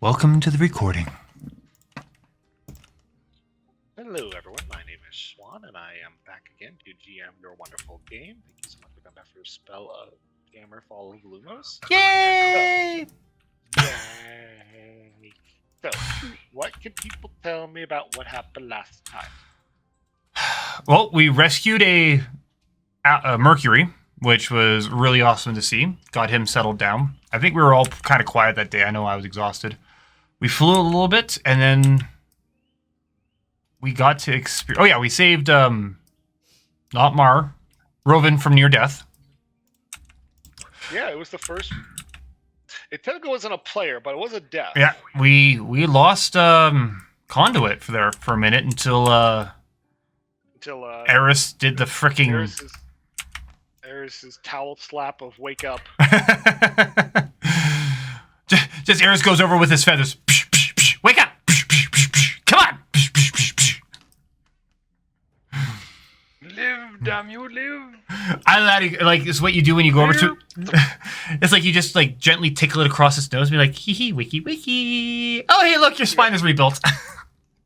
Welcome to the recording. Hello everyone, my name is Swan and I am back again to GM your wonderful game. Thank you so much for coming back for Spelljammers Fall of Lumos. Yay! Yay! So, what can people tell me about what happened last time? Well, we rescued a Mercury, which was really awesome to see. Got him settled down. I think we were all kind of quiet that day. I know I was exhausted. We flew a little bit, and then we got to experience... Oh yeah, we saved, not Mar, Rovin from near death. Yeah, it was the first... It technically wasn't a player, but it was a death. Yeah, we lost Conduit for a minute until Eris did the fricking... Eris's towel slap of wake up. Just Eris goes over with his feathers. Psh, psh, psh, wake up! Psh, psh, psh, psh, come on! Psh, psh, psh, psh. Live, damn you, live! I like it's what you do when you go over to. It's like you just like gently tickle it across its nose and be like, hee hee, wiki wiki. Oh hey, look, your spine is rebuilt.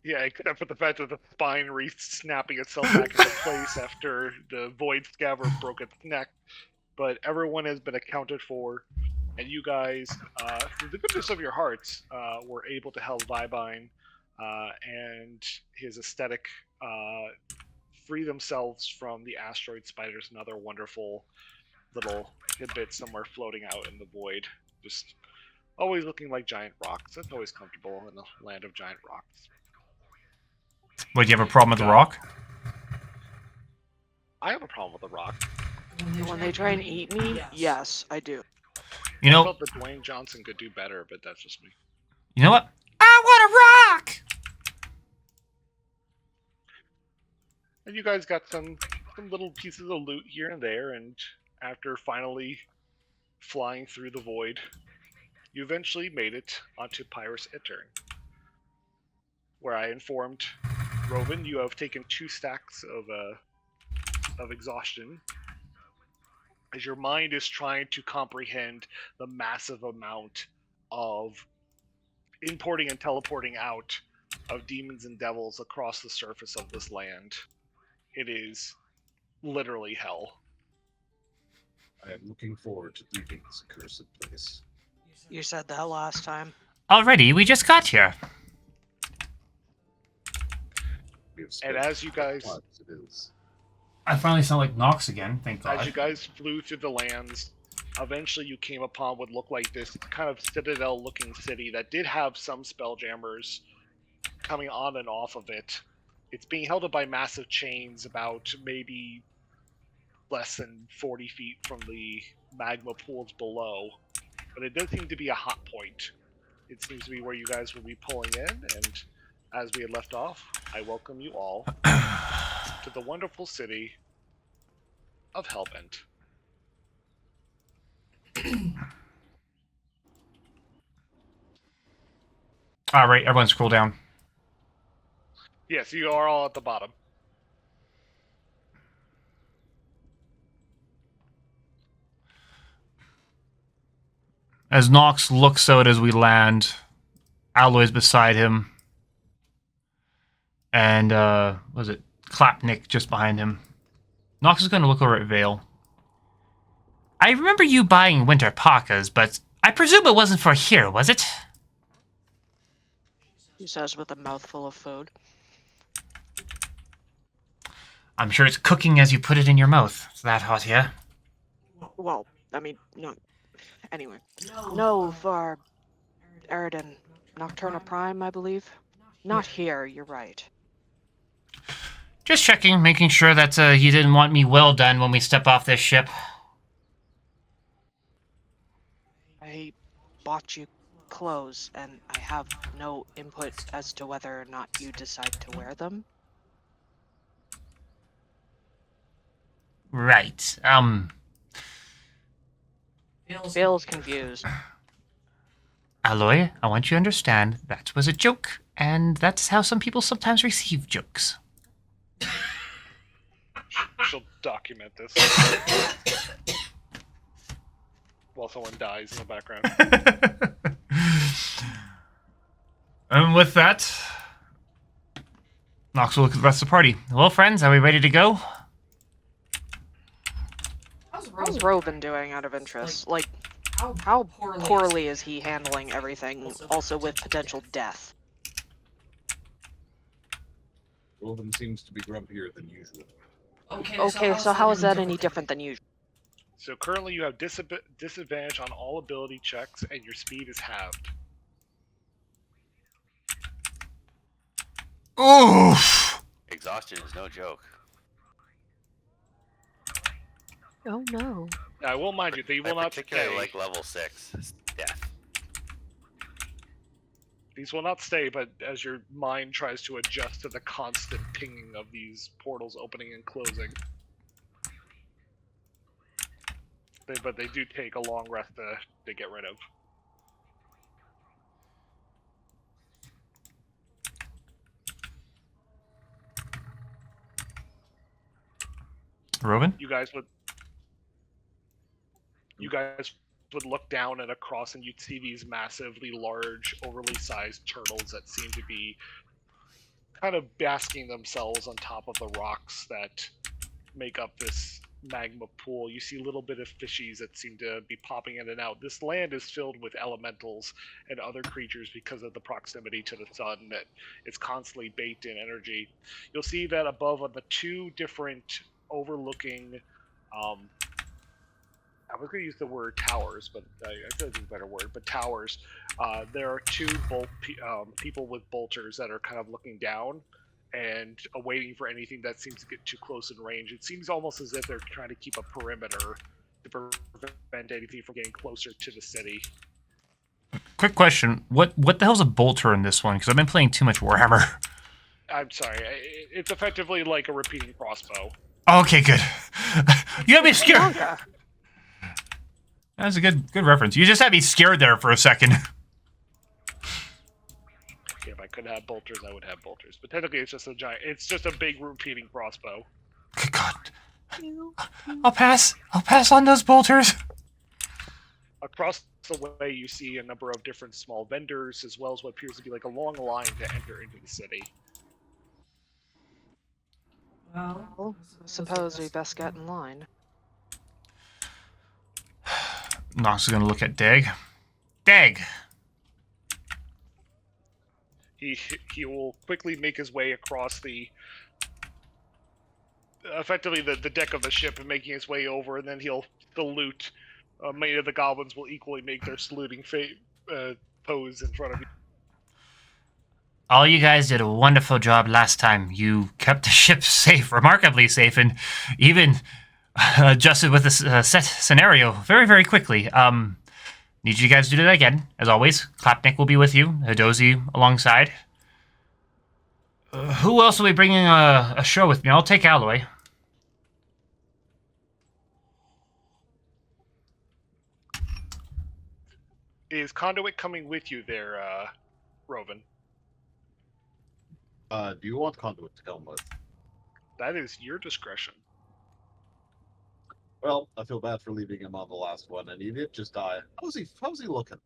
Yeah, except for the fact that the spine snapping itself back into place after the void scabbard broke its neck. But everyone has been accounted for, and you guys, through the goodness of your hearts, were able to help Vibine and his aesthetic free themselves from the asteroid spiders and other wonderful little tidbits somewhere floating out in the void. Just always looking like giant rocks. That's always comfortable in the land of giant rocks. What, do you have a problem with the rock? I have a problem with the rock. When they try and eat me, yes, I do. You know, I felt that Dwayne Johnson could do better, but that's just me. You know what? I want a rock. And you guys got some little pieces of loot here and there, and after finally flying through the void, you eventually made it onto Pyrus Etern, where I informed Rovin you have taken 2 stacks of exhaustion, as your mind is trying to comprehend the massive amount of importing and teleporting out of demons and devils across the surface of this land. It is literally hell. I am looking forward to leaving this accursed place. You said that last time. Already, we just got here. And as you guys... It is. I finally sound like Nox again, thank God. As you guys flew through the lands, eventually you came upon what looked like this kind of citadel-looking city that did have some Spelljammers coming on and off of it. It's being held up by massive chains about maybe less than 40 feet from the magma pools below. But it does seem to be a hot point. It seems to be where you guys will be pulling in, and as we had left off, I welcome you all to the wonderful city of Hellbent. Alright, everyone scroll down. Yes, you are all at the bottom. As Nox looks out as we land, Alloy's beside him. And, was it Clapnick just behind him? Nox is going to look over at Vale. I remember you buying winter parkas, but I presume it wasn't for here, was it? He says with a mouthful of food. I'm sure it's cooking as you put it in your mouth. It's that hot here. Well, I mean, no. Anyway. No, for Eridan. Nocturna Prime, I believe. Not here, you're right. Just checking, making sure that you didn't want me well done when we step off this ship. I bought you clothes, and I have no input as to whether or not you decide to wear them. Right. Bill's confused. Alloy, I want you to understand that was a joke, and that's how some people sometimes receive jokes. She'll document this while someone dies in the background. And with that, Nox will look at the rest of the party. Well, friends, are we ready to go? How's Robin doing out of interest? Like, how poorly is he handling everything, also with potential death? Wilden seems to be grumpier than usual. Okay, so how is that any different than usual? So currently you have disadvantage on all ability checks, and your speed is halved. Oof! Exhaustion is no joke. Oh no. Now, I will mind you, they will I not particularly stay. like level 6. It's death. These will not stay, but as your mind tries to adjust to the constant pinging of these portals opening and closing. But they do take a long rest to get rid of. Robin? You guys would look down and across, and you'd see these massively large, overly sized turtles that seem to be kind of basking themselves on top of the rocks that make up this magma pool. You see a little bit of fishies that seem to be popping in and out. This land is filled with elementals and other creatures because of the proximity to the sun that is constantly baked in energy. You'll see that above on the two different overlooking I was going to use the word towers, but I feel like it's a better word. But towers, there are two people with bolters that are kind of looking down and awaiting for anything that seems to get too close in range. It seems almost as if they're trying to keep a perimeter to prevent anything from getting closer to the city. Quick question. What the hell's a bolter in this one? Because I've been playing too much Warhammer. I'm sorry. It's effectively like a repeating crossbow. Okay, good. You had me scared. Okay. That's a good reference. You just had me scared there for a second. If I could have bolters, I would have bolters. But technically, it's just a giant. It's just a big repeating crossbow. Good God. I'll pass on those bolters. Across the way, you see a number of different small vendors, as well as what appears to be like a long line to enter into the city. Well, suppose we best get in line. Nox is going to look at Dag. Dag! He will quickly make his way across effectively the deck of the ship and making his way over, and then he'll salute. Many of the goblins will equally make their saluting pose in front of you. All you guys did a wonderful job last time. You kept the ship safe, remarkably safe, and even adjusted with this set scenario very, very quickly. Need you guys to do that again. As always, Clapnick will be with you, Hadozi alongside. Who else will be bringing a show with me? I'll take Alloy. Is Conduit coming with you there, Rovan? Do you want Conduit to come with? That is your discretion. Well, I feel bad for leaving him on the last one, and he did just die. How's he looking?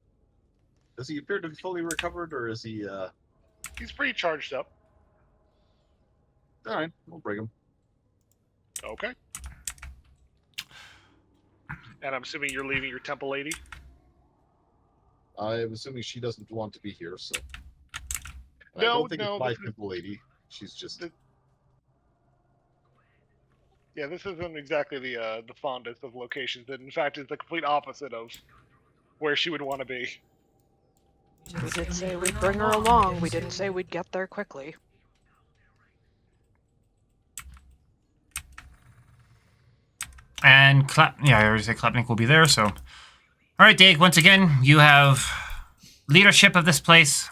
Does he appear to be fully recovered, or is he, He's pretty charged up. Alright, we'll bring him. Okay. And I'm assuming you're leaving your temple lady? I'm assuming she doesn't want to be here, so... I No, don't think no, it's my this is- temple lady. She's just... Yeah, this isn't exactly the fondest of locations. In fact, it's the complete opposite of where she would want to be. We did say we'd bring her along. We didn't say we'd get there quickly. And I already said Clapnick will be there, so... Alright, Dag, once again, you have leadership of this place.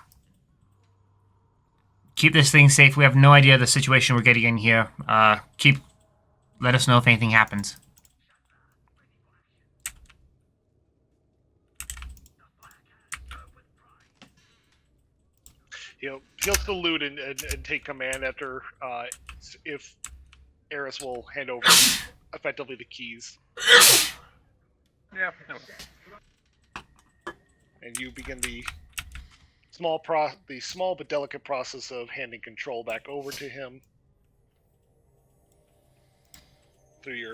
Keep this thing safe. We have no idea the situation we're getting in here. Let us know if anything happens. He'll salute and take command after if Eris will hand over effectively the keys. Yeah. And you begin the the small but delicate process of handing control back over to him through your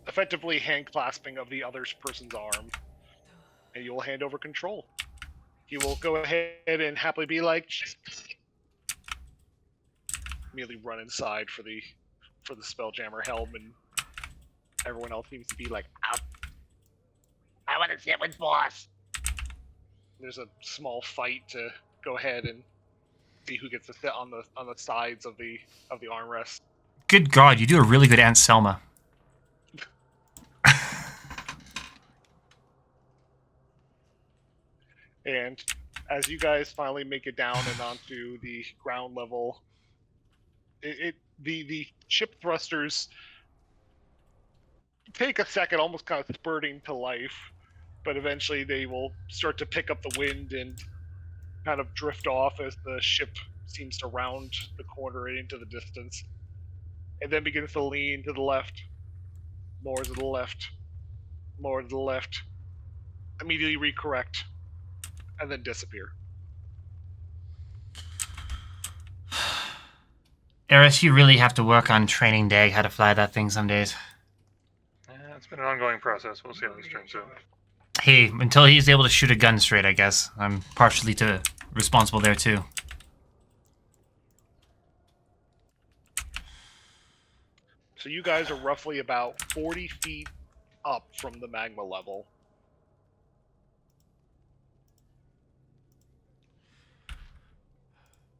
effectively hand clasping of the other person's arm, and you will hand over control. He will go ahead and happily be like, immediately run inside for the Spelljammer helm, and everyone else seems to be like, I want to sit with boss. There's a small fight to go ahead and see who gets to sit on the sides of the armrest. Good God, you do a really good Aunt Selma. And as you guys finally make it down and onto the ground level, the ship thrusters take a second, almost kind of spurting to life, but eventually they will start to pick up the wind and kind of drift off as the ship seems to round the corner and into the distance, and then begins to lean to the left, more to the left, more to the left, immediately recorrect, and then disappear. Eris, you really have to work on training Dag how to fly that thing some days. It's been an ongoing process. We'll see how this turns out. Hey, until he's able to shoot a gun straight, I guess. I'm partially responsible there, too. So you guys are roughly about 40 feet up from the magma level.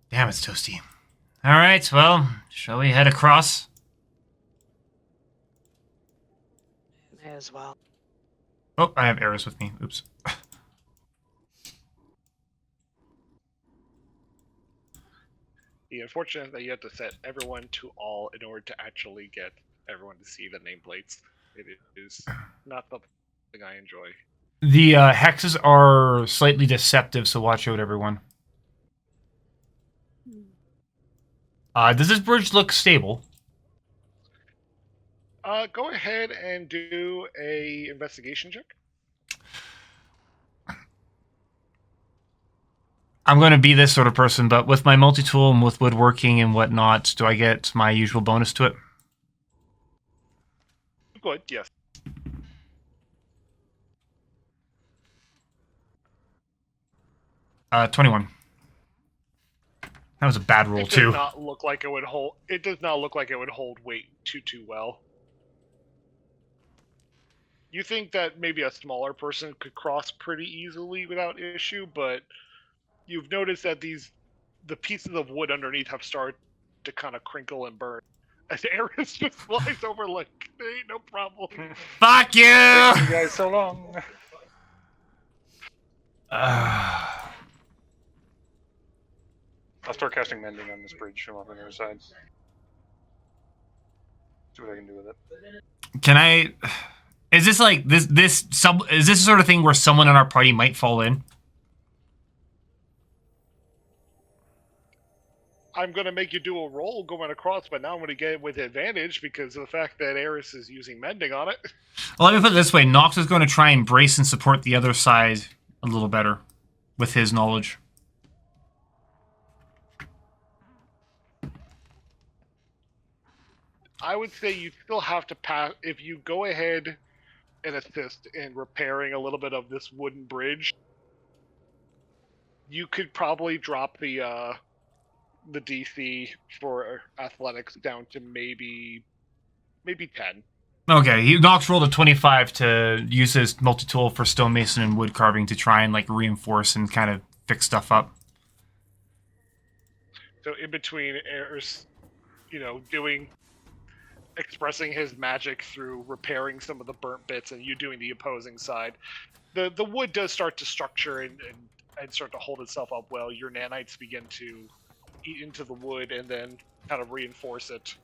Damn, it's toasty. Alright, well, shall we head across? May as well. Oh, I have Eris with me. Oops. The unfortunate that you have to set everyone to all in order to actually get everyone to see the nameplates. It is not something I enjoy. The hexes are slightly deceptive, so watch out, everyone. Does this bridge look stable? Go ahead and do a investigation check. I'm going to be this sort of person, but with my multi-tool and with woodworking and whatnot, do I get my usual bonus to it? Good, yes. Uh, 21. That was a bad roll, It too. does not look like it would hold. It does not look like it would hold weight too well. You think that maybe a smaller person could cross pretty easily without issue, but you've noticed that the pieces of wood underneath have started to kind of crinkle and burn. As Eris just flies over like, there ain't no problem. Fuck you! You guys so long. I'll start casting mending on this bridge from up on the other side. See what I can do with it. Can I... Is this like... Is this the sort of thing where someone in our party might fall in? I'm going to make you do a roll going across, but now I'm going to get it with advantage because of the fact that Eris is using mending on it. Well, let me put it this way. Nox is going to try and brace and support the other side a little better with his knowledge. I would say you still have to pass. If you go ahead and assist in repairing a little bit of this wooden bridge, you could probably drop the DC for athletics down to maybe 10. Okay, Nox rolled a 25 to use his multi-tool for stonemason and wood carving to try and like reinforce and kind of fix stuff up. So in between Eris, expressing his magic through repairing some of the burnt bits and you doing the opposing side, the wood does start to structure and start to hold itself up well. Your nanites begin to eat into the wood and then kind of reinforce it.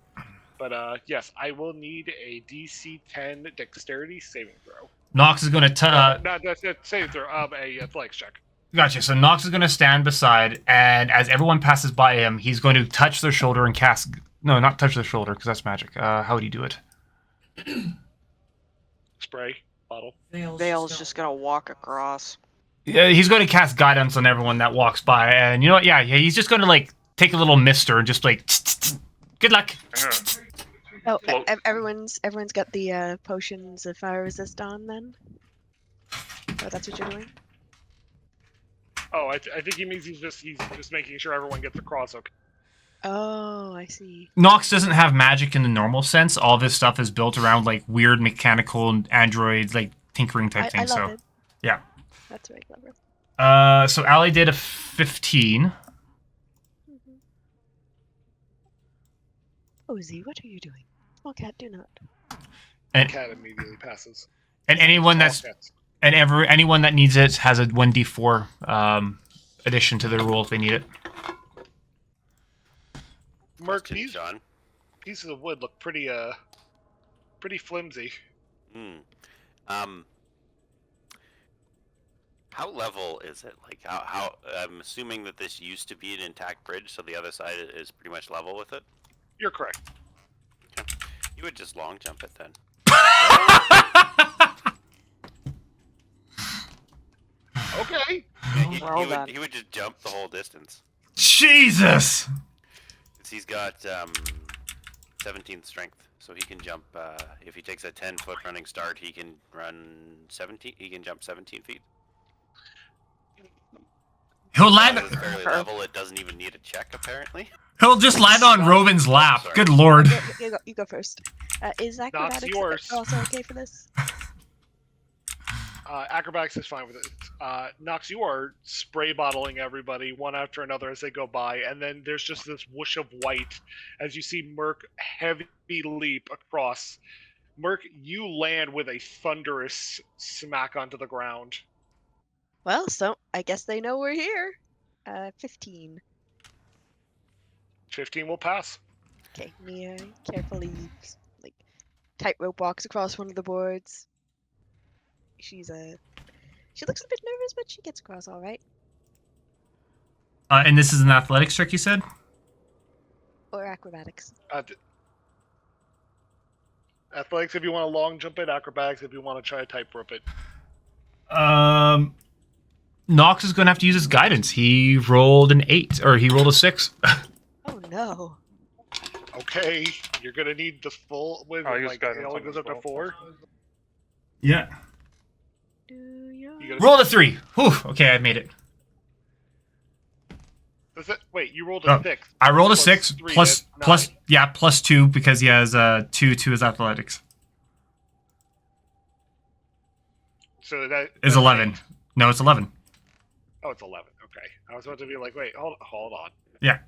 But yes, I will need a DC 10 dexterity saving throw. Nox is going to... Not that's saving throw, a athletics check. Gotcha. So Nox is going to stand beside, and as everyone passes by him, he's going to touch their shoulder and cast... No, not touch their shoulder, because that's magic. How would he do it? Spray, bottle. Vale's just gonna walk across. Yeah, he's going to cast guidance on everyone that walks by, and you know what? Yeah, he's just going to like take a little mister and just like, good luck. Oh, Float. everyone's got the potions of fire resist on then. Oh, that's what you're doing. Oh, I think he means he's just making sure everyone gets across. Okay. Oh, I see. Nox doesn't have magic in the normal sense. All this stuff is built around like weird mechanical androids, like tinkering type I things. love So it. yeah. That's very clever. So Allie did a 15. Ozzy, what are you doing? Small cat, do not. And Cat immediately passes. anyone Small that's cats. and anyone that needs it has a 1d4 addition to their rule if they need it. Merc, Question, these John. pieces of wood look pretty flimsy. How level is it? Like how? I'm assuming that this used to be an intact bridge, so the other side is pretty much level with it. You're correct. You would just long jump it then. Okay. He would just jump the whole distance. Jesus. 'Cause he's got 17 strength, so he can jump. If he takes a 10-foot running start, he can run 17. He can jump 17 feet. He'll land. It's fairly level. It doesn't even need a check apparently. He'll just land on Rovin's lap. Sorry. Good lord. You go first. Is acrobatics yours. also okay for this? Acrobatics is fine with it. Nox, you are spray bottling everybody one after another as they go by, and then there's just this whoosh of white as you see Merc heavy leap across. Merc, you land with a thunderous smack onto the ground. Well, so I guess they know we're here. 15. 15 will pass. Okay, Mia carefully like tightrope walks across one of the boards. She looks a bit nervous, but she gets across all right. And this is an athletics trick, you said? Or acrobatics. Athletics if you want to long jump it, acrobatics if you want to try to tightrope it. Nox is going to have to use his guidance. He rolled an 8, or he rolled a 6. Oh no. Okay, you're gonna need the full. With Oh, use like guidance it only on goes as up to well. 4. Yeah. Do you? You gotta, Rolled a 3. Whew. Okay, I made it. wait, you rolled Oh, a 6. I rolled a Plus 6 3, plus that's 9. plus 2 because he has 2 to his athletics. So that Is that's 11. 8. No, it's 11. Oh, it's 11. Okay, I was about to be like, wait, hold on. Yeah.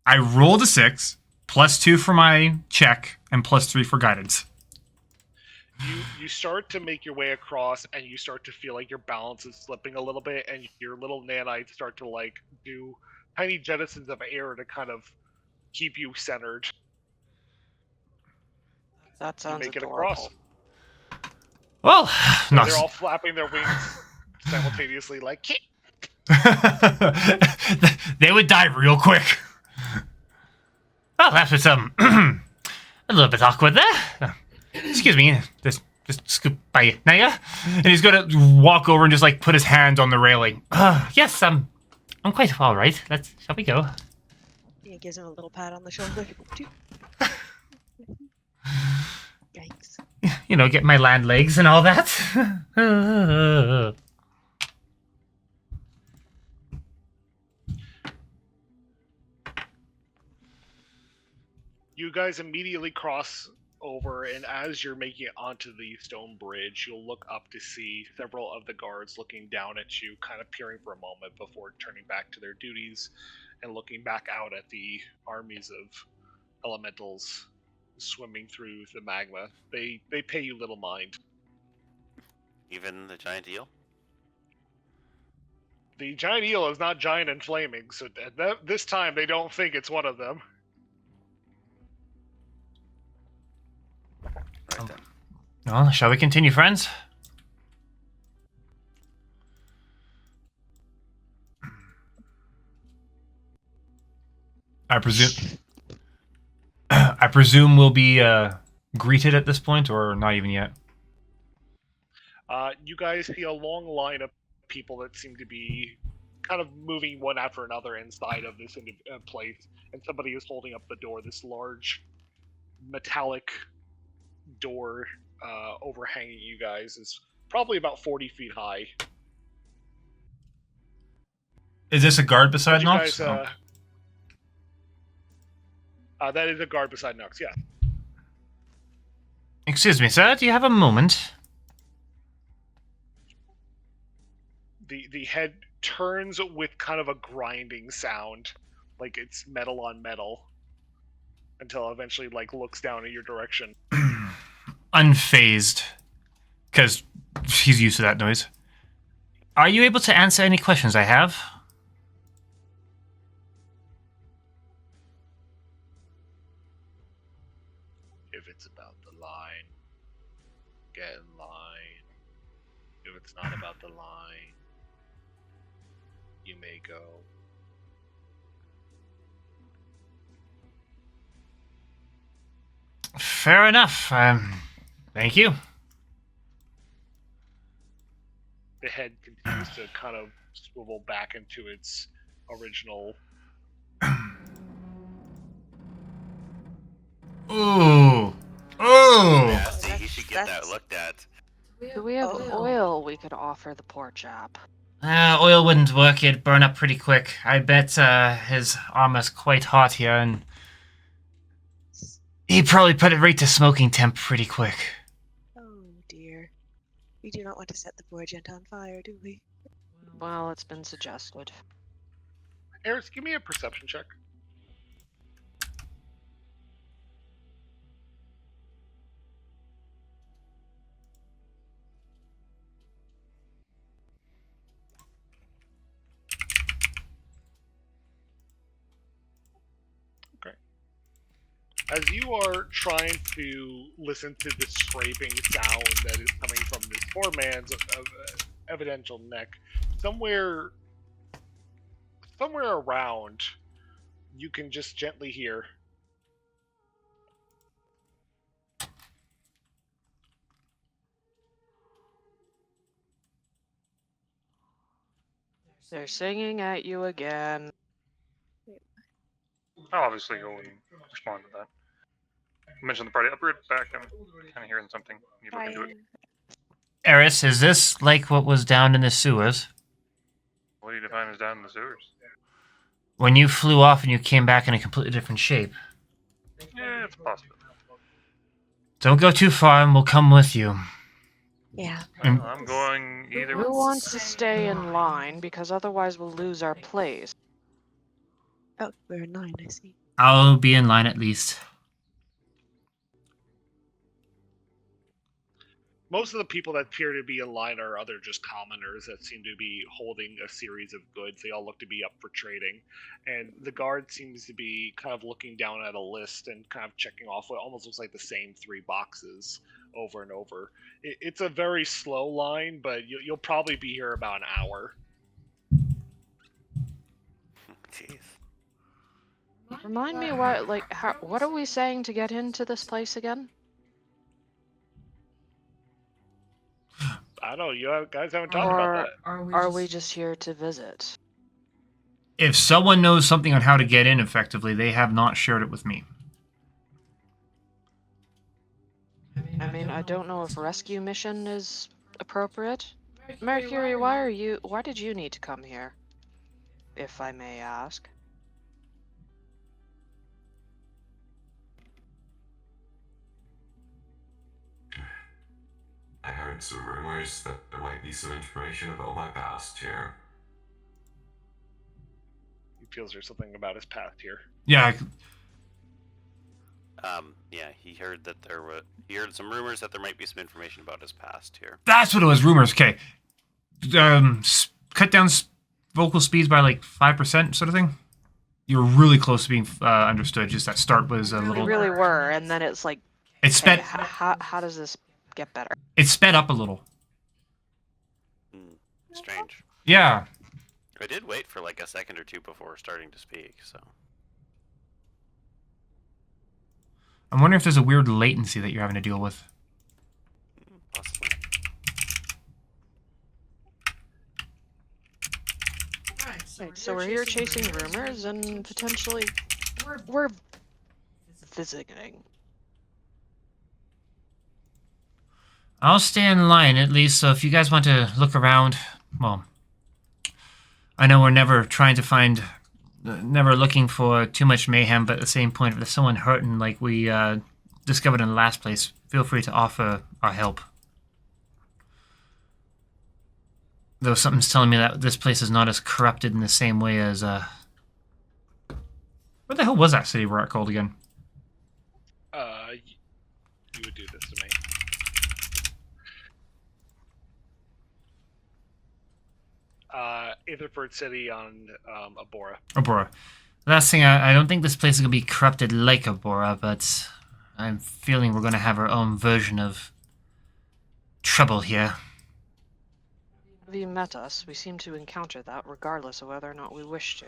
I rolled a 6 plus 2 for my check and plus 3 for guidance. You start to make your way across, and you start to feel like your balance is slipping a little bit, and your little nanites start to like do tiny jettisons of air to kind of keep you centered. That You sounds make it adorable. across. Well, So Nox. they're all flapping their wings simultaneously, like. "Kick." They would die real quick. Well, that was a little bit awkward there. Excuse me, just scoop by you, now, yeah? And he's gonna walk over and just like put his hand on the railing. Yes, I'm quite all right. Shall we go? Mia gives him a little pat on the shoulder. Yikes. You know, get my land legs and all that. You guys immediately cross over, and as you're making it onto the stone bridge, you'll look up to see several of the guards looking down at you, kind of peering for a moment before turning back to their duties and looking back out at the armies of elementals swimming through the magma. They pay you little mind. Even the giant eel. The giant eel is not giant and flaming, so this time they don't think it's one of them. Right then. Well, shall we continue, friends? I presume we'll be greeted at this point, or not even yet. You guys see a long line of people that seem to be kind of moving one after another inside of this place, and somebody is holding up the door. This large metallic door overhanging you guys is probably about 40 feet high. Is this a guard beside You Nox? guys, that is a guard beside Nox, yeah. Excuse me, sir. Do you have a moment? The head turns with kind of a grinding sound, like it's metal on metal, until eventually like looks down at your direction. Unfazed, because he's used to that noise. Are you able to answer any questions I have? If it's about the line, get in line. If it's not about the line, you may go. Fair enough. Thank you. The head continues to kind of swivel back into its original. Ooh. Ooh. Nasty. He should get that That's- looked at. Do we have Oh. oil we could offer the poor chap? Oil wouldn't work. It'd burn up pretty quick. I bet his armor's quite hot here, and he'd probably put it right to smoking temp pretty quick. Oh dear. We do not want to set the poor gent on fire, do we? Well, it's been suggested. Eris, give me a perception check. As you are trying to listen to the scraping sound that is coming from this poor man's evidential neck, somewhere around, you can just gently hear. They're singing at you again. I'll obviously go and respond to that. Mention the party. I'll be right back. I'm kind of hearing something. You look into it. Eris, is this like what was down in the sewers? What do you define as down in the sewers? When you flew off and you came back in a completely different shape. Yeah, it's possible. Don't go too far and we'll come with you. Yeah. Mm. I'm going either We way. want to stay in line because otherwise we'll lose our place. Oh, we're in line, I see. I'll be in line at least. Most of the people that appear to be in line are other just commoners that seem to be holding a series of goods. They all look to be up for trading. And the guard seems to be kind of looking down at a list and kind of checking off what almost looks like the same 3 boxes over and over. It's a very slow line, but you'll probably be here about an hour. Jeez. Remind me what are we saying to get into this place again? I don't know, you guys haven't talked about that. Are we just here to visit? If someone knows something on how to get in effectively, they have not shared it with me. I mean, I don't know if rescue mission is appropriate. Mercury, why did you need to come here? If I may ask. I heard some rumors that there might be some information about my past here. He feels there's something about his past here. Yeah, Yeah, he heard that he heard some rumors that there might be some information about his past here. that's what it was, rumors. Okay. Cut down vocal speeds by like 5% sort of thing. You're really close to being understood. Just that start was a We little... really were, and then it's like, It sped, okay, how does this get better? it sped up a little. Strange. Yeah. I did wait for like a second or two before starting to speak, so. I'm wondering if there's a weird latency that you're having to deal with. Possibly. Right, so we're here chasing rumors and potentially we're visiting. I'll stay in line at least, so if you guys want to look around, well, I know we're never trying to find, never looking for too much mayhem, but at the same point, if there's someone hurting like we discovered in the last place, feel free to offer our help. Though something's telling me that this place is not as corrupted in the same way as, what the hell was that city rock called again? You would do this to me. Itherford City on Abora. Abora. Last thing, I don't think this place is going to be corrupted like Abora, but I'm feeling we're going to have our own version of trouble here. Have you met us? We seem to encounter that regardless of whether or not we wish to.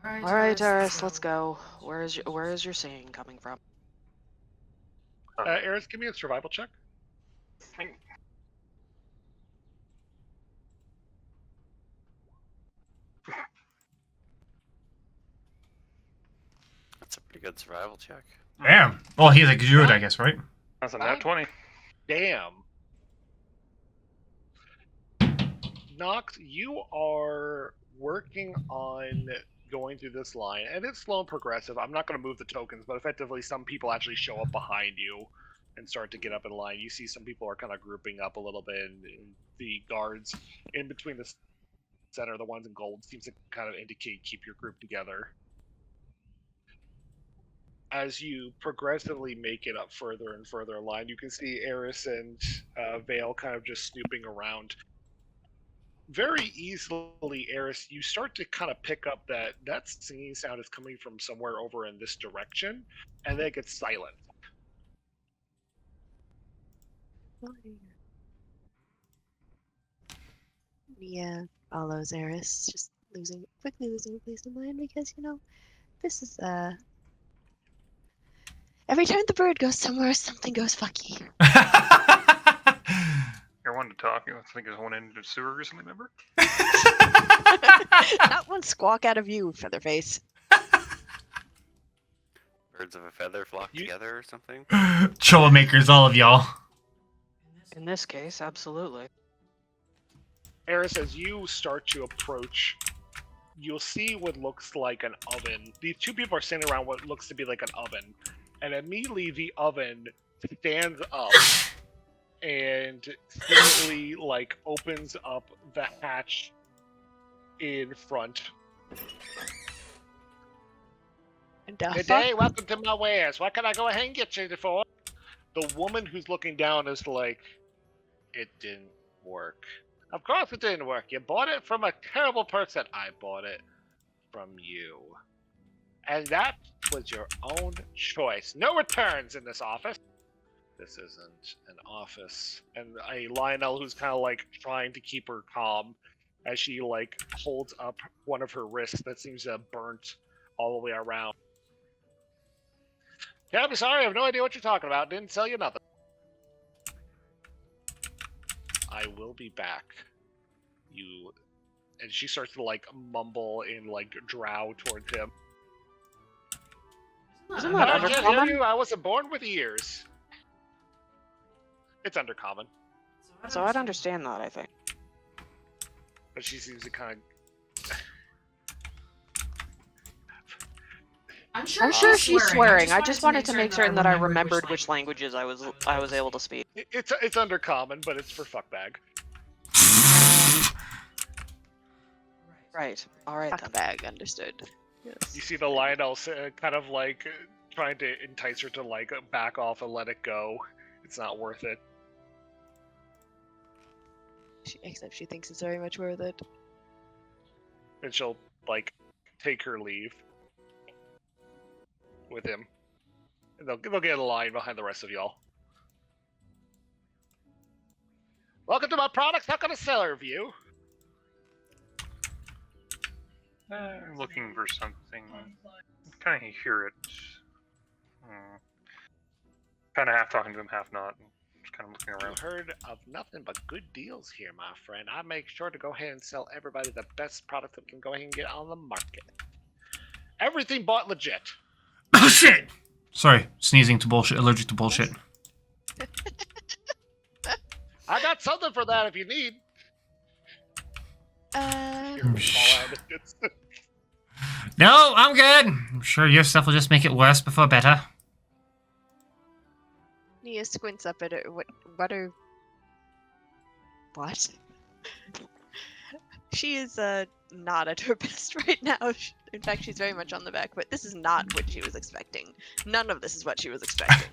Alright, Eris, let's go. Where is your saying coming from? Eris, give me a survival check. That's a pretty good survival check. Damn. Well, he's a druid, I guess, right? That's a nat 20. Damn. Nox, you are working on going through this line, and it's slow and progressive. I'm not going to move the tokens, but effectively some people actually show up behind you and start to get up in line. You see some people are kind of grouping up a little bit, and the guards in between the center, the ones in gold, seems to kind of indicate keep your group together. As you progressively make it up further and further in line, you can see Eris and Vale kind of just snooping around. Very easily, Eris, you start to kind of pick up that singing sound is coming from somewhere over in this direction, and then it gets silent. Yeah, follows Eris, just quickly losing a place of mind because, you know, this is, every time the bird goes somewhere, something goes fucky. You're one to talk. I think there's one end of sewer recently, remember? Not one squawk out of you, Featherface. Birds of a feather flock together or something? Troublemakers, all of y'all. In this case, absolutely. Eris, as you start to approach, you'll see what looks like an oven. These two people are standing around what looks to be like an oven, and immediately the oven stands up and seemingly like opens up the hatch in front. Good day, welcome to my wares. What can I go ahead and get you for? The woman who's looking down is like, it didn't work. Of course it didn't work. You bought it from a terrible person. I bought it from you. And that was your own choice. No returns in this office. This isn't an office. And a Lionel who's kind of like trying to keep her calm as she like holds up one of her wrists that seems to have burnt all the way around. Yeah, I'm sorry, I have no idea what you're talking about. Didn't tell you nothing. I will be back. You... And she starts to like mumble and like drow towards him. Isn't that I can't hear undercommon? you. I wasn't born with ears. It's undercommon. So I'd understand that, I think. But she seems to kind of... I'm sure she's swearing. I just wanted to make certain that I remembered which languages I was able to speak. It's undercommon, but it's for fuckbag. Right. All right then. Bag, understood. Yes. You see the Lionel kind of like trying to entice her to like back off and let it go. It's not worth it. Except she thinks it's very much worth it. And she'll like take her leave with him. And they'll get a line behind the rest of y'all. Welcome to my products. Not gonna seller review. I'm looking for something. Kind of hear it. Kind of half talking to him, half not. Just kind of looking You around. heard of nothing but good deals here, my friend. I make sure to go ahead and sell everybody the best product that we can go ahead and get on the market. Everything bought legit. Oh shit! Sorry, sneezing to bullshit. Allergic to bullshit. I got something for that if you need. Here, fall out of it. No, I'm good. I'm sure your stuff will just make it worse before better. Nia squints up at her. What are... What? She is not at her best right now. In fact, she's very much on the back foot. This is not what she was expecting. None of this is what she was expecting.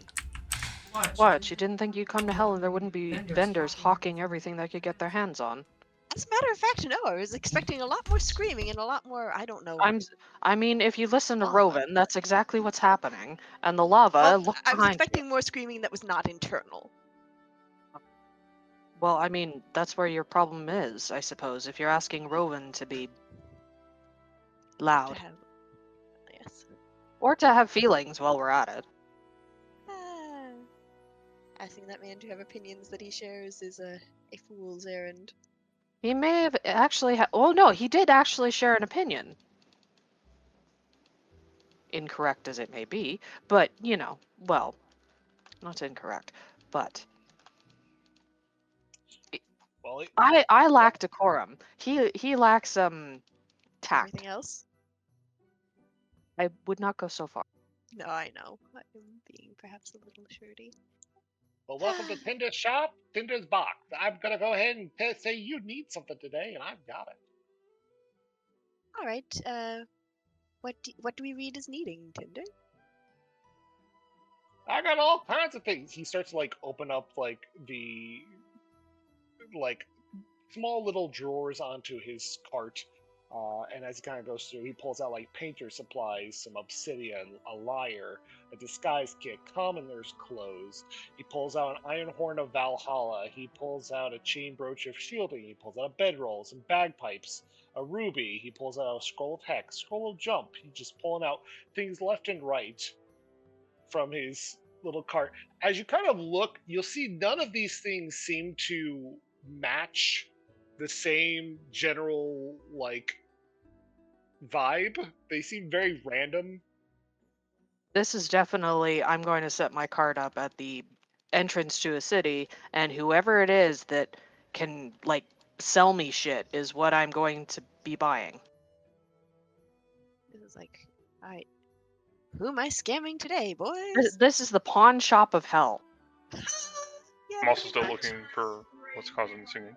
What? You didn't think you'd come to hell and there wouldn't be vendors hawking everything they could get their hands on? As a matter of fact, no. I was expecting a lot more screaming and a lot more, I don't know. I mean, if you listen to Lava. Roven, that's exactly what's happening. And the lava, Well, look I was behind expecting more screaming that was not internal. you. Well, I mean, that's where your problem is, I suppose, if you're asking Roven to be To loud. have... Yes. Or to have feelings while we're at it. Ah. Asking that man to have opinions that he shares is a fool's errand. He may have actually oh no, he did actually share an opinion. Incorrect as it may be, but, you know, well, not incorrect, but Well, I lack decorum. He lacks tact. Everything else? I would not go so far. No, I know. I'm being perhaps a little shirty. well, welcome to Tinder's shop, Tinder's box. I'm gonna go ahead and say you need something today, and I've got it. All right. What do we read as needing, Tinder? I got all kinds of things. He starts to open up the small little drawers onto his cart. And as he kind of goes through, he pulls out painter supplies, some obsidian, a lyre, a disguise kit, commoner's clothes. He pulls out an iron horn of Valhalla. He pulls out a chain brooch of shielding. He pulls out a bedroll, some bagpipes, a ruby. He pulls out a scroll of hex, scroll of jump. He's just pulling out things left and right from his little cart. As you kind of look, you'll see none of these things seem to match the same general vibe. They seem very random. This is definitely, I'm going to set my card up at the entrance to a city, and whoever it is that can sell me shit is what I'm going to be buying. This is alright. Who am I scamming today, boys? This is the pawn shop of hell. Yeah, I'm also pretty still much. looking for what's causing the singing.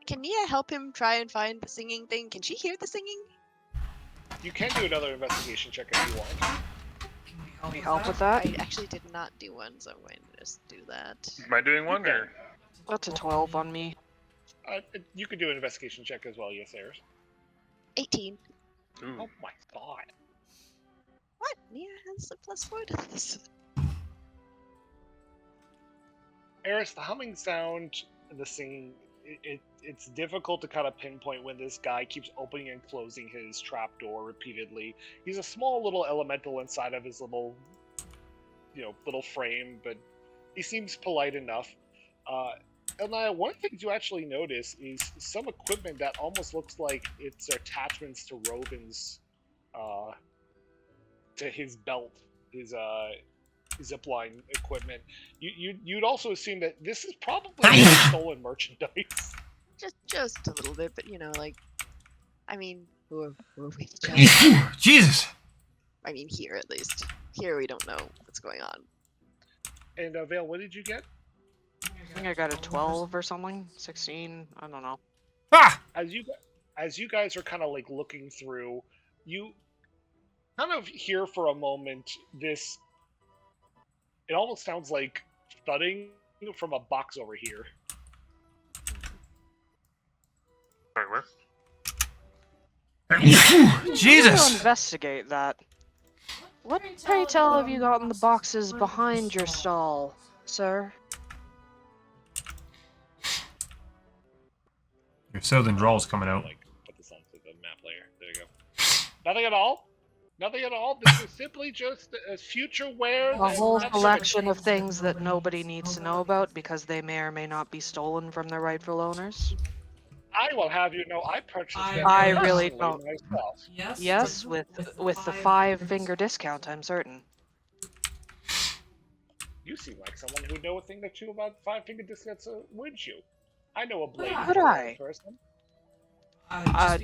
Can Nia help him try and find the singing thing? Can she hear the singing? You can do another investigation check if you want. Can we help with that? I actually did not do one, so I'm going to just do that. Am I doing one or? That's a 12 on me. You could do an investigation check as well, yes, Eris. 18. Ooh. Oh my god. What? Nia has a +4 to this. Eris, the humming sound and the singing, it's difficult to kind of pinpoint when this guy keeps opening and closing his trapdoor repeatedly. He's a small little elemental inside of his little frame, but he seems polite enough. And one of the things you actually notice is some equipment that almost looks like it's attachments to Roven's, to his belt, his zipline equipment. You'd also assume that this is probably stolen merchandise. Just a little bit, but I mean, who are we? Jesus! I mean, here at least. Here we don't know what's going on. And Vale, what did you get? I think I got a 12 or something. 16, I don't know. Ah! As you guys are kind of looking through, you kind of hear for a moment this. It almost sounds like thudding from a box over here. Sorry, where? We'll Jesus! investigate that. What, pray tell, have you got in the boxes behind your stall, sir? Your southern drawl's coming out. Put this onto the map layer. There you go. Nothing at all? Nothing at all. This is simply just future wares. A and whole nothing- collection of things that nobody needs to know about because they may or may not be stolen from their rightful owners. I will have you know, I purchased them I really personally don't. myself. Yes, with the 5-finger discount, I'm certain. You seem like someone who know a thing or two about 5-finger discounts, would you? I know a blade Would for I? a person.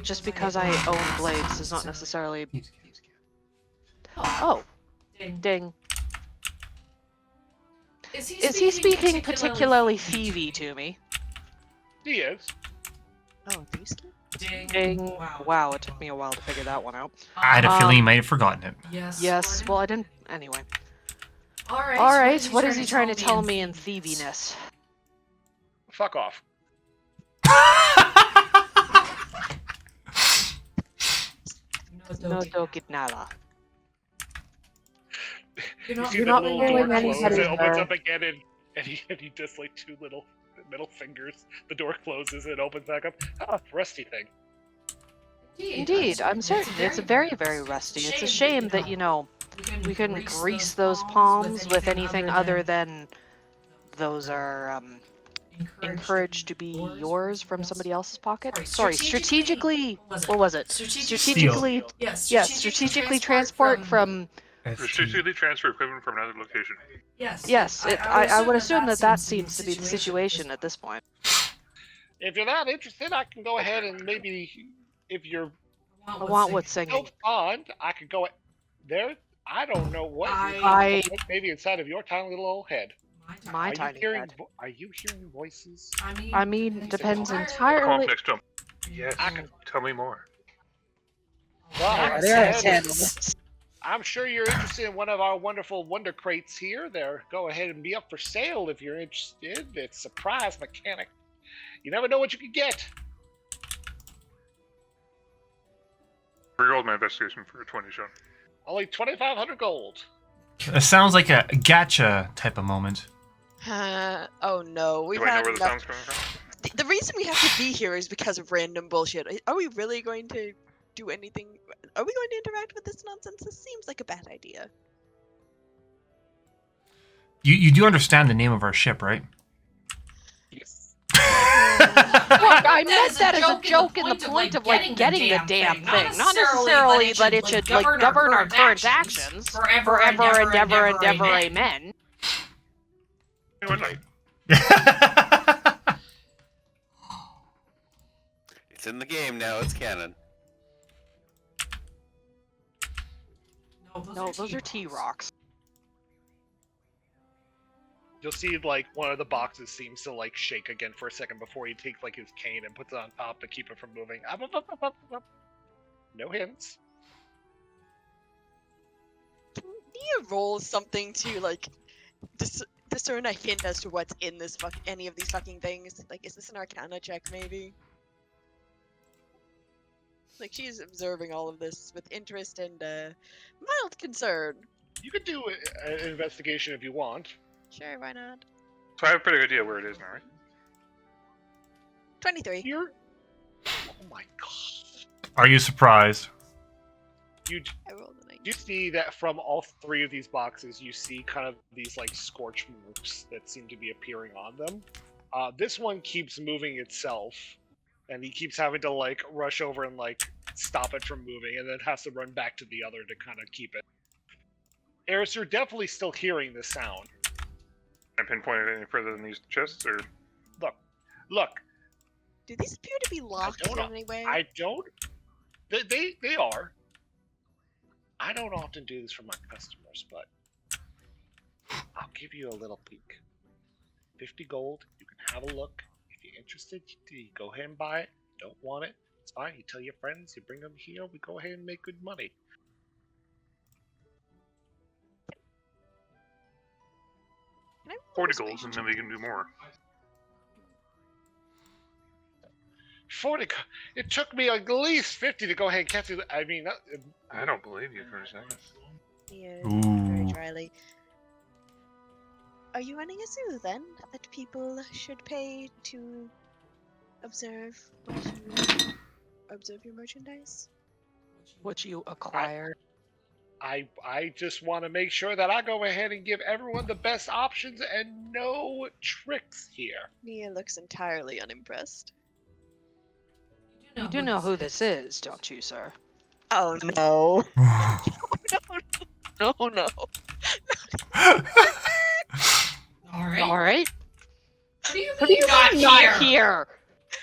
Just because I own blades does not necessarily. Oh, ding. Is he speaking particularly thievy to me? He is. Oh, Thieveski? Ding. Wow, it took me a while to figure that one out. I had a feeling you might have forgotten it. Yes, well, I didn't. Anyway. Alright, what is he trying to tell me in thieviness? Fuck off. No doki nada. You You're see the not little hearing door close, anybody it opens there. up again, and he does like 2 little middle fingers. The door closes and it opens back up. Ah, rusty thing. Indeed, I'm certain. It's very, very rusty. It's a shame that, you know, we couldn't grease those palms with anything other than those are encouraged to be yours from somebody else's pocket. Sorry, strategically. What was it? Strategically. Yes, strategically transport from. Strategically transfer equipment from another location. Yes, I would assume that seems to be the situation at this point. If you're not interested, I can go ahead and maybe, if you're I want what's so singing. fond, I could go there. I don't know what maybe inside of your tiny little old head. My tiny head. Are you hearing voices? I mean, depends Come up entirely. next to him. Yes. Tell me more. Well, There I'm sure you're interested in one of our wonderful wonder crates here. There, go ahead and be up for sale if you're interested. It's surprise mechanic. You never know what you could get. Rerolled my investigation for a 20, Sean. Only 2,500 gold. It sounds like a gacha type of moment. Oh no, we've Do I know had where the enough. sound's coming from? The reason we have to be here is because of random bullshit. Are we really going to do anything? Are we going to interact with this nonsense? This seems like a bad idea. You do understand the name of our ship, right? Yes. Look, I meant that as a joke in the point of like getting the damn thing, not necessarily that it should like govern our current actions forever and ever and ever, amen. It's in the game now. It's canon. No, those are T-Rocks. You'll see like one of the boxes seems to like shake again for a second before he takes like his cane and puts it on top to keep it from moving. Up, up, up, up, up, up. No hints. Can you roll something to like discern a hint as to what's in this any of these fucking things? Like, is this an Arcana check maybe? Like, she's observing all of this with interest and mild concern. You could do an investigation if you want. Sure, why not? So I have a pretty good idea where it is now, right? 23. You're. Oh my god. Are you surprised? You I rolled a 19. you see that from all 3 of these boxes, you see kind of these like scorch marks that seem to be appearing on them. This one keeps moving itself, and he keeps having to like rush over and like stop it from moving, and then has to run back to the other to kind of keep it. Eris, you're definitely still hearing the sound. Can I pinpoint it any further than these chests, or Look. Do these appear to be locked don't in know. any way? I don't. They are. I don't often do this for my customers, but I'll give you a little peek. 50 gold. You can have a look. If you're interested, you go ahead and buy it. Don't want it? It's fine. You tell your friends. You bring them here. We go ahead and make good money. Can I roll a 40 persuasion golds, and check? then we can do more. 40. It took me at least 50 to go ahead and catch it. I mean, I don't believe you for a second. Yeah, Ooh. very dryly. Are you running a zoo then that people should pay to observe your merchandise? What you acquire. I just want to make sure that I go ahead and give everyone the best options and no tricks here. Nia looks entirely unimpressed. You do know who this is, don't you, sir? Oh no. No. All right. What do you mean Not here.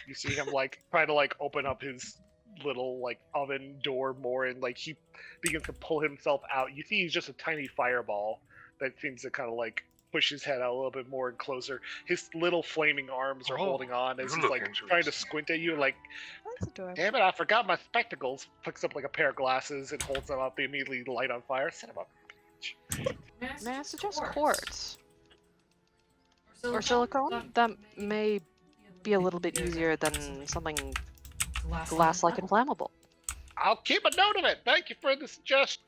You see him like trying to like open up his little like oven door more, and like he begins to pull himself out. You see he's just a tiny fireball that seems to kind of like push his head out a little bit more and closer. His little flaming arms are holding on as he's look like into trying it. to squint at you, like, That's adorable. damn it, I forgot my spectacles. Picks up like a pair of glasses and holds them up. They immediately light on fire. Set him up. May I suggest quartz or silicone? That may be a little bit easier than something glass-like and flammable. I'll keep a note of it. Thank you for the suggestion.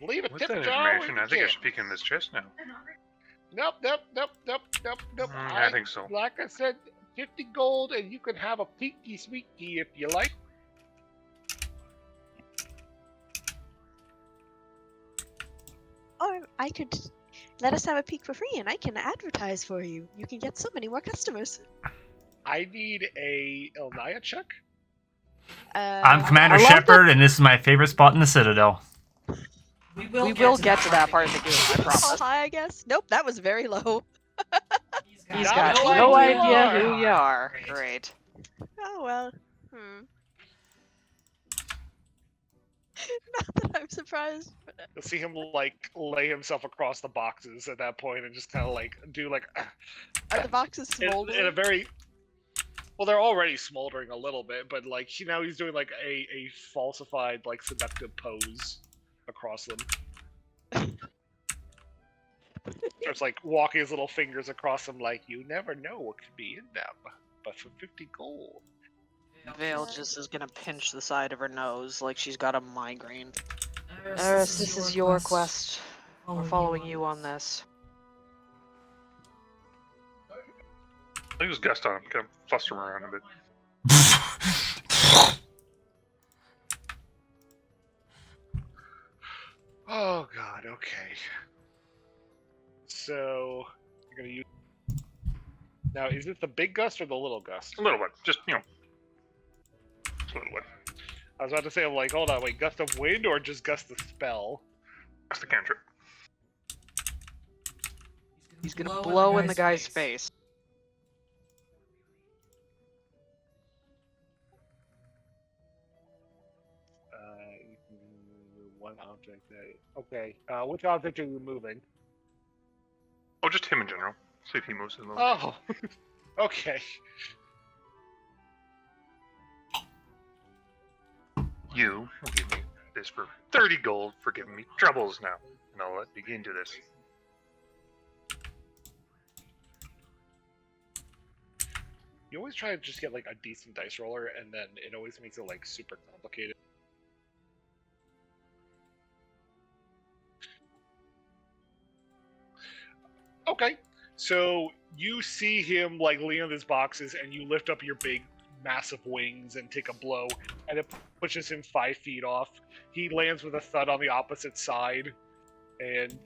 Leave a With tip that jar. information, I think I should peek in this chest now. Nope. I think so. Like I said, 50 gold, and you can have a peeky sweetie if you like. Or I could let us have a peek for free and I can advertise for you. You can get so many more customers. I need a Elnaya check. I'm Commander I love Shepard, and this is my favorite spot in the Citadel. We will get to that part of the game, I Oh, promise. high, I guess. Nope, that was very low. He's Not got who no you idea are. who you are. Great. Oh well. Not that I'm surprised. But, You'll see him like lay himself across the boxes at that point and just kind of like do like are the boxes smoldering? in a very well, they're already smoldering a little bit, but like now he's doing like a falsified like seductive pose across them. Starts like walking his little fingers across them, like you never know what could be in them, but for 50 gold. Vale just is gonna pinch the side of her nose like she's got a migraine. Eris, this is your quest. We're following you on this. I'll use gust on him, kind of fluster him around a bit. Oh god, okay. So you're gonna use now. Is it the big gust or the little gust? A little bit, just a little bit. I was about to say, I'm like, hold on, wait, gust of wind or just gust of spell? That's the cantrip. He's gonna blow in the guy's face. You can move one object. Okay. Which object are you moving? Oh, just him in general. See if he moves in a little. Oh, okay. You will give me this for 30 gold for giving me troubles now, and I'll let you get into this. You always try to just get like a decent dice roller, and then it always makes it like super complicated. Okay, so you see him like lean on his boxes, and you lift up your big, massive wings and take a blow, and it pushes him 5 feet off. He lands with a thud on the opposite side, and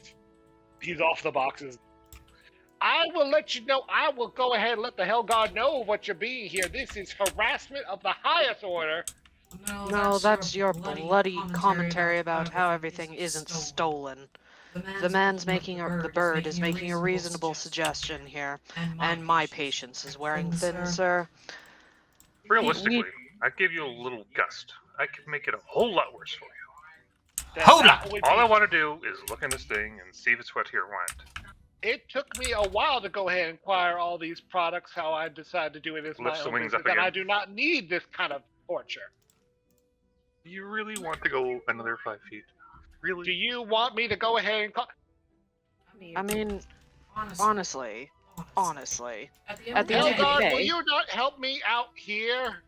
he's off the boxes. I will let you know. I will go ahead and let the Hell God know what you're being here. This is harassment of the highest order. No, that's your bloody commentary about how everything isn't stolen. The man's making the bird is making a reasonable suggestion here, and my patience is wearing thin, sir. Realistically, I'd give you a little gust. I could make it a whole lot worse for you. Hold up! All I want to do is look in this thing and see if it's what here went. It took me a while to go ahead and acquire all these products. How I decided to do it as my Lifts the own wings business, up and again. I do not need this kind of torture. Do you really want to go another 5 feet? Really? Do you want me to go ahead and call? I mean, honestly, at the end Hell of the God, will day, you not help me out here?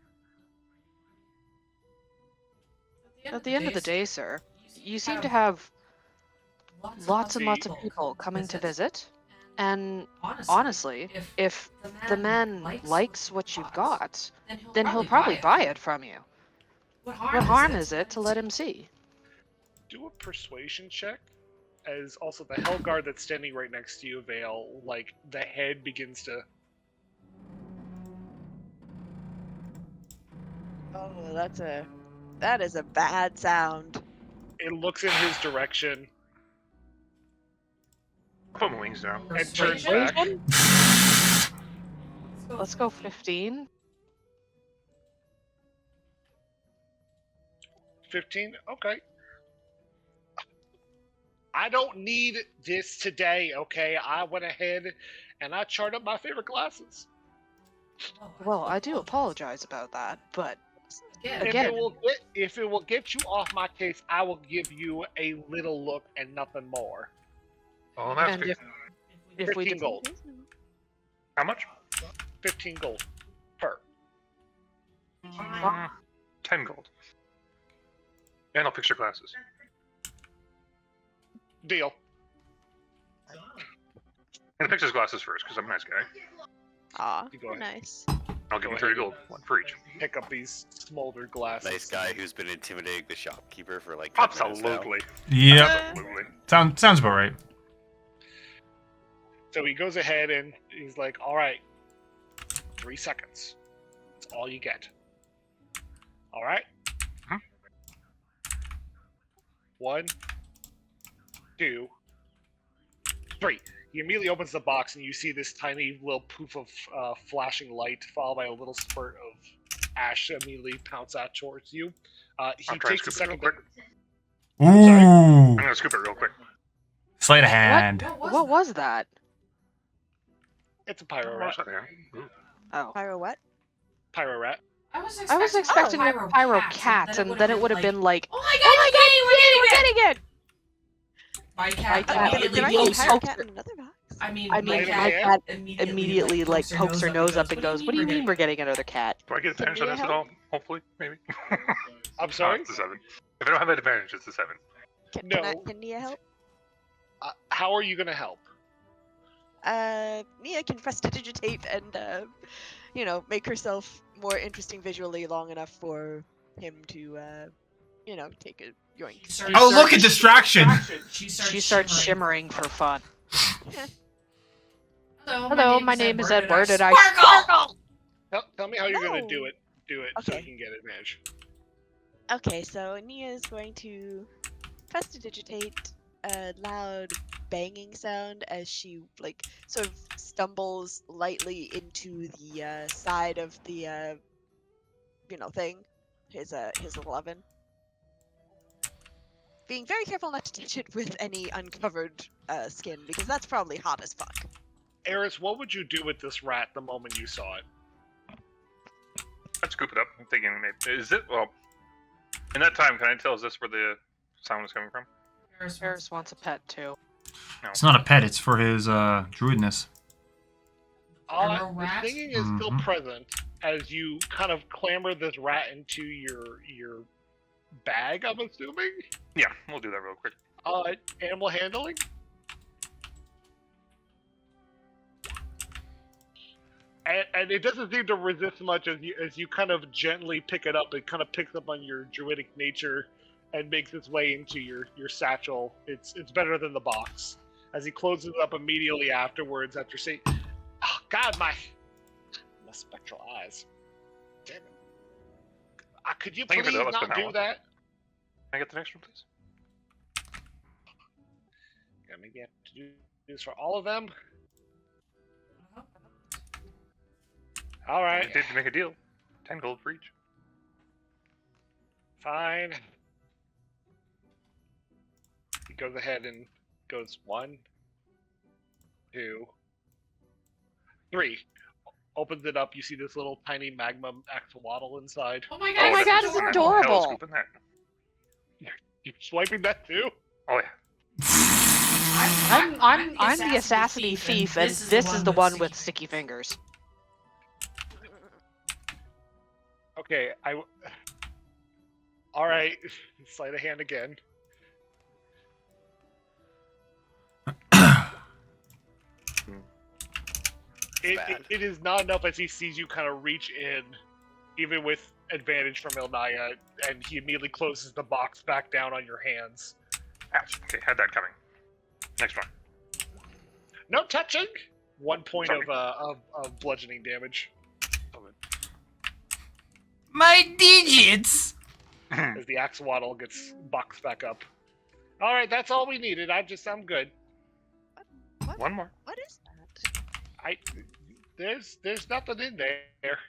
sir, you seem to have lots and lots of people coming to visit, and honestly, if the man likes what you've got, then he'll probably buy it from you. What harm is it to let him see? do a persuasion check. As also the Hellguard that's standing right next to you, Vale, like the head begins to. Oh, that is a bad sound. It looks in his direction I'll put my wings down. and turns back. Let's go 15. 15? Okay. I don't need this today, okay? I went ahead and I charted up my favorite glasses. Well, I do apologize about that, but Yeah. Again. If it will get you off my case, I will give you a little look and nothing more. Oh, that's and good. if we 15 do, gold. How much? 15 gold per. 10 gold. And I'll fix your glasses. Deal. I'm gonna fix his glasses first, because I'm a nice guy. Aw, You go you're ahead. nice. I'll give him 30 gold, one for each. Pick up these smoldered glasses. Nice guy who's been intimidating the shopkeeper for like 10 minutes now. Absolutely. Yep. Absolutely. Sounds about right. So he goes ahead and he's like, all right, 3 seconds. That's all you get. All right? Hmm? 1, 2, 3. He immediately opens the box and you see this tiny little poof of flashing light followed by a little spurt of ash immediately pounce out towards you. He I'll try and takes a scoop it real second. quick. Ooh. I'm gonna scoop it real quick. Sleight of hand. what was that? It's a pyro Oh, rat. it's not there. Ooh. Oh, Pyro what? Pyro rat. I was I was expecting a a pyro cat, and then it would have been like, oh my god, we're getting it! My cat cat immediately There might be a pokes pyro her. cat in another box. I mean, I my mean, my cat cat immediately like pokes her nose up and goes, "What do you mean we're getting another cat?" Do I get advantage on this at all? Hopefully, maybe. I'm sorry? It's a 7. If I don't have advantage, it's a 7. No. Can Nia help? How are you going to help? Nia can prestidigitate and, make herself more interesting visually long enough for him to, take a yoink. Oh, look at distraction. She starts shimmering for fun. Hello, Hello, my name is Edward, and I sparkle. Tell me how you're going to No. do it. Do it so Okay. you can get advantage. Okay, so Nia is going to prestidigitate a loud banging sound as she sort of stumbles lightly into the side of the thing, his 11. Being very careful not to touch it with any uncovered skin because that's probably hot as fuck. Eris, what would you do with this rat the moment you saw it? I'd scoop it up. I'm thinking maybe. Is it? Well, in that time, can I tell, is this where the sound is coming from? Paris wants a pet too. No. It's not a pet. It's for his druidness. Pyro The rat? singing is still present as you kind of clamber this rat into your bag, I'm assuming? Yeah, we'll do that real quick. Animal handling? And it doesn't seem to resist much as you kind of gently pick it up. It kind of picks up on your druidic nature and makes its way into your satchel. It's better than the box. As he closes it up immediately afterwards, after saying, "Oh God, my spectral eyes! Damn it! Could you Thank you please for that. Let's not put that do one. that?" Can I get the next one, please? Yeah, maybe I have to do this for all of them. All I right, did make a deal. 10 gold for each. fine. He goes ahead and goes 1, 2, 3. Opens it up. You see this little tiny magma axolotl inside. Oh my Oh god, my God, it's it's adorable. adorable. Hell, scooping that. You swiping that too? Oh yeah. I'm the assassiny thief, and this is the one with sticky fingers. Okay, all right, sleight of hand again. It is not enough as he sees you kind of reach in, even with advantage from Ilnaya, and he immediately closes the box back down on your hands. Ouch. Okay, had that coming. Next one. No touching. 1 point of bludgeoning damage My digits! as the axolotl gets boxed back up. All right, that's all we needed. I'm good. What? One more. What is that? There's nothing in there.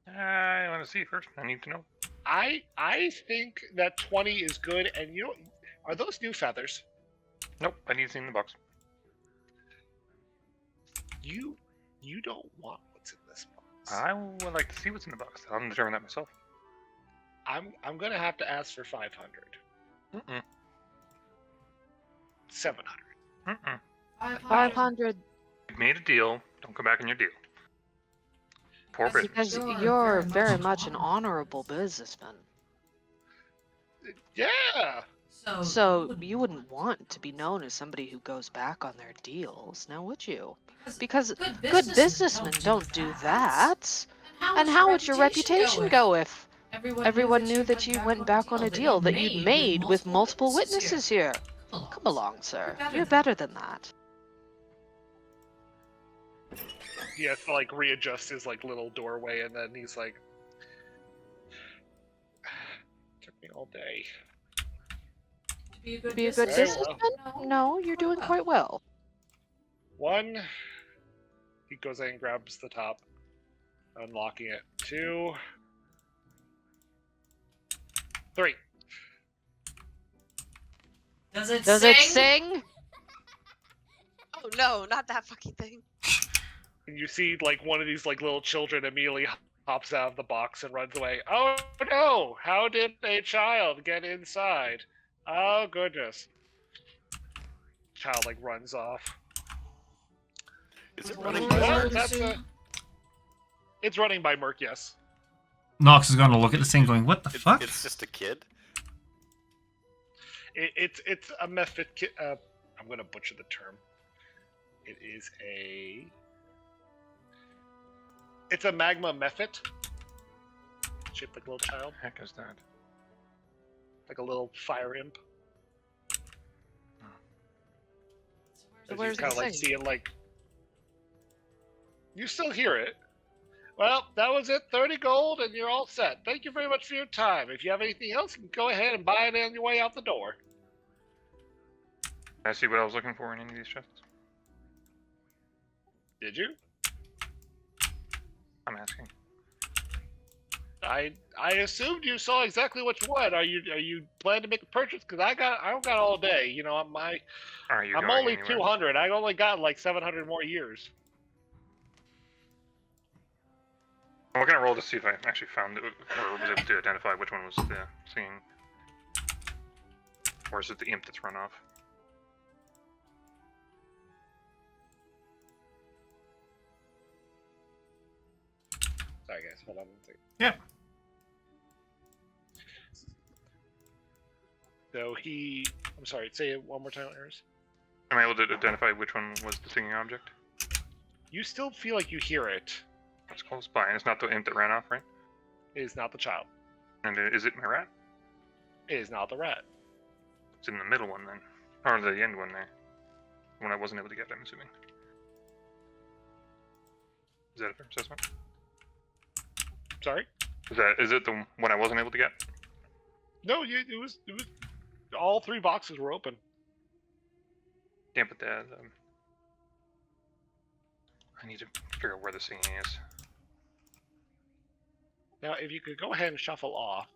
I want to see first. I need to know. I think that 20 is good, and you know, are those new feathers? Nope, I need to see in the box. You don't want what's in this box. I would like to see what's in the box. I'll determine that myself. I'm gonna have to ask for 500. Mm-mm. 700. Mm-mm. 500 You made a deal. Don't come back on your deal. Poor business. because you're very much an honorable businessman. Yeah. So you wouldn't want to be known as somebody who goes back on their deals, now would you? Because good businessmen don't do that. And how would your reputation go if everyone knew that you went back on a deal that you'd made with multiple witnesses here? Come along, sir. You're better than that. He has to like readjust his like little doorway, and then he's like, "Took me all day." To be a good Very businessman? well. No, you're doing quite well. 1. He goes in and grabs the top, unlocking it. 2. 3. Does it Does it sing? Oh no, not that fucking thing. And you see like one of these like little children immediately hops out of the box and runs away. Oh no! How did a child get inside? Oh goodness! Child like runs off. Is it What running? was Well, it? that's it's running by Merc, yes. Nox is gonna look at this thing going, what the fuck? It's just a kid. It's a method kit. I'm gonna butcher the term. It is a. It's a magma mephit. Shaped like a little child, Heck is that? like a little fire imp. So As where's you the kind of like thing? see it like. You still hear it. Well, that was it. 30 gold, and you're all set. Thank you very much for your time. If you have anything else, you can go ahead and buy it on your way out the door. Can I see what I was looking for in any of these chests? Did you? I'm asking. I assumed you saw exactly what you want. Are you planning to make a purchase? Because I don't got all day. You know, Are you I'm going only anywhere? 200. I only got like 700 more years. I'm gonna roll to see if I actually found it, or was able to identify which one was the singing. Or is it the imp that's run off? Sorry guys, hold on one second. Yeah. So I'm sorry. Say it one more time, Eris. Am I able to identify which one was the singing object? You still feel like you hear it. It's close by, and it's not the imp that ran off, right? It is not the child. And is it my rat? It is not the rat. It's in the middle one then, or the end one there. The one I wasn't able to get, I'm assuming. Is that a fair assessment? Sorry. Is it the one I wasn't able to get? No, it was. All 3 boxes were open. Yeah, but I need to figure out where the singing is. Now, if you could go ahead and shuffle off.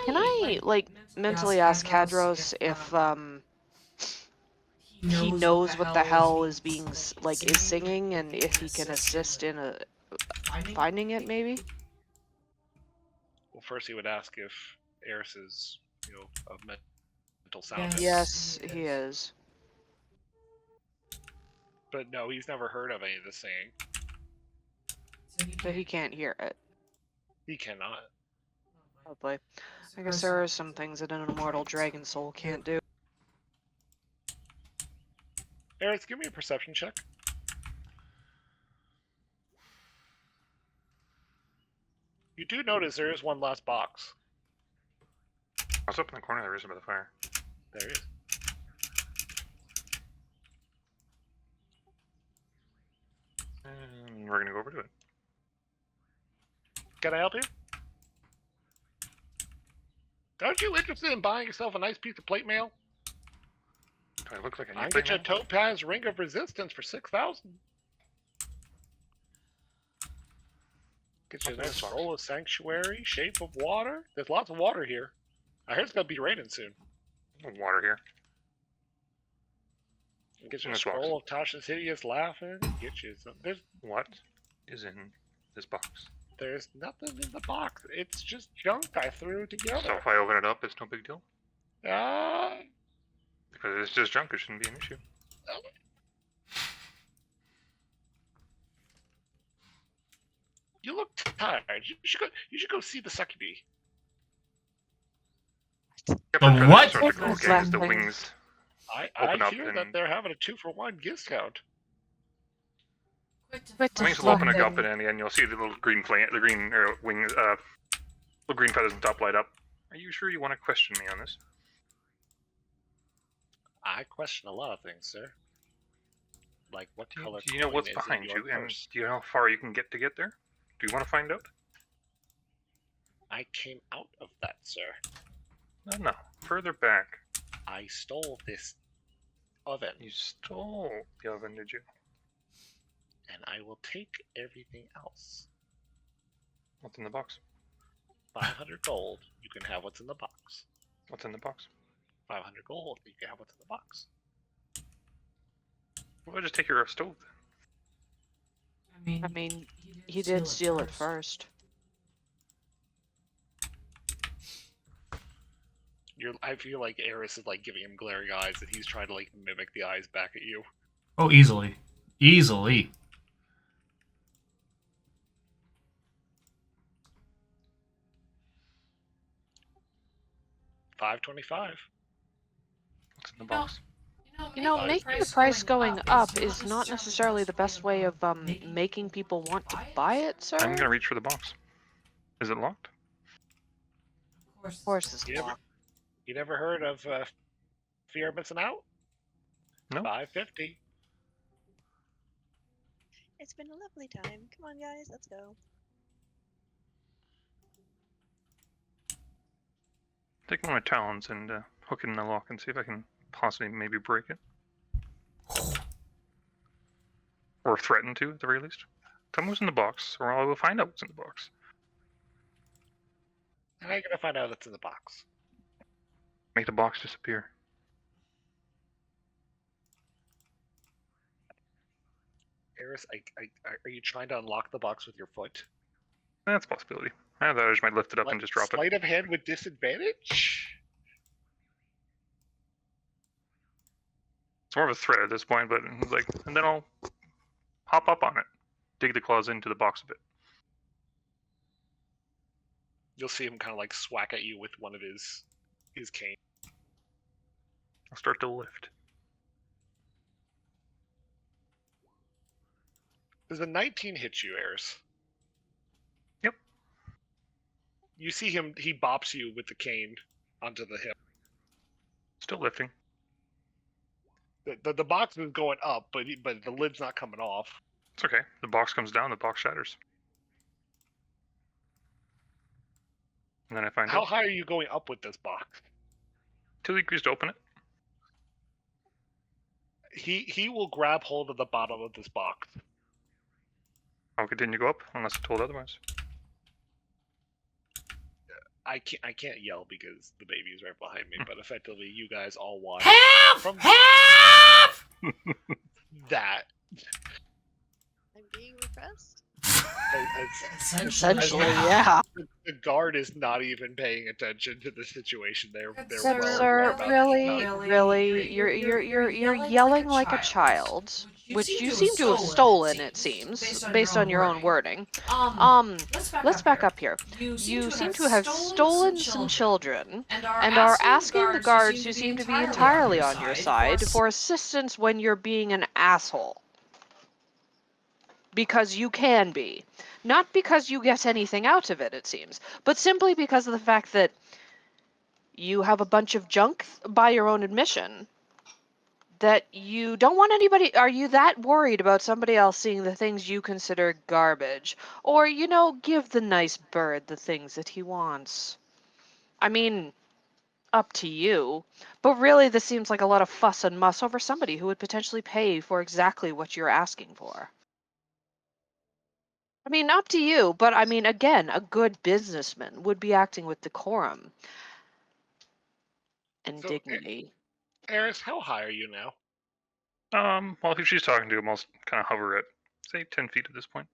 Can I, like, mentally ask Hadros if, he knows what the hell is being, is singing, and if he can assist in finding it, maybe? Well, first he would ask if Eris is, of mental soundness. Yes, he is. But no, he's never heard of any of the singing. So he can't hear it. He cannot. Probably. I guess there are some things that an immortal dragon soul can't do. Eris, give me a perception check. You do notice there is one last box. I was up in the corner. There is by the fire. There is. And we're gonna go over to it. Can I help you? Aren't you interested in buying yourself a nice piece of plate mail? Do I look like I I need can get you a plate mail? topaz ring of resistance for 6,000. Get you a What's in nice this box? scroll of sanctuary, shape of water. There's lots of water here. I heard it's gonna be raining soon. No water here. Get you a Nice box. scroll of Tasha's hideous laughing. Get you some. What is in this box? There's nothing in the box. It's just junk I threw So together. if I open it up, it's no big deal. Ah, Because it's just junk. It shouldn't be an issue. you look tired. You should go see the succubi. Yeah, The but for what? That sort of cool What's game is the that? wings. I Open up hear that and- they're having a 2-for-1 discount. Quit The wings will open fucking- up, and you'll see the little green flame, the green wings, little green feathers on top light up. Are you sure you want to question me on this? I question a lot of things, sir. Like what Do color? you know coin what's is in behind your you, and purse? do you know how far you can get there? Do you want to find out? I came out of that, sir. No. Further back. I stole this oven, You stole the oven, did you? and I will take everything else. What's in the box? 500 gold. You can have what's in the box. What's in the box? 500 gold. You can have what's in the box. Well, I just take your stove then. I mean, he did steal it first. I feel like Eris is like giving him glaring eyes, and he's trying to like mimic the eyes back at you. Oh, easily. Easily. $525. What's in the box? You know, making the price going up is not necessarily the best way of making people want to buy it, sir. I'm gonna reach for the box. Is it locked? Of course, it's Yeah, locked. You never heard of fear of missing out? No. $550. It's been a lovely time. Come on, guys, let's go. Take one of my talons and hook it in the lock and see if I can possibly maybe break it. Or threaten to, at the very least. Tell me what's in the box, or I will find out what's in the box. How are you gonna find out what's in the box? Make the box disappear. Eris, are you trying to unlock the box with your foot? That's a possibility. I thought I just might lift it up Like, and just drop it. sleight of hand with disadvantage? It's more of a threat at this point, but it's like, and then I'll hop up on it, dig the claws into the box a bit. You'll see him kind of like swack at you with one of his cane. I'll start to lift. Does a 19 hit you, Eris? Yep. You see him, he bops you with the cane onto the hip. Still lifting. The box is going up, but the lid's not coming off. It's okay. The box comes down, the box shatters. And then I find How out. high are you going up with this box? 2 degrees to open it. He will grab hold of the bottom of this box. I'll continue to go up unless I'm told otherwise. I can't yell because the baby is right behind me, but effectively you guys all watch Help! from Help! that. I'm being repressed. Essentially, yeah. The guard is not even paying attention to the situation. They're Sir, well Sir, about really, you're yelling like a child, which you seem to have stolen, it seems, based on your own wording. Let's back up here. You seem to have stolen some children and are asking the guards, who seem to be entirely on your side, for assistance when you're being an asshole. Because you can be. Not because you get anything out of it, it seems, but simply because of the fact that you have a bunch of junk, by your own admission, that you don't want anybody. Are you that worried about somebody else seeing the things you consider garbage? Or, give the nice bird the things that he wants? I mean, up to you. But really, this seems like a lot of fuss and muss over somebody who would potentially pay for exactly what you're asking for. I mean, up to you, but I mean, again, a good businessman would be acting with decorum and So, dignity. Eris, how high are you now? Well, if she's talking to him, I'll kind of hover at, say, 10 feet at this point.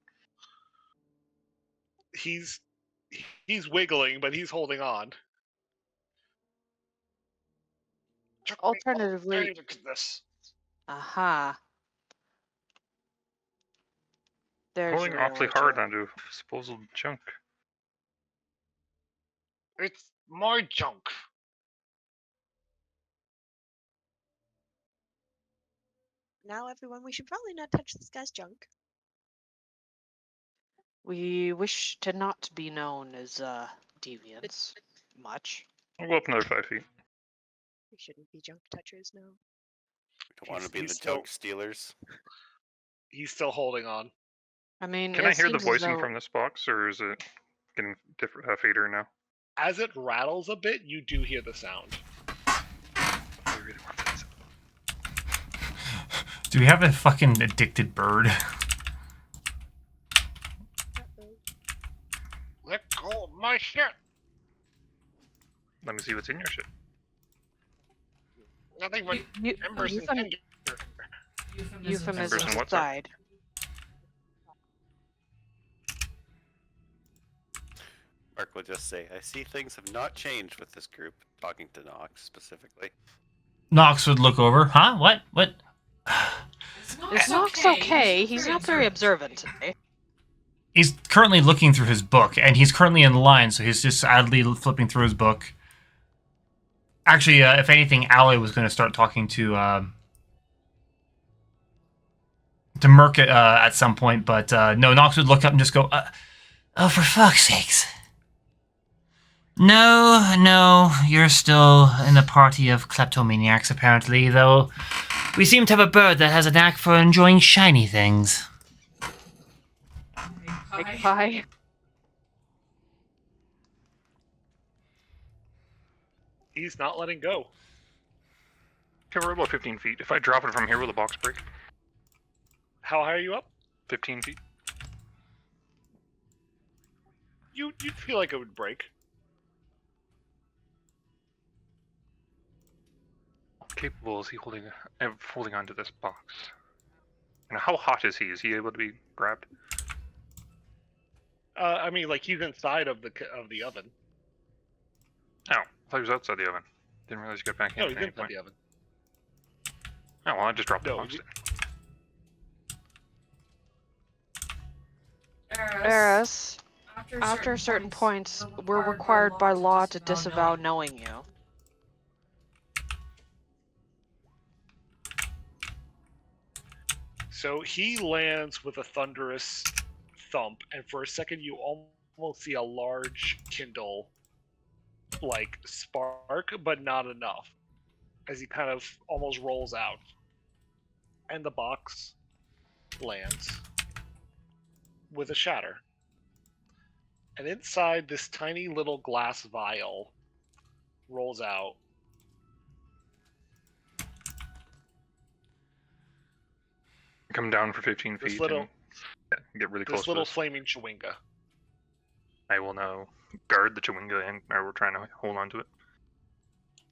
He's wiggling, but he's holding on. Alternatively, This. aha. There's Holding your awfully realtor. hard onto disposal junk. It's more junk. Now, everyone, we should probably not touch this guy's junk. We wish to not be known as deviants much. I'll go up another 5 feet. We shouldn't be junk touchers now. Don't want to be He's the still- junk stealers. He's still holding on. I mean, Can it I hear the seems as voicing though- from this box, or is it getting different, fader now? As it rattles a bit, you do hear the sound. I really want this. Do we have a fucking addicted bird? Let go of my shit. Let me see what's in your shit. Nothing but You- embers and euphem- tinder. Euphemism Embers and what, sir? aside. Mark will just say, I see things have not changed with this group, talking to Nox specifically. Nox would look over. Huh? What? What? It's Nox okay. He's not very observant today. He's currently looking through his book, and he's currently in line, so he's just idly flipping through his book. Actually, if anything, Allie was going to start talking to Merc at some point, but no, Nox would look up and just go, Oh, for fuck's sakes. No, you're still in the party of kleptomaniacs, apparently, though we seem to have a bird that has a knack for enjoying shiny things. Big pie. He's not letting go. Okay, we're about 15 feet. If I drop it from here, will the box break? How high are you up? 15 feet. You'd feel like it would break. How capable is he holding onto this box? And how hot is he? Is he able to be grabbed? I mean, like he's inside of the oven. Oh, I thought he was outside the oven. Didn't realize you got back in. No, at he's any inside point. the oven. Oh well, I just dropped the No, box. you- then. Eris, after a certain point, we're required by law to disavow knowing you. So he lands with a thunderous thump, and for a second you almost see a large kindle, like, spark, but not enough, as he kind of almost rolls out. And the box lands with a shatter. And inside, this tiny little glass vial rolls out. Come down for 15 This feet little- and get really close This to little this. flaming chewinga. I will now guard the chewinga, and or we're trying to hold on to it.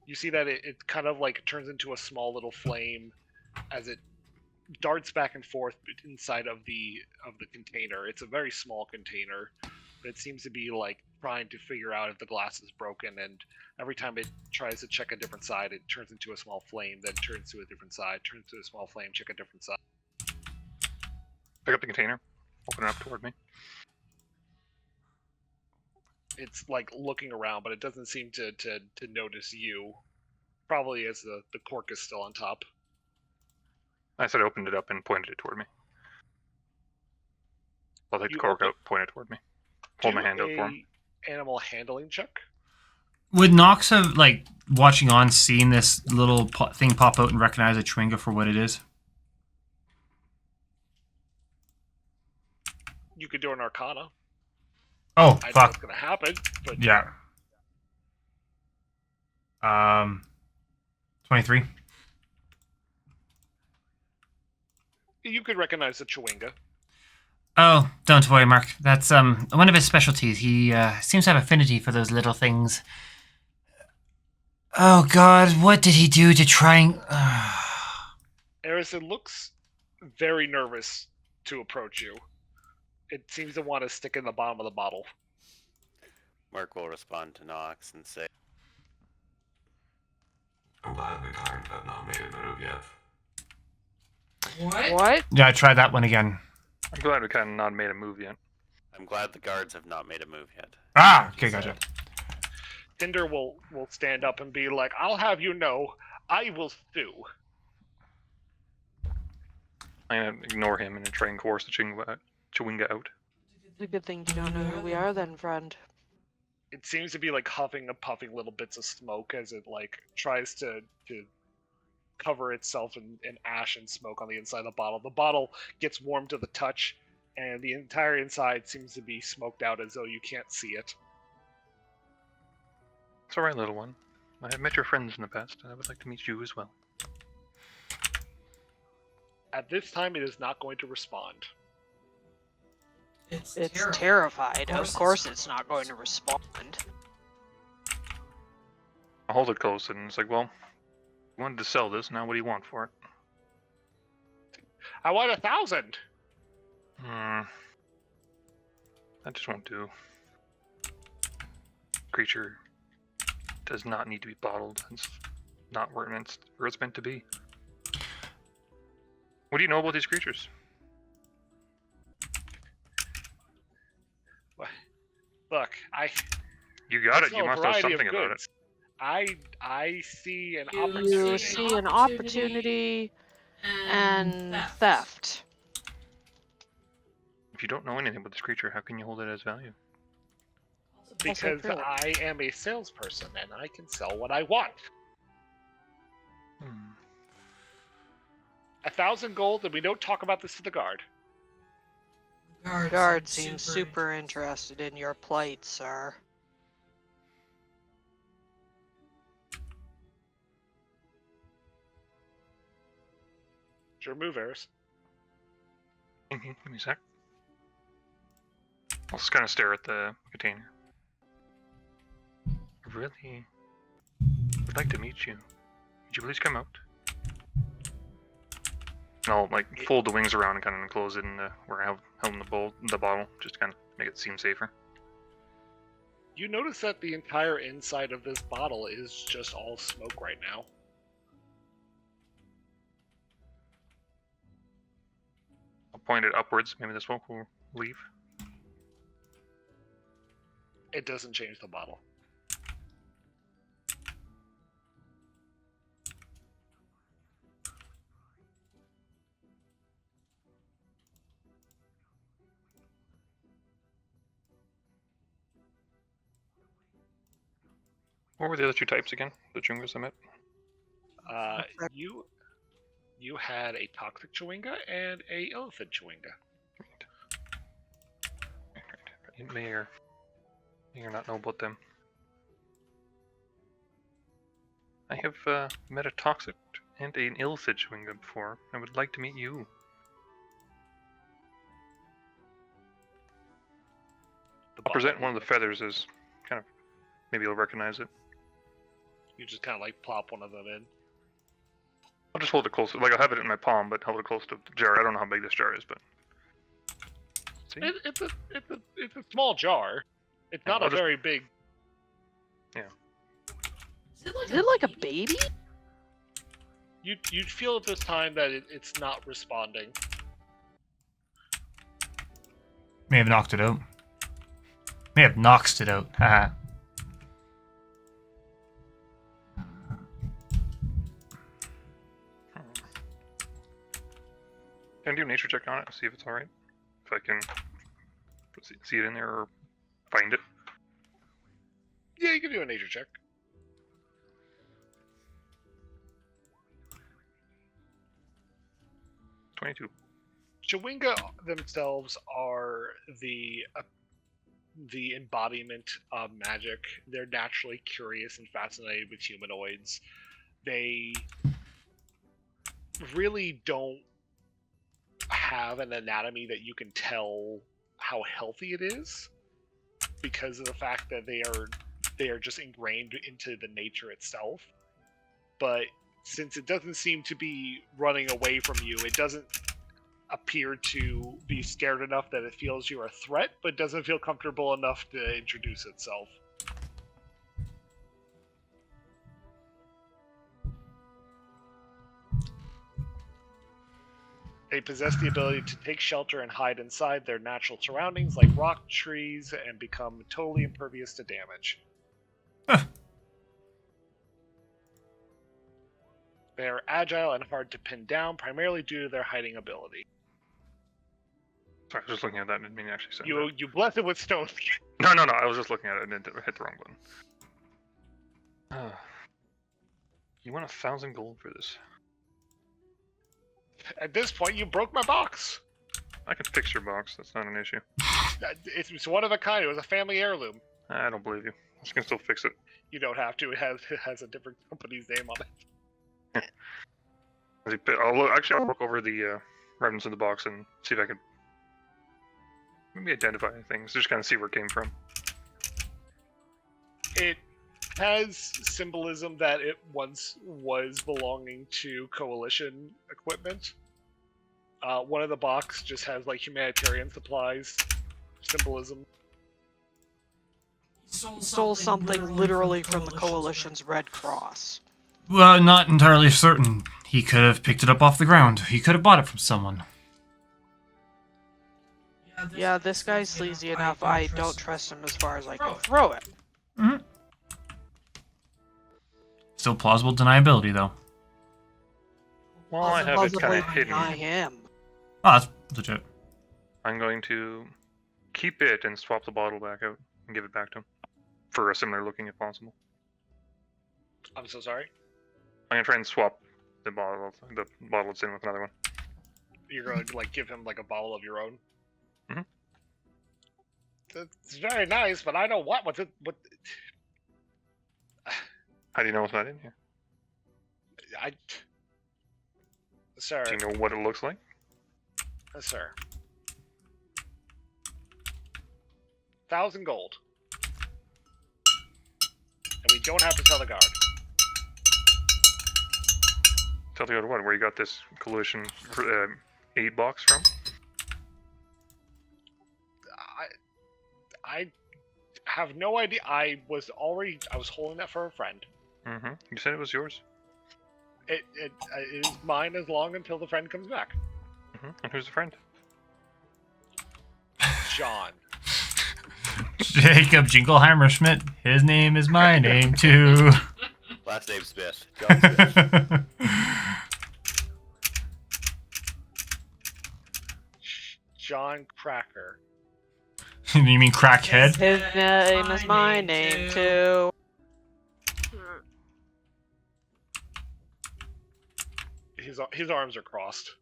You see that it kind of like turns into a small little flame as it darts back and forth inside of the container. It's a very small container, but it seems to be like trying to figure out if the glass is broken. And every time it tries to check a different side, it turns into a small flame, then turns to a different side, turns to a small flame, check a different side. Pick up the container, open it up toward me. It's like looking around, but it doesn't seem to notice you. Probably as the cork is still on top. I said I opened it up and pointed it toward me. I'll take the You cork open- out, point it toward me. Hold my Do hand out for him. a animal handling check. Would Nox have, like, watching on, seen this little thing pop out and recognize a Chewinga for what it is? You could do an Arcana. Oh, I know fuck. what's gonna happen, but Yeah. 23. you could recognize the Chewinga. Oh, don't worry, Mark. That's one of his specialties. He seems to have affinity for those little things. Oh God, what did he do to try and? Arison looks very nervous to approach you. It seems to want to stick in the bottom of the bottle. Mark will respond to Nox and say, I'm glad the guard have not made a move yet. What? Yeah, I tried that one again. I'm glad we kind of not made a move yet. I'm glad the guards have not made a move yet. Ah, okay, gotcha. Tinder will stand up and be like, "I'll have you know, I will sue." I'm gonna ignore him and then try and coerce the Chewinga out. It's a good thing you don't know who we are then, friend. It seems to be like huffing and puffing little bits of smoke as it like tries to cover itself in ash and smoke on the inside of the bottle. The bottle gets warm to the touch, and the entire inside seems to be smoked out as though you can't see it. It's alright, little one. I have met your friends in the past, and I would like to meet you as well. At this time, it is not going to respond. It's terrified. Of course it's not going to respond. I'll hold it close, and it's like, well, you wanted to sell this, now what do you want for it? I want 1,000! That just won't do. Creature does not need to be bottled. It's not where it's meant to be. What do you know about these creatures? Look, You got it. sell You a must know variety of something about it. goods. I see an You opportunity. see an opportunity and theft. If you don't know anything about this creature, how can you hold it as value? Because true. I am a salesperson and I can sell what I want. 1,000 gold, and we don't talk about this to the guard. Guard seems super interested in your plight, sir. Sure move, Eris. Give me a sec. I'll just kind of stare at the container. I really would like to meet you. Would you please come out? And I'll like fold the wings around and kind of enclose it in where I have held in the bottle, just to kind of make it seem safer. You notice that the entire inside of this bottle is just all smoke right now. I'll point it upwards. Maybe the smoke will leave. It doesn't change the bottle. What were the other two types again? The Chewingas I met? You had a toxic Chewinga and a elephant Chewinga. Right. You may or not know about them. I have met a toxic and an illithid Chewinga before. I would like to meet you. I'll present one of the feathers as kind of, maybe you'll recognize it. You just kind of like plop one of them in. I'll just hold it close. Like I'll have it in my palm, but hold it close to the jar. I don't know how big this jar is, but see, It's a small jar. It's not I'll a just- very big. Is it like a baby? You'd feel at this time that it's not responding. May have knocked it out. May have knocked it out. Haha. can I do a nature check on it? See if it's all right. If I can see it in there or find it. Yeah, you can do a nature check. 22. Chewinga themselves are the embodiment of magic. They're naturally curious and fascinated with humanoids. They really don't have an anatomy that you can tell how healthy it is, because of the fact that they are just ingrained into the nature itself. But since it doesn't seem to be running away from you, it doesn't appear to be scared enough that it feels you're a threat, but doesn't feel comfortable enough to introduce itself. They possess the ability to take shelter and hide inside their natural surroundings like rock, trees, and become totally impervious to damage. Huh. They are agile and hard to pin down, primarily due to their hiding ability. Sorry, I was just looking at that and didn't mean to actually say You bless it with stone. that. No, I was just looking at it and hit the wrong button. You want 1,000 gold for this? At this point, you broke my box. I can fix your box. That's not an issue. It's one of a kind. It was a family heirloom. I don't believe you. I can still fix it. You don't have to. It has a different company's name on it. I'll look over the remnants of the box and see if I can maybe identify things. Just kind of see where it came from. It has symbolism that it once was belonging to Coalition equipment. One of the box just has like humanitarian supplies symbolism. Stole something literally from the Coalition's Red Cross. Well, not entirely certain. He could have picked it up off the ground. He could have bought it from someone. Yeah, this guy's sleazy enough. I don't trust him as far as I can throw it. Mm-hmm. Still plausible deniability, though. Well, I have it kind of hidden. Deny him. Oh, that's legit. I'm going to keep it and swap the bottle back out and give it back to him for a similar looking if possible. I'm so sorry. I'm gonna try and swap the bottle it's in with another one. You're going to like give him like a bottle of your own. Mhm. It's very nice, but I don't want what's it. What? How do you know it's not in here? Sir. Do you know what it looks like? Sir. 1,000 gold. And we don't have to tell the guard. Tell you what, where you got this Coalition aid box from? I have no idea. I was holding that for a friend. Mm-hmm. You said it was yours. It is mine as long until the friend comes back. Mm-hmm. And who's the friend? John. Jacob Jingleheimer Schmidt. His name is my name, too. Last name Smith. John Smith. John Cracker. You mean crackhead? His name is my name, too. His arms are crossed.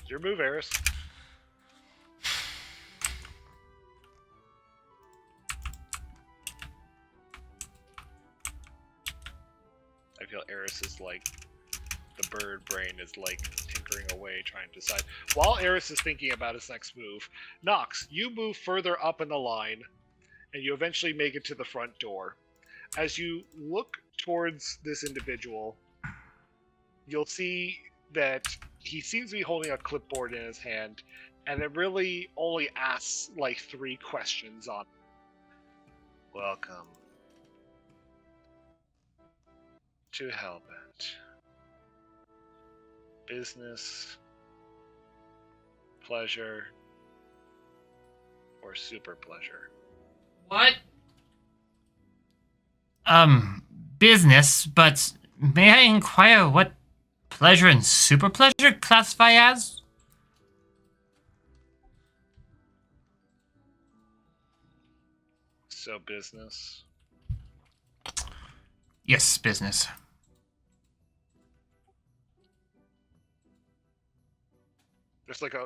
It's your move, Eris. I feel Eris is like The bird brain is like tinkering away, trying to decide. While Eris is thinking about his next move, Nox, you move further up in the line, and you eventually make it to the front door. As you look towards this individual, you'll see that he seems to be holding a clipboard in his hand, and it really only asks like 3 questions on it. Welcome to Hellbent. Business, pleasure, or super pleasure? What? Business, but may I inquire what pleasure and super pleasure classify as? So business. Yes, business.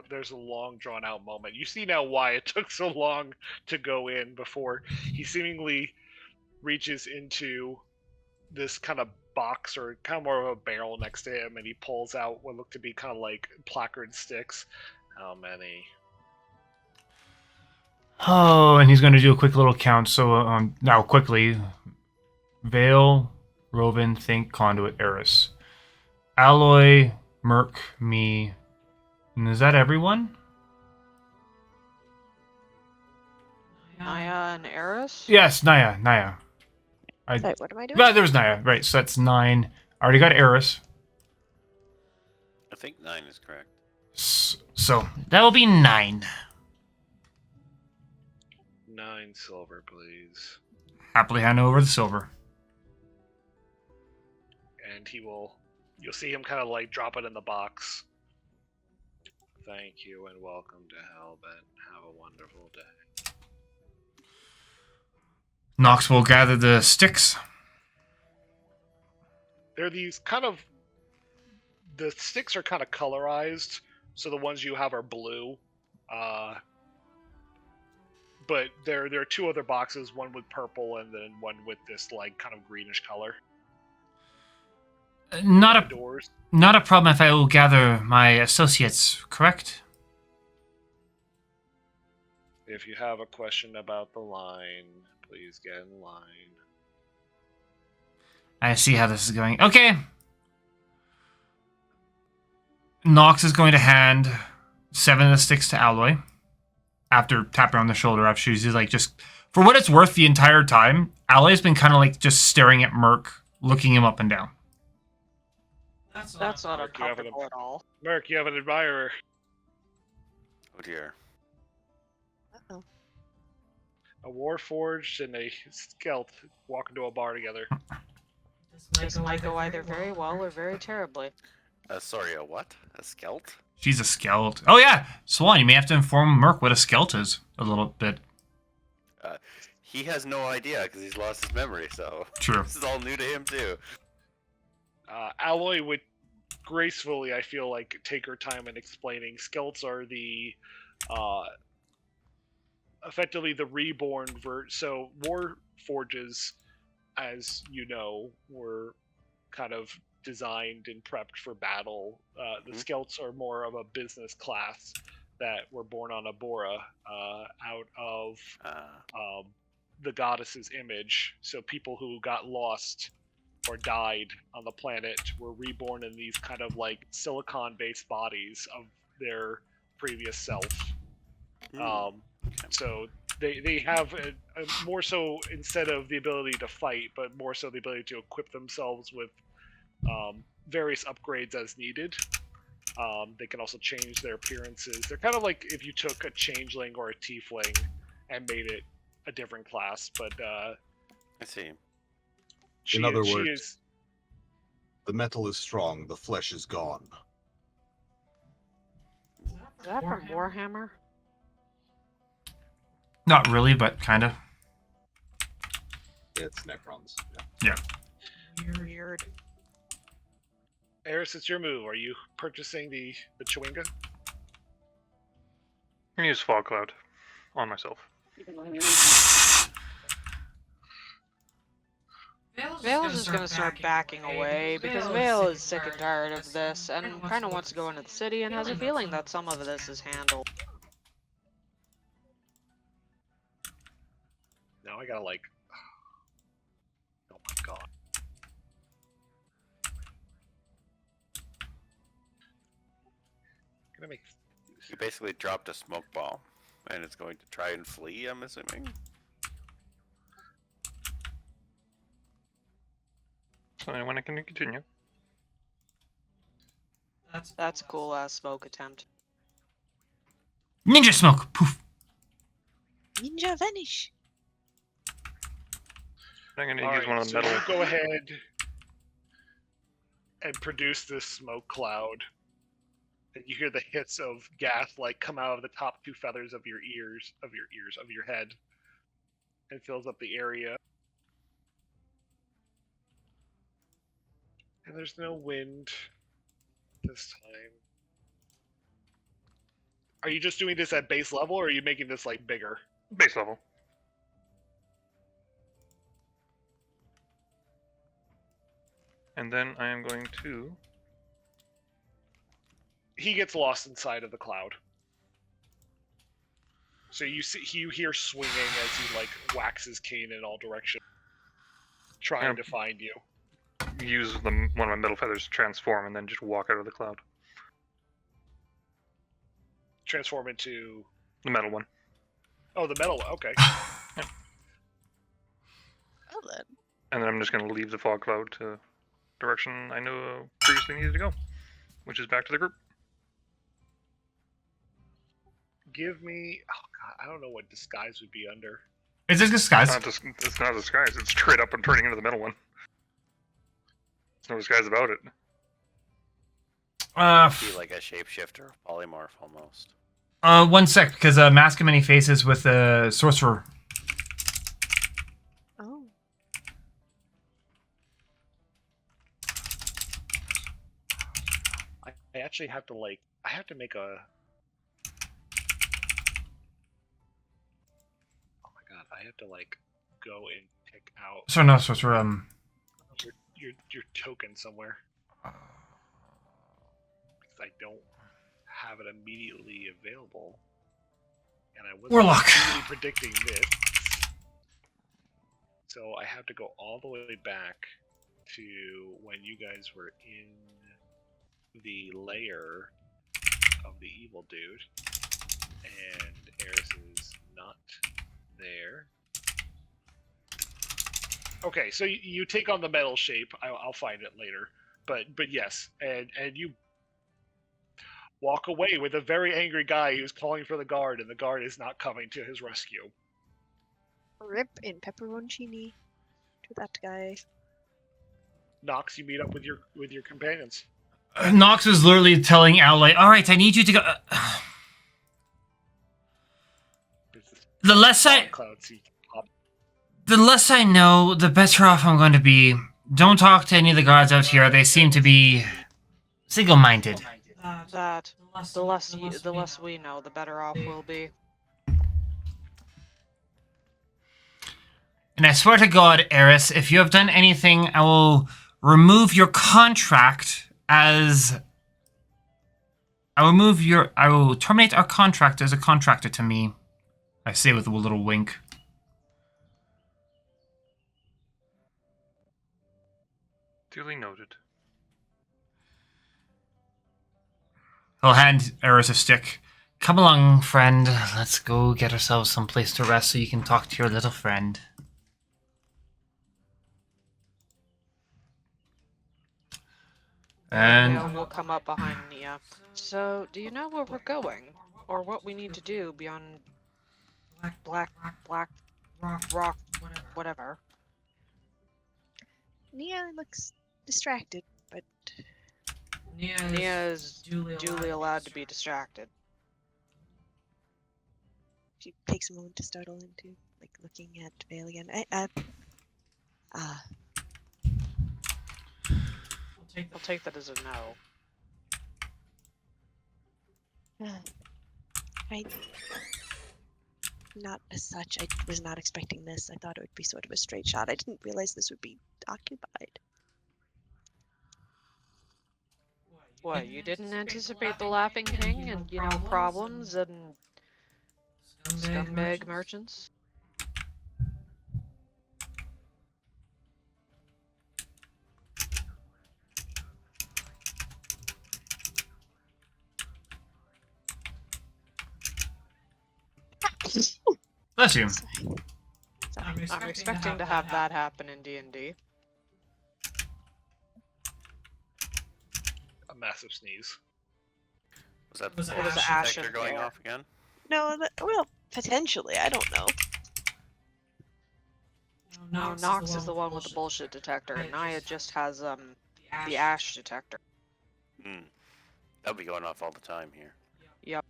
There's a long drawn out moment. You see now why it took so long to go in before he seemingly reaches into this kind of box or kind of more of a barrel next to him, and he pulls out what look to be kind of like placard sticks. How many? Oh, and he's going to do a quick little count. So now quickly, Vale, Roven, Think, Conduit, Eris, Alloy, Merc, me, and is that everyone? Naya and Eris? Yes, Naya. Sorry, what am I doing? Yeah, there's Naya. Right, so that's 9. I already got Eris. I think 9 is correct. So That will be 9. 9 silver, please. happily hand over the silver. And you'll see him kind of like drop it in the box. Thank you and welcome to Hellbent. Have a wonderful day. Nox will gather the sticks. They're these kind of... The sticks are kind of colorized, so the ones you have are blue. But there are 2 other boxes, one with purple and then one with this like kind of greenish color. Not a Doors. Not a problem if I will gather my associates, correct? If you have a question about the line, please get in line. I see how this is going. Okay. Nox is going to hand 7 of the sticks to Alloy. After tapping her on the shoulder, after she's like just... For what it's worth, the entire time, Alloy's been kind of like just staring at Merc, looking him up and down. That's not Merc, you have uncomfortable at all. Merc, you have an admirer. Oh dear. Uh-oh. A Warforged and a Skelt walk into a bar together. This might go either very well or very terribly. Sorry, a what? A skelt? She's a skelt. Oh yeah, Swan, you may have to inform Merc what a skelt is a little bit. He has no idea because he's lost his memory, so... True. This is all new to him, too. Alloy would gracefully, I feel like, take her time in explaining. Skelts are the... effectively the reborn so Warforges, as you know, were kind of designed and prepped for battle. The Skelts are more of a business class that were born on Abora out of the goddess's image. So people who got lost or died on the planet were reborn in these kind of like silicon-based bodies of their previous self. So they have a more so, instead of the ability to fight, but more so the ability to equip themselves with various upgrades as needed. They can also change their appearances. They're kind of like if you took a changeling or a tiefling and made it a different class, but I see. In other words, the metal is strong, the flesh is gone. Is that from Warhammer? Not really, but kind of. It's Necrons. Yeah. Weird. Eris, it's your move. Are you purchasing the Chewinga? I'm gonna use Fog Cloud on myself. Vale's just gonna start backing away because Vale is sick and tired of this and kind of wants to go into the city and has a feeling that some of this is handled. Now I gotta like. Oh my god. I'm gonna make. You basically dropped a smoke ball, and it's going to try and flee, I'm assuming? So anyone can continue. That's a cool ass smoke attempt. Ninja smoke. Poof. Ninja vanish. I'm gonna All use right, one of the so metal. you go ahead and produce this smoke cloud. And you hear the hits of gas like come out of the top two feathers of your head, and fills up the area. And there's no wind this time. Are you just doing this at base level, or are you making this like bigger? Base level. And then I am going to. He gets lost inside of the cloud. So you hear swinging as he like whacks his cane in all directions, trying to find you. Use one of my metal feathers to transform and then just walk out of the cloud. Transform into The metal one. the metal one. Okay. Well then. And then I'm just going to leave the fog cloud to direction I know previously needed to go, which is back to the group. Give me. Oh god, I don't know what disguise would be under. Is this disguise? It's not a disguise. It's straight up and turning into the metal one. There's no disguise about it. Be like a shapeshifter, polymorph almost. 1 sec, because mask of many faces with a sorcerer. Oh. I actually have to like. I have to make a. Oh my god! I have to like go and pick out Sorry, no sorcerer. your token somewhere. Because I don't have it immediately available, and I wasn't Warlock. really predicting this. So I have to go all the way back to when you guys were in the lair of the evil dude, and Eris is not there. Okay, so you take on the metal shape. I'll find it later, but yes, and you walk away with a very angry guy who's calling for the guard, and the guard is not coming to his rescue. Rip in pepperoncini to that guy. Nox, you meet up with your companions. Nox was literally telling Al, like, all right, I need you to go. The less I know, the better off I'm going to be. Don't talk to any of the guards out here. They seem to be single-minded. That the less we know, the better off we'll be. And I swear to God, Eris, if you have done anything, I will remove your contract as... I will terminate our contract as a contractor to me. I say with a little wink. Duly noted. He'll hand Eris a stick. Come along, friend. Let's go get ourselves someplace to rest so you can talk to your little friend. And We'll come up behind Nia. So, do you know where we're going? Or what we need to do beyond Black Rock, whatever? Nia looks distracted, but Nia is duly allowed to be distracted. she takes a moment to startle into, like, looking at Vale again. I'll take that as a no. Not as such. I was not expecting this. I thought it would be sort of a straight shot. I didn't realize this would be occupied. What, you didn't anticipate the Laughing King and, problems and scumbag merchants? Bless you. Sorry. I'm expecting to have that happen in D&D. A massive sneeze. Was that It was the Ash detector in going there. off again? No, well, potentially. I don't know. No, Nox is the one with the bullshit detector, and Naya just has the ash detector. Hmm. That'll be going off all the time here. Yep.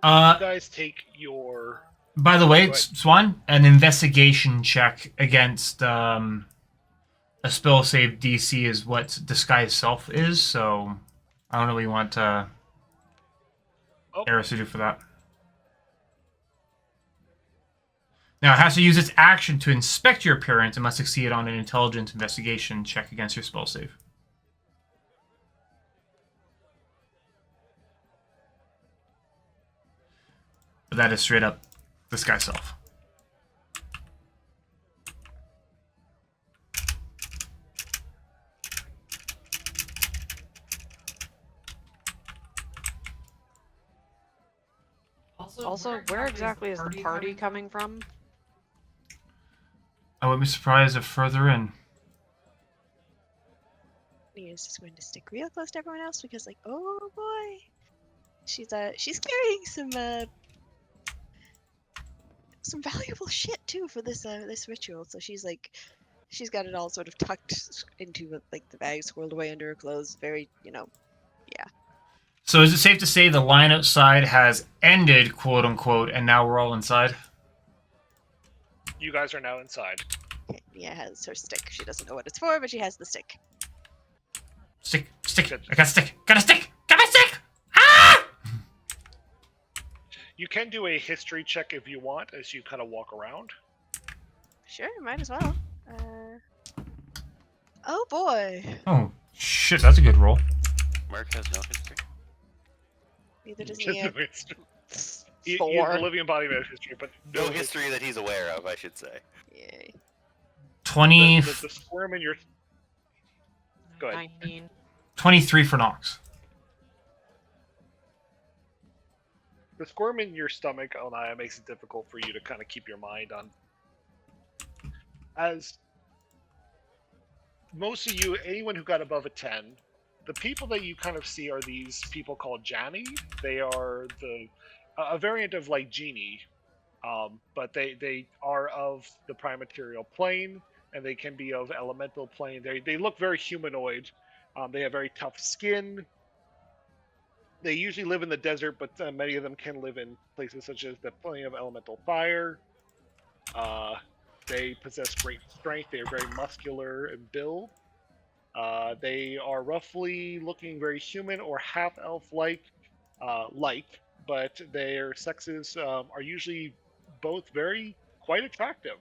You guys take your. By the way, Go ahead. Swan, an investigation check against a spell save DC is what disguise self is. So I don't know what you want Eris to do for that. Now it has to use its action to inspect your appearance and must succeed on an intelligence investigation check against your spell save. But that is straight up disguise self. Also, where exactly is the party coming from? I wouldn't be surprised if further in. Nia's just going to stick real close to everyone else because, like, oh boy, she's carrying some valuable shit too for this this ritual. So she's got it all sort of tucked into like the bag, swirled away under her clothes. Very, yeah. So is it safe to say the line outside has ended, quote unquote, and now we're all inside? You guys are now inside. Okay, Nia has her stick. She doesn't know what it's for, but she has the stick. Stick. I got a stick. Got a stick. Got my stick. Ah! You can do a history check if you want as you kind of walk around. Sure, might as well. Oh boy. Oh shit, that's a good roll. Mark has no history. Neither does Nia. You Four. have the living embodiment of history, but No history that he's aware of, I should say. Yay. 20, the squirm in your. Go ahead. 19. 23 for Nox. The squirm in your stomach, Onaya, makes it difficult for you to kind of keep your mind on. As most of you, anyone who got above a 10, the people that you kind of see are these people called Jani. They are a variant of like genie, but they are of the prime material plane, and they can be of elemental plane. They look very humanoid. They have very tough skin. They usually live in the desert, but many of them can live in places such as the plane of elemental fire. They possess great strength. They are very muscular in build. They are roughly looking very human or half-elf-like, but their sexes are usually both quite attractive.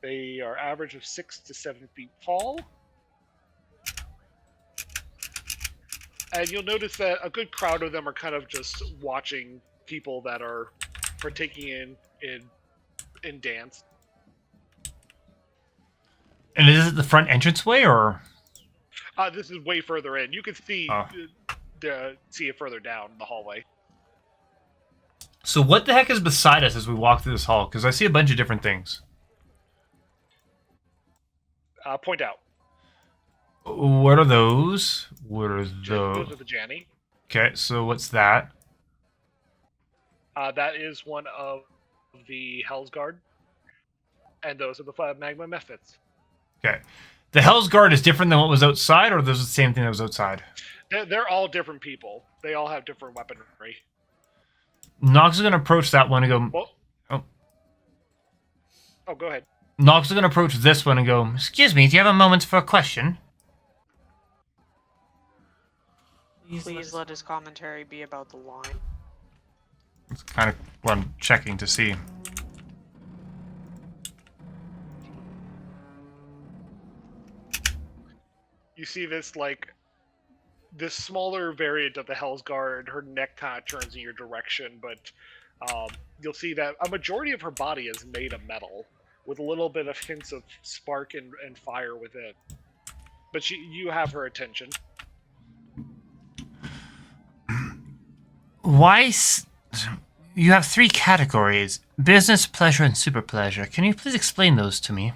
They are average of 6 to 7 feet tall. And you'll notice that a good crowd of them are kind of just watching people that are partaking in dance. And is it the front entranceway or? This is way further in. You can see see it further down the hallway. So what the heck is beside us as we walk through this hall? Because I see a bunch of different things. Point out. What are those? What are Those those? are the Jani. Okay, so what's that? That is one of the Hell's Guard. And those are the Magma Mephits. Okay. The Hell's Guard is different than what was outside, or this is the same thing that was outside? They're all different people. They all have different weaponry. Nox is going to approach that one and go... Well, oh, go ahead. Nox is going to approach this one and go, "Excuse me, do you have a moment for a question?" Please let his commentary be about the line. It's kind of what I'm checking to see. You see this this smaller variant of the Hell's Guard. Her neck kind of turns in your direction, but you'll see that a majority of her body is made of metal, with a little bit of hints of spark and fire within. But you have her attention. You have 3 categories: business, pleasure, and super pleasure. Can you please explain those to me?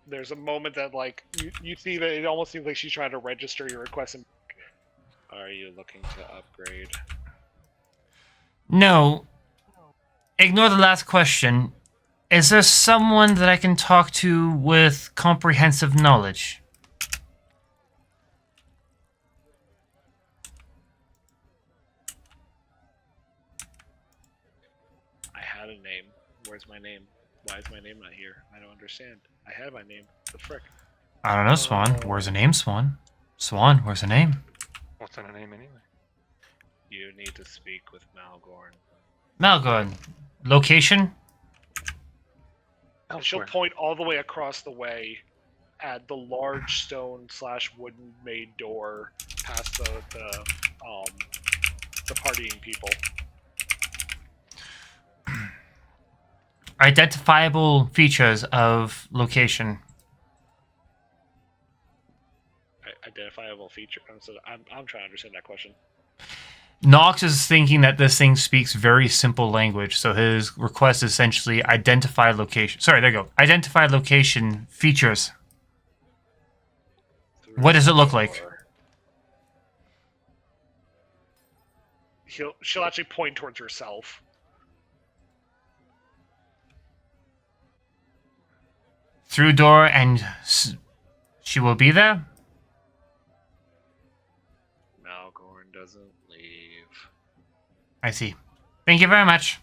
There's a moment that you see that it almost seems like she's trying to register your request. And are you looking to upgrade? No. Ignore the last question. Is there someone that I can talk to with comprehensive knowledge? I had a name. Where's my name? Why is my name not here? I don't understand. I had my name. The frick. I don't know, Swan. Where's the name, Swan? Swan, where's the name? What's in a name anyway? You need to speak with Malgorn. Malgorn. Location? And she'll point all the way across the way at the large stone / wooden made door past the partying people. Identifiable features of location. Identifiable feature. I'm trying to understand that question. Nox is thinking that this thing speaks very simple language, so his request is essentially identify location. Sorry, there you go. Identify location features. What does it look like? She'll actually point towards herself. Through door, and she will be there? Malgorn doesn't leave. I see. Thank you very much.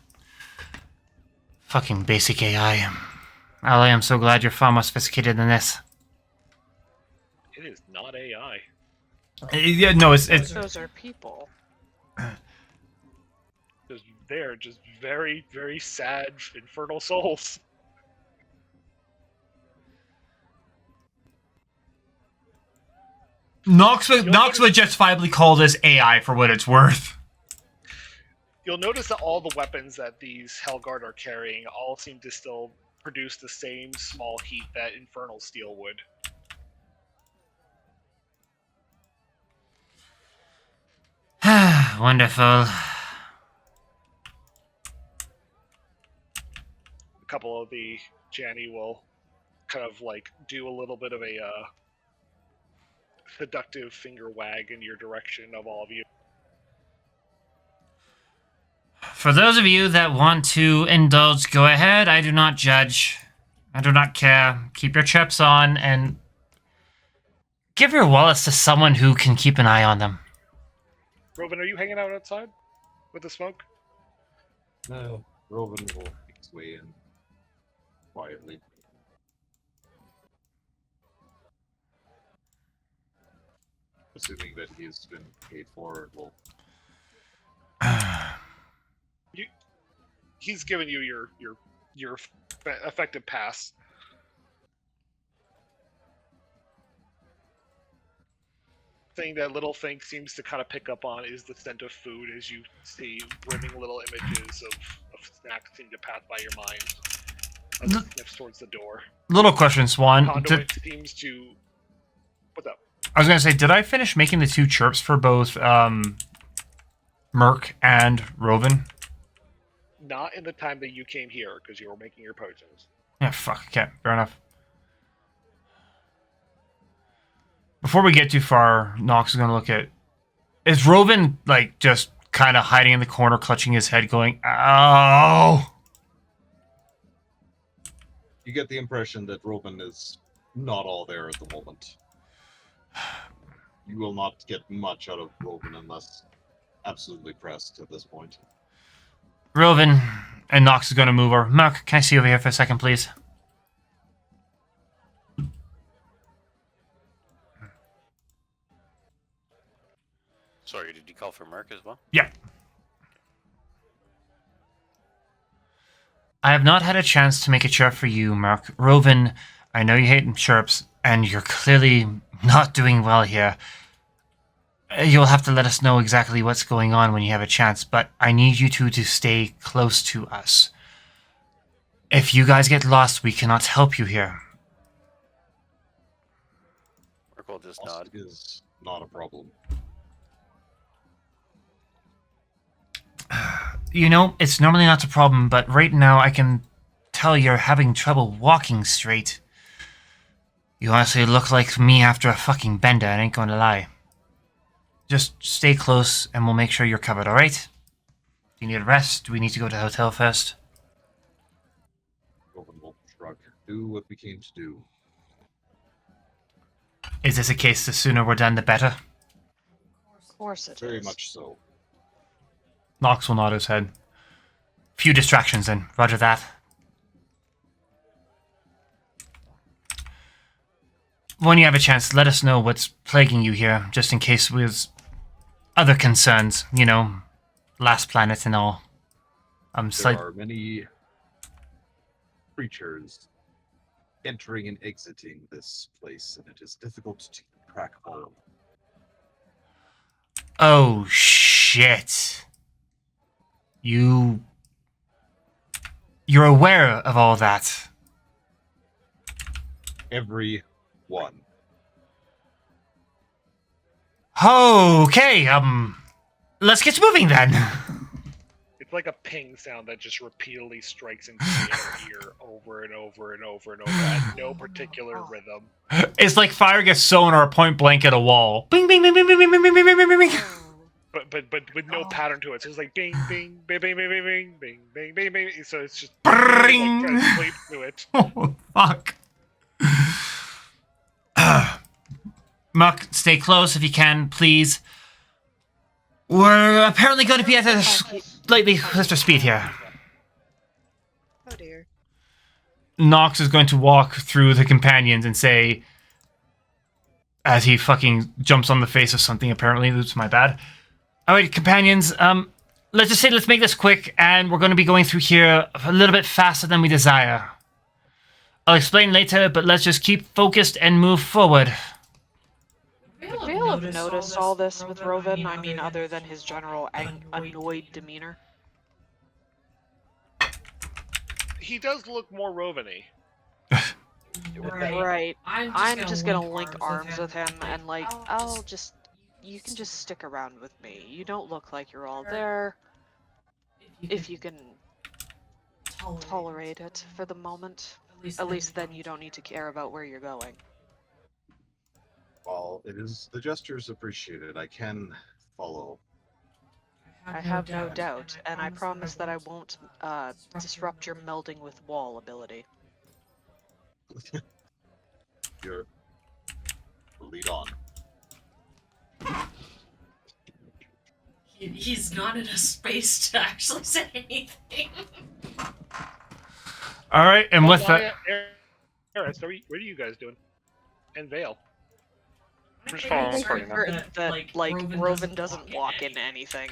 Fucking basic AI. I am so glad you're far more sophisticated than this. It is not AI. Yeah, no, it's Those are people. They're just very, very sad, infernal souls. Nox would justifiably call this AI for what it's worth. You'll notice that all the weapons that these Hellguard are carrying all seem to still produce the same small heat that infernal steel would. Wonderful. A couple of the Janny will kind of do a little bit of a seductive finger wag in your direction of all of you. For those of you that want to indulge, go ahead. I do not judge. I do not care. Keep your chips on and give your wallets to someone who can keep an eye on them. Robin, are you hanging out outside with the smoke? No, Robin will make his way in quietly. Assuming that he's been paid for, it will. He's given you your effective pass. Thing that little thing seems to kind of pick up on is the scent of food as you see brimming little images of snacks seem to pass by your mind as it sniffs towards the door. Little question, Swan. Conduit seems to... What's up? I was going to say, did I finish making the 2 chirps for both Merc and Robin? Not in the time that you came here, because you were making your potions. Yeah, fuck. Okay, fair enough. Before we get too far, Nox is going to look at... Is Robin, just kind of hiding in the corner, clutching his head, going, ow? You get the impression that Robin is not all there at the moment. You will not get much out of Robin unless absolutely pressed at this point. Robin, and Nox is going to move over. Merc, can I see you over here for a second, please? Sorry, did you call for Merc as well? Yeah. I have not had a chance to make a chirp for you, Mark. Roven, I know you hate chirps, and you're clearly not doing well here. You'll have to let us know exactly what's going on when you have a chance, but I need you two to stay close to us. If you guys get lost, we cannot help you here. Mark will just Lost nod. is not a problem. You know, it's normally not a problem, but right now I can tell you're having trouble walking straight. You honestly look like me after a fucking bender, I ain't gonna lie. Just stay close and we'll make sure you're covered, alright? Do you need a rest? Do we need to go to the hotel first? Rowan will shrug. Do what we came to do. Is this a case the sooner we're done, the better? Of course it is. Very much so. Nox will nod his head. Few distractions then, roger that. When you have a chance, let us know what's plaguing you here, just in case with other concerns, you know, last planet and all. There are many creatures entering and exiting this place, and it is difficult to keep track of all. Oh, shit. You're aware of all that. Every one. Okay, let's get moving then. It's like a ping sound that just repeatedly strikes into the ear over and over and over and over at no particular rhythm. It's like fire gets sown or a point blank at a wall. Bing, bing, bing, bing, bing, bing, bing, bing, bing, bing, bing, bing. But with no pattern to it. So it's like bing, bing, bing, bing, bing, bing, bing, bing, bing, bing, bing. So it's just Bring. like trying to sleep through it. Oh, fuck. Muck, stay close if you can, please. We're apparently going to be at a slightly faster speed here. Oh dear. Nox is going to walk through the companions and say, as he fucking jumps on the face of something, apparently, that's my bad. Alright, companions, let's just say let's make this quick, and we're going to be going through here a little bit faster than we desire. I'll explain later, but let's just keep focused and move forward. Would Vale have noticed all this with Roven? I mean, other than his general annoyed demeanor? He does look more Roven-y. Right. I'm just gonna link arms with him and, like, you can just stick around with me. You don't look like you're all there. If you can tolerate it for the moment. At least then you don't need to care about where you're going. While the gesture is appreciated, I can follow. I have no doubt, and I promise that I won't disrupt your melding with wall ability. Your lead on. He's not in a space to actually say anything. Alright, and with that... Eris, what are you guys doing? And Vale. I'm just following for you now. Roven doesn't walk into anything.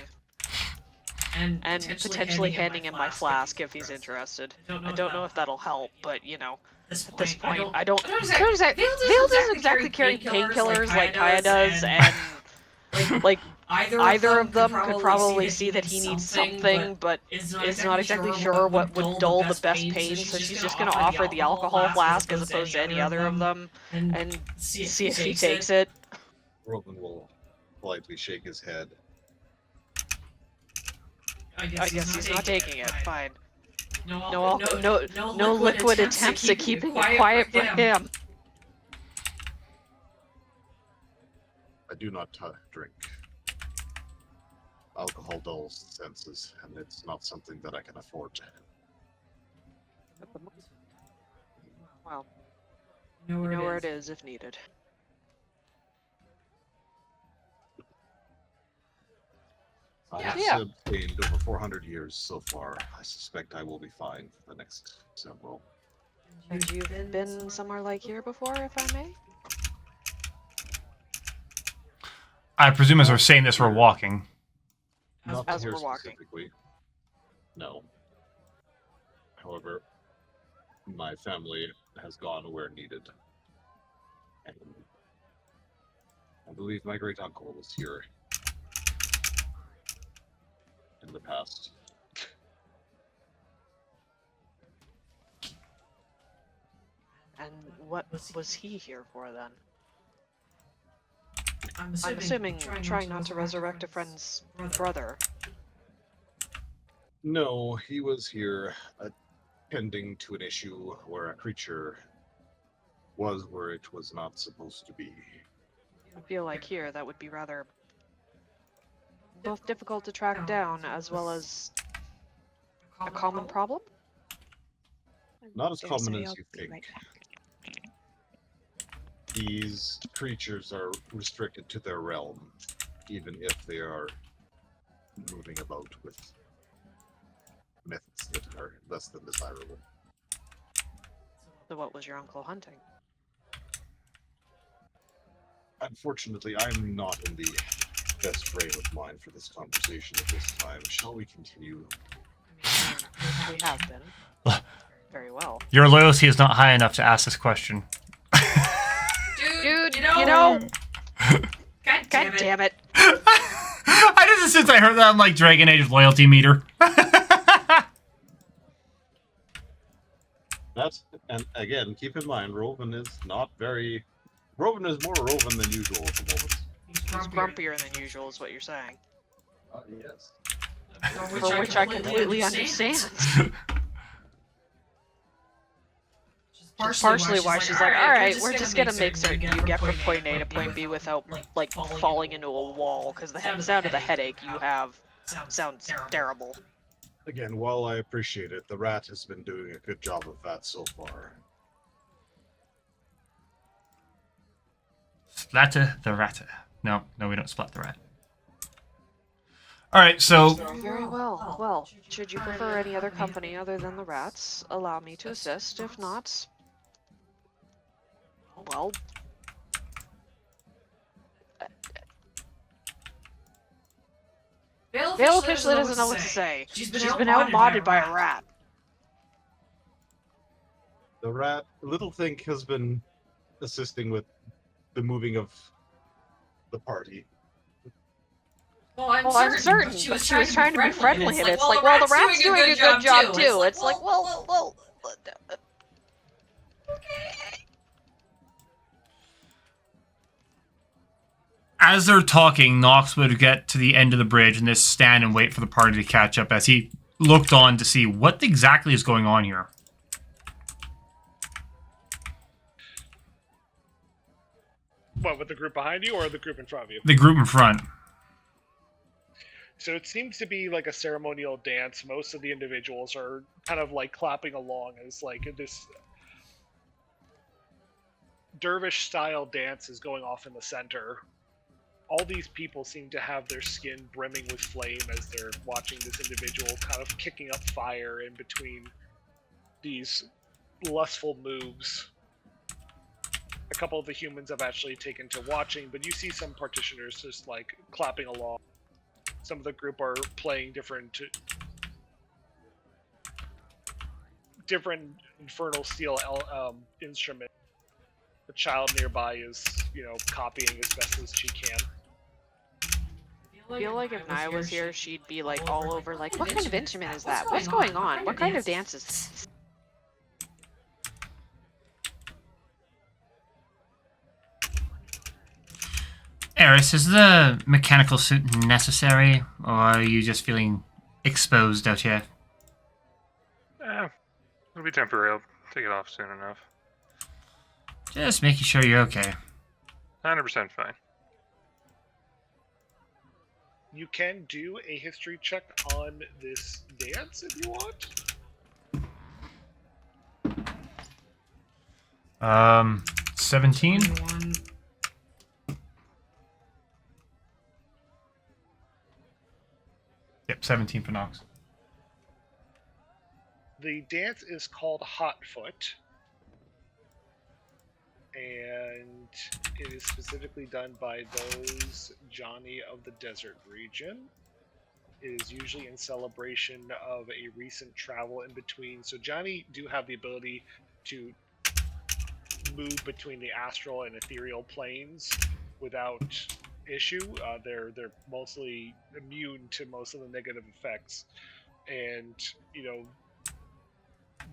And potentially handing him my flask if he's interested. I don't know if that'll help, but, you know, at this point, I don't... Vale doesn't exactly carry painkillers like Kaya does, and, like, either of them could probably see that he needs something, but is not exactly sure what would dull the best pain, so she's just gonna offer the alcohol flask as opposed to any other of them, and see if he takes it. Rowan will politely shake his head. I guess he's not taking it. Fine. No liquid attempts at keeping it quiet for him. I do not drink. Alcohol dulls the senses, and it's not something that I can afford. Well, you know where it is if needed. I have obtained over 400 years so far. I suspect I will be fine for the next several. Have you been somewhere like here before, if I may? I presume as we're saying this, we're walking. Not As here we're walking. specifically. No. However, my family has gone where needed. And I believe my great uncle was here in the past. And what was he here for then? I'm assuming trying not to resurrect a friend's brother. No, he was here attending to an issue where a creature was where it was not supposed to be. I feel like here that would be rather both difficult to track down as well as a common problem. Not as Dare common say as I'll you be think. right back. These creatures are restricted to their realm, even if they are moving about with methods that are less than desirable. So what was your uncle hunting? Unfortunately, I'm not in the best frame of mind for this conversation at this time. Shall we continue? We have been. Very well. Your loyalty is not high enough to ask this question. Dude, you know. God damn it. I just, since I heard that, I'm like, Dragon Age loyalty meter. That's, and again, keep in mind, Roven is not very... Roven is more Roven than usual at the moment. He's grumpier than usual is what you're saying. Yes. For which I completely understand. Partially why she's like, alright, we're just gonna make certain you get from point A to point B without, like, falling into a wall, because the sound of the headache you have sounds terrible. Again, while I appreciate it, the rat has been doing a good job of that so far. Splatter the rat. No, we don't splat the rat. Alright, so... Very well. Well, should you prefer any other company other than the rats, allow me to assist. If not... well... Vale officially doesn't know what to say. She's been outmodded by a rat. The rat, Little Think, has been assisting with the moving of the party. Well, I'm certain, but she was trying to be friendly, and it's like, well, the rat's doing a good job too. It's like, well, As they're talking, Nox would get to the end of the bridge and just stand and wait for the party to catch up as he looked on to see what exactly is going on here. What, with the group behind you or the group in front of you? The group in front. So it seems to be like a ceremonial dance. Most of the individuals are kind of like clapping along as like this dervish style dance is going off in the center. All these people seem to have their skin brimming with flame as they're watching this individual kind of kicking up fire in between these lustful moves. A couple of the humans have actually taken to watching, but you see some partitioners just like clapping along. Some of the group are playing different infernal steel instruments. The child nearby is, copying as best as she can. I feel like if Naya was here, she'd be like all over, like, what kind of instrument is that? What's going on? What kind of dance is this? Eris, is the mechanical suit necessary, or are you just feeling exposed out here? It'll be temporary. I'll take it off soon enough. Just making sure you're okay. 100% fine. You can do a history check on this dance if you want. 17? Yep, 17 for Nox. The dance is called Hotfoot, and it is specifically done by those Johnny of the Desert region. is usually in celebration of a recent travel in between. So Johnny do have the ability to move between the astral and ethereal planes without issue. They're mostly immune to most of the negative effects, and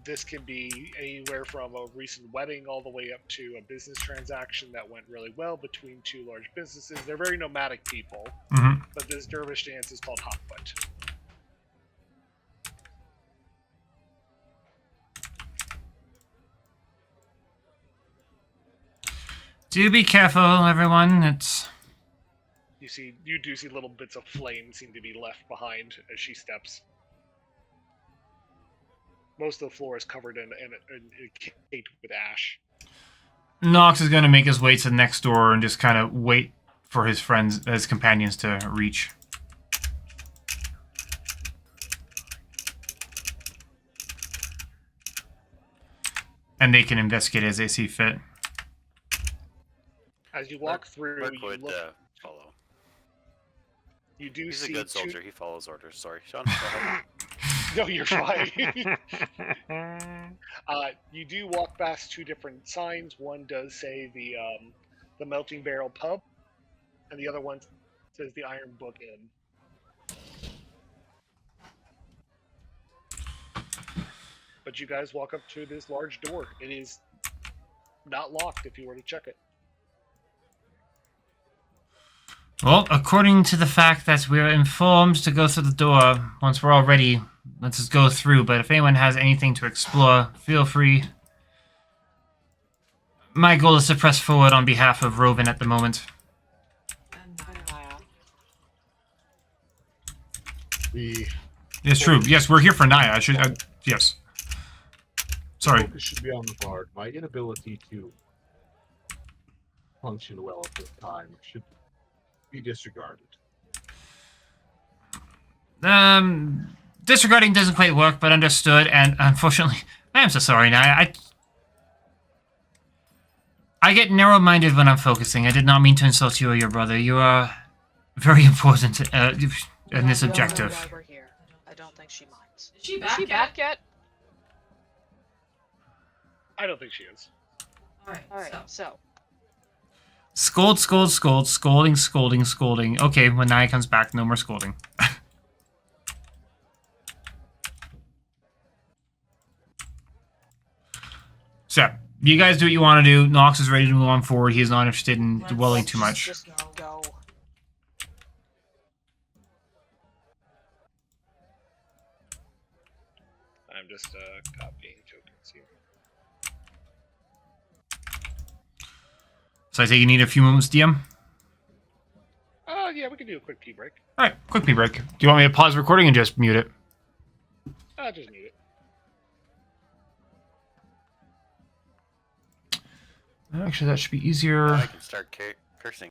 this can be anywhere from a recent wedding all the way up to a business transaction that went really well between two large businesses. They're very nomadic people, but this dervish dance is called hot foot. Do be careful, everyone. It's... You do see little bits of flame seem to be left behind as she steps. Most of the floor is covered in caked with ash. Nox is going to make his way to the next door and just kind of wait for his companions to reach. And they can investigate as they see fit. As you walk through, Mark you would look. follow. You do He's see a good two... soldier. He follows orders. Sorry, Sean. Go ahead. No, you're fine. You do walk past two different signs. One does say the Melting Barrel Pub, and the other one says the Iron Book Inn. But you guys walk up to this large door. It is not locked if you were to check it. Well, according to the fact that we're informed to go through the door, once we're all ready, let's just go through. But if anyone has anything to explore, feel free. My goal is to press forward on behalf of Roven at the moment. It's true. Yes, we're here for Naya. Yes. Sorry. Focus should be on the bard. My inability to function well at this time should be disregarded. Disregarding doesn't quite work, but understood. And unfortunately, I am so sorry, Naya. I get narrow-minded when I'm focusing. I did not mean to insult you or your brother. You are very important in this objective. Why we're here. I don't think she minds. Is she back yet? I don't think she is. Alright, so. Scold, scold, scold, scolding, scolding, scolding. Okay, when Naya comes back, no more scolding. So, you guys do what you want to do. Nox is ready to move on forward. He is not interested in dwelling too much. Just go. I'm just copying tokens here. So I take you need a few moments, DM? Yeah, we can do a quick pee break. Alright, quick pee break. Do you want me to pause recording and just mute it? Just mute it. Actually, that should be easier. I can start cursing.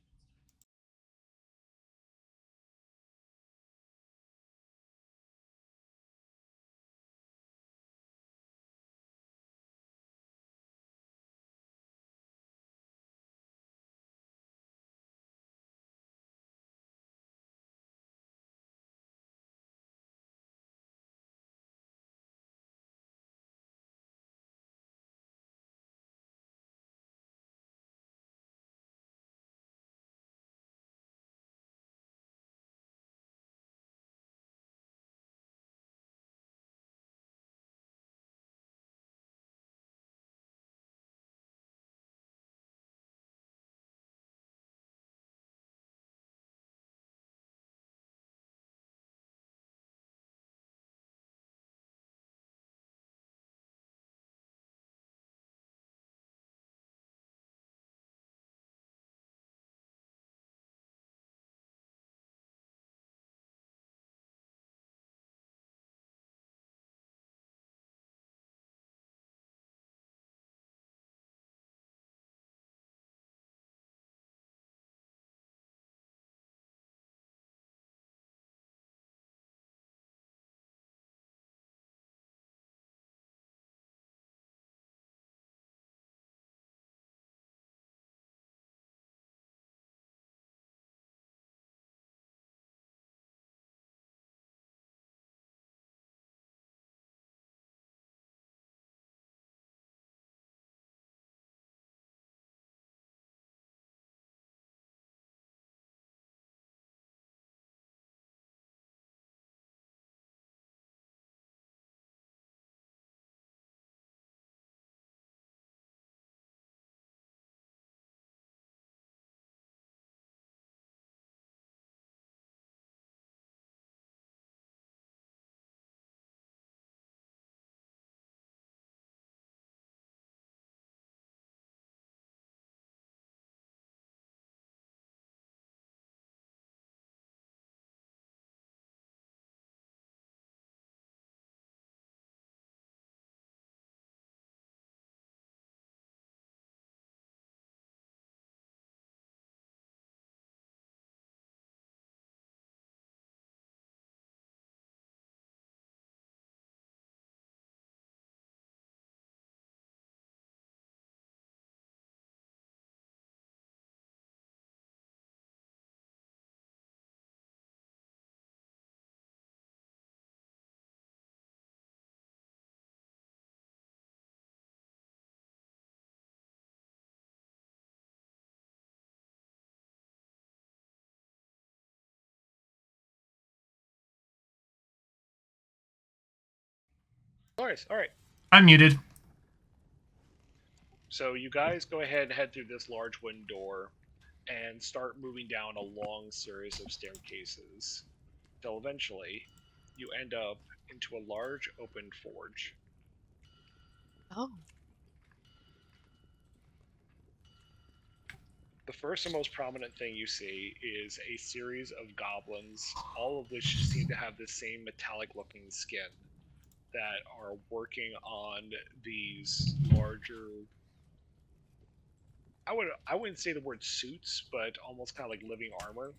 All right. I'm muted. So you guys go ahead and head through this large wooden door and start moving down a long series of staircases till eventually you end up into a large open forge. Oh. The first and most prominent thing you see is a series of goblins, all of which seem to have the same metallic looking skin, that are working on these larger, I wouldn't say the word suits, but almost kind of like living armor.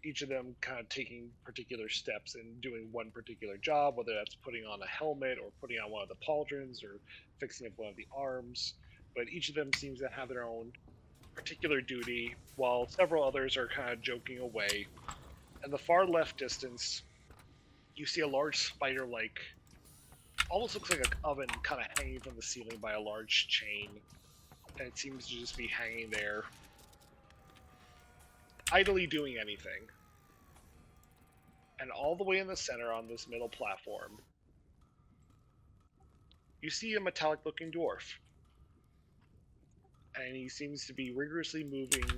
Each of them kind of taking particular steps and doing one particular job, whether that's putting on a helmet or putting on one of the pauldrons or fixing up one of the arms. But each of them seems to have their own particular duty, while several others are kind of joking away. In the far left distance, you see a large spider-like, almost looks like an oven kind of hanging from the ceiling by a large chain. And it seems to just be hanging there, idly doing anything. And all the way in the center on this middle platform, you see a metallic-looking dwarf. And he seems to be rigorously moving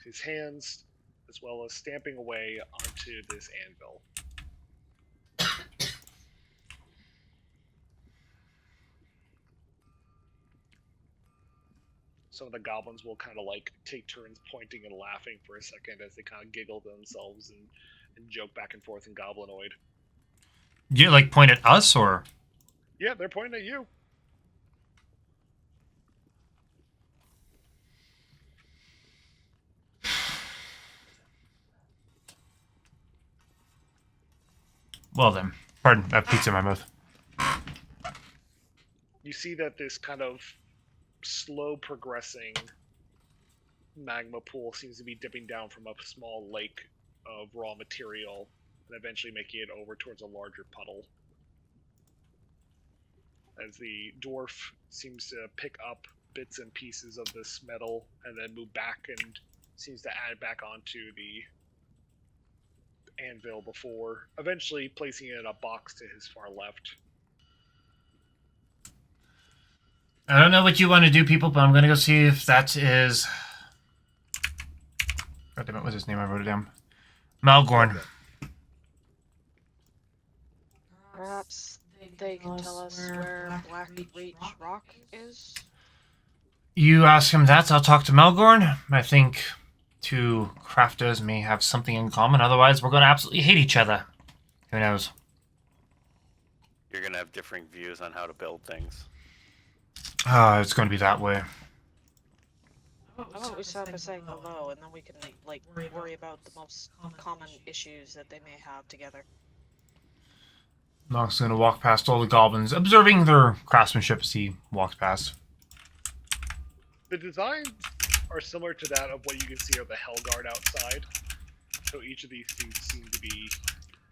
his hands, as well as stamping away onto this anvil. Some of the goblins will kind of like take turns pointing and laughing for a second as they kind of giggle to themselves and joke back and forth in goblinoid. You like point at us or? Yeah, they're pointing at you. Well then, pardon, I have pizza in my mouth. You see that this kind of slow progressing magma pool seems to be dipping down from a small lake of raw material and eventually making it over towards a larger puddle. As the dwarf seems to pick up bits and pieces of this metal and then move back and seems to add back onto the anvil before eventually placing it in a box to his far left. I don't know what you want to do, people, but I'm going to go see if that is... God damn it, what's his name? I wrote it down. Malgorn. Perhaps they can tell us where Black Reach Rock is? You ask him that, I'll talk to Malgorn. I think two crafters may have something in common, otherwise we're going to absolutely hate each other. Who knows? You're gonna have differing views on how to build things. It's going to be that way. How about we start by saying hello, and then we can, like, worry about the most common issues that they may have together. Nox's going to walk past all the goblins, observing their craftsmanship as he walks past. The designs are similar to that of what you can see of the Hellguard outside. So each of these things seem to be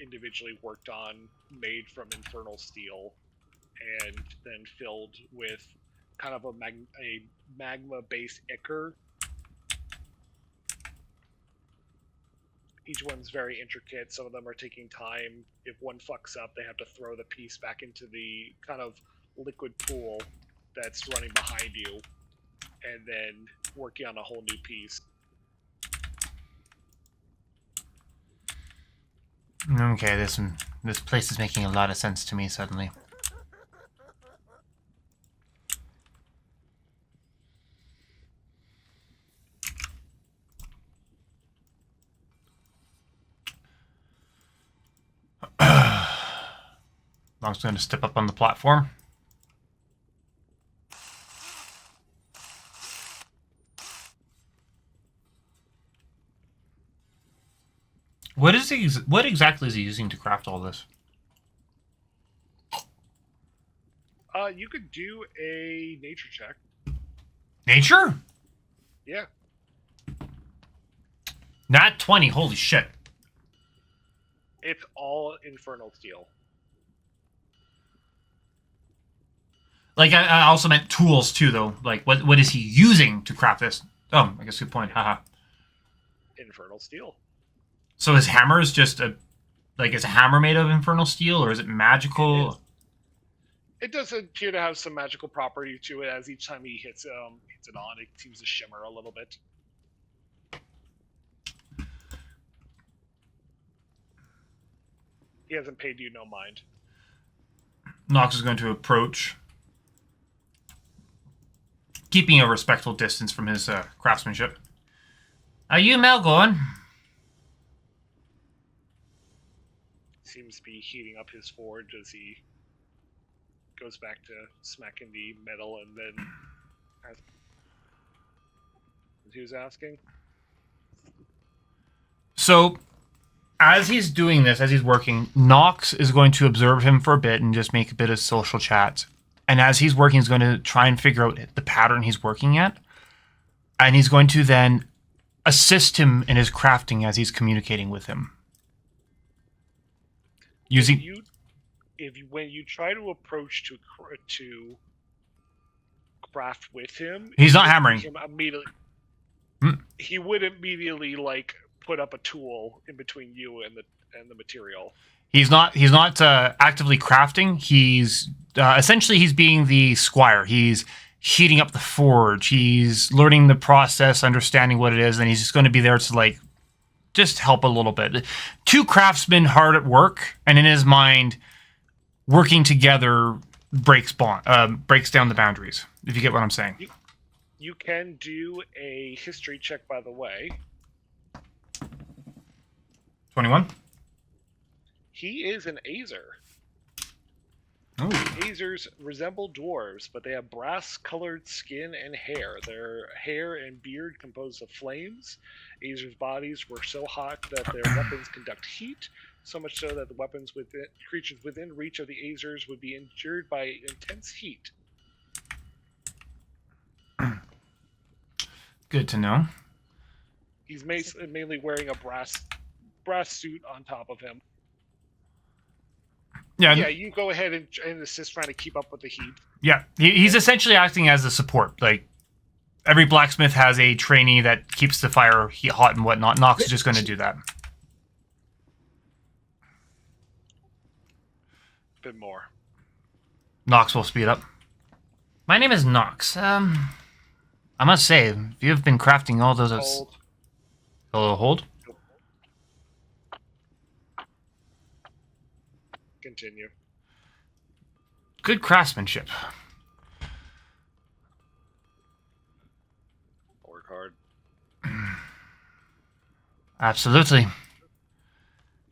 individually worked on, made from infernal steel, and then filled with kind of a magma-based ichor. Each one's very intricate. Some of them are taking time. If one fucks up, they have to throw the piece back into the kind of liquid pool that's running behind you, and then working on a whole new piece. Okay, this place is making a lot of sense to me suddenly. Nox's going to step up on the platform. What exactly is he using to craft all this? You could do a nature check. Nature? Yeah. Not 20, holy shit. It's all infernal steel. Like, I also meant tools, too, though. Like, what is he using to craft this? Oh, I guess good point. Haha. Infernal steel. So his hammer is just a Like, is a hammer made of infernal steel, or is it magical? It does appear to have some magical property to it, as each time he hits it on, it seems to shimmer a little bit. He hasn't paid you no mind. Nox is going to approach, keeping a respectful distance from his craftsmanship. Are you Melgorn? Seems to be heating up his forge as he goes back to smacking the metal, and then as he was asking. So, as he's doing this, as he's working, Nox is going to observe him for a bit and just make a bit of social chat. And as he's working, he's going to try and figure out the pattern he's working at. And he's going to then assist him in his crafting as he's communicating with him. Using When you try to approach to craft with him, he's not hammering. Him immediately, Hmm. He would immediately like put up a tool in between you and the material. He's not actively crafting. He's essentially he's being the squire. He's heating up the forge. He's learning the process, understanding what it is, and he's just going to be there to like just help a little bit. Two craftsmen hard at work, and in his mind, working together breaks down the boundaries. If you get what I'm saying. You can do a history check, by the way. 21. He is an Azer. Oh. Azers resemble dwarves, but they have brass-colored skin and hair. Their hair and beard composed of flames. Azers' bodies were so hot that their weapons conduct heat, so much so that the creatures within reach of the Azers would be injured by intense heat. Good to know. He's mainly wearing a brass suit on top of him. Yeah, you go ahead and assist trying to keep up with the heat. Yeah, he's essentially acting as a support. Like, every blacksmith has a trainee that keeps the fire hot and whatnot. Nox is just going to do that. A bit more. Nox will speed up. My name is Nox. I must say, you've been crafting all those... Hold. Continue. Good craftsmanship. Work hard. Absolutely.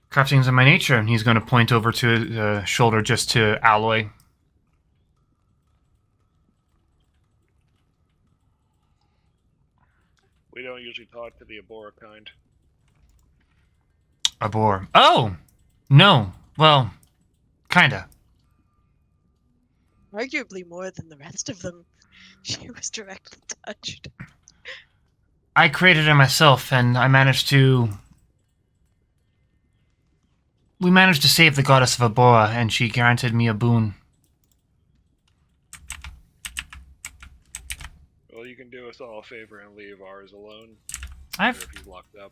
Crafting's in my nature, and he's going to point over to his shoulder just to Alloy. We don't usually talk to the Abora kind. Abor. Oh! No. Well, kinda. Arguably more than the rest of them. She was directly touched. I created her myself, and we managed to save the goddess of Abora, and she granted me a boon. Well, you can do us all a favor and leave ours alone. I've If he's locked up.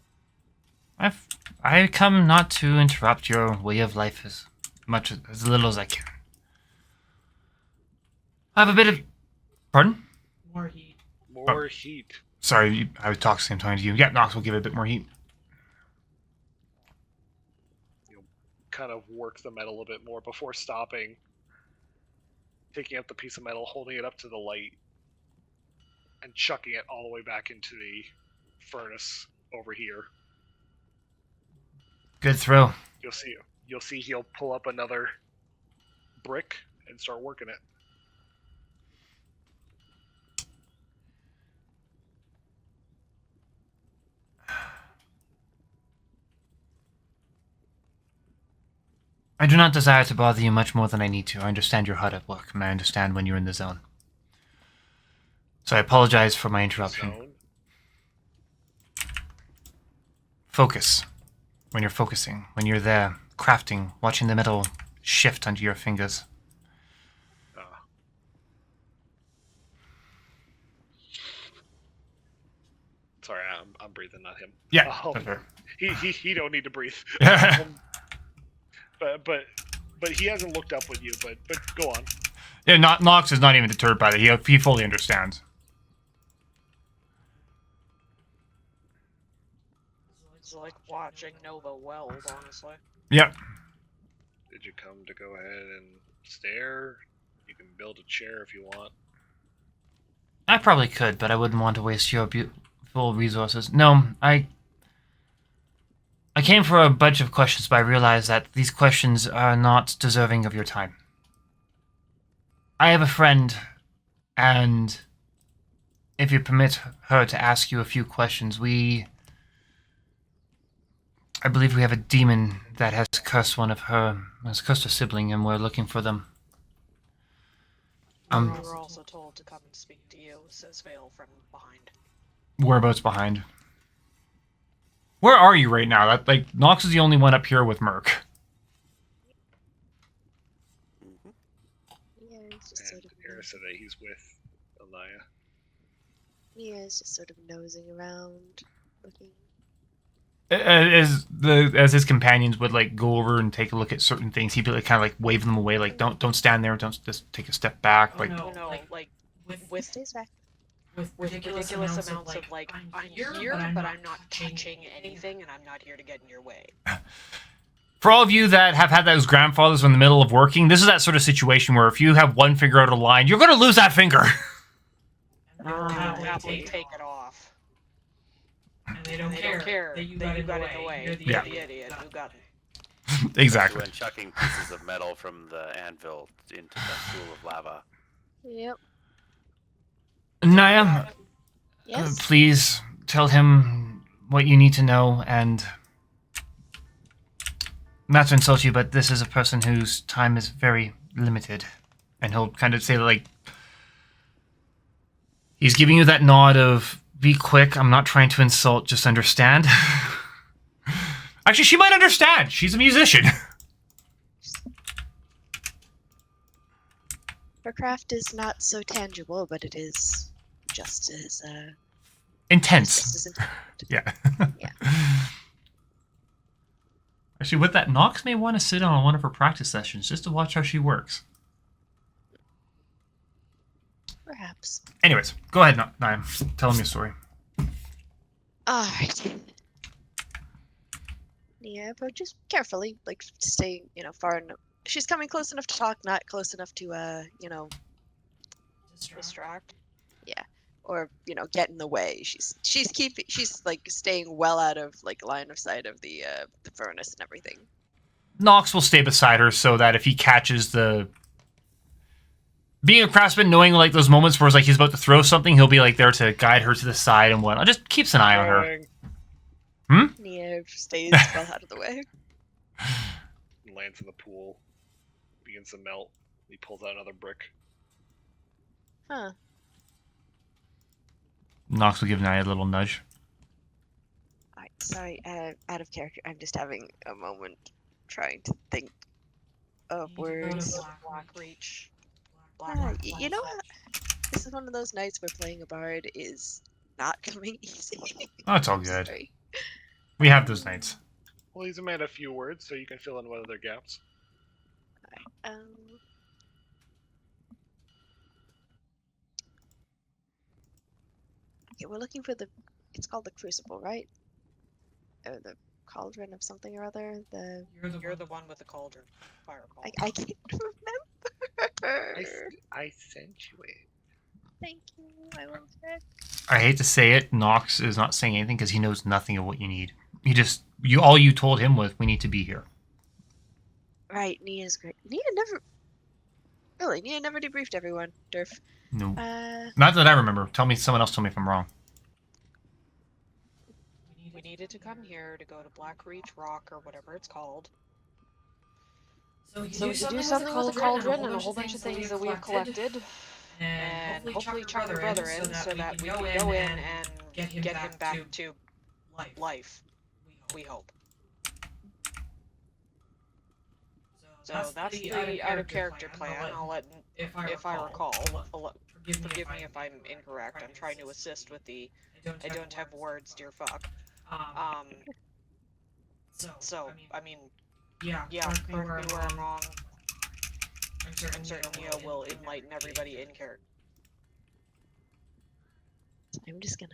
I come not to interrupt your way of life as little as I can. I have a bit of... Pardon? More heat. More heat. Sorry, I would talk the same time to you. Yeah, Nox will give it a bit more heat. You'll kind of work the metal a bit more before stopping. Taking up the piece of metal, holding it up to the light, and chucking it all the way back into the furnace over here. Good throw. You'll see he'll pull up another brick and start working it. I do not desire to bother you much more than I need to. I understand you're hard at work, and I understand when you're in the zone. So I apologize for my interruption. Zone? Focus. When you're focusing, when you're there, crafting, watching the metal shift under your fingers. Sorry, I'm breathing, not him. Yeah, that's fair. He don't need to breathe. but he hasn't looked up with you. But go on. Yeah, Nox is not even deterred by that. He fully understands. It's like watching Nova weld, honestly. Yep. Did you come to go ahead and stare? You can build a chair if you want. I probably could, but I wouldn't want to waste your beautiful resources. No, I came for a bunch of questions, but I realized that these questions are not deserving of your time. I have a friend, and if you permit her to ask you a few questions, I believe we have a demon that has cursed a sibling, and we're looking for them. We were also told to come and speak to you, says Vale from behind. Whereabouts behind? Where are you right now? Nox is the only one up here with Merc. Yeah, he's just sort of. Era said that he's with Alaya. Yeah, he's just sort of nosing around, looking. As his companions would go over and take a look at certain things, he'd be kind of wave them away, don't stand there, don't just take a step back. With Stays back. With ridiculous amounts of I'm here, but I'm not touching anything, and I'm not here to get in your way. For all of you that have had those grandfathers in the middle of working, this is that sort of situation where if you have one finger out of line, you're going to lose that finger. I'll happily take it off. And they don't care that you got in the way. You're the idiot who got it. Exactly. When chucking pieces of metal from the anvil into the pool of lava. Yep. Naya, Yes. please tell him what you need to know, and not to insult you, but this is a person whose time is very limited. And he'll kind of say he's giving you that nod of, be quick, I'm not trying to insult, just understand. Actually, she might understand. She's a musician. Her craft is not so tangible, but it is just as Intense. Just as intense. Yeah. Yeah. Actually, with that, Nox may want to sit on one of her practice sessions just to watch how she works. Perhaps. Anyways, go ahead, Naya. Tell him your story. Alright. Nia approaches carefully, staying, far enough. She's coming close enough to talk, not close enough to, Distract. Yeah. Or, get in the way. She's staying well out of, line of sight of the furnace and everything. Nox will stay beside her so that if he catches being a craftsman, knowing those moments where he's about to throw something, he'll be there to guide her to the side and whatnot. Just keeps an eye on her. Nia stays well out of the way. Lands in the pool, begins to melt. He pulls out another brick. Huh. Nox will give Naya a little nudge. Alright, sorry, out of character. I'm just having a moment trying to think of words. Black Reach. You know what? This is one of those nights where playing a bard is not coming easy. Oh, it's all good. Sorry. We have those nights. Well, he's a man of few words, so you can fill in one of their gaps. Alright, okay, we're looking for it's called the Crucible, right? Or the Cauldron of something or other? You're the one with the cauldron. Fire cauldron. I can't remember. I sent you it. Thank you, I will check. I hate to say it, Nox is not saying anything because he knows nothing of what you need. All you told him was, we need to be here. Right, Nia's great. Nia never debriefed everyone, Durf. No. Not that I remember. Someone else told me if I'm wrong. We needed to come here to go to Black Reach Rock or whatever it's called. So we So we could do something with the cauldron and a whole bunch of things that we have collected. And hopefully charm your brother in so that we can go in and get him back to life. We hope. So that's the out of character plan. I'll let, if I recall, forgive me if I'm incorrect. I'm trying to assist with the I don't have words, dear fuck. So I mean, Yeah, correct me correct where me where I'm wrong. I'm I'm certain Neo will enlighten everybody in character. I'm just gonna.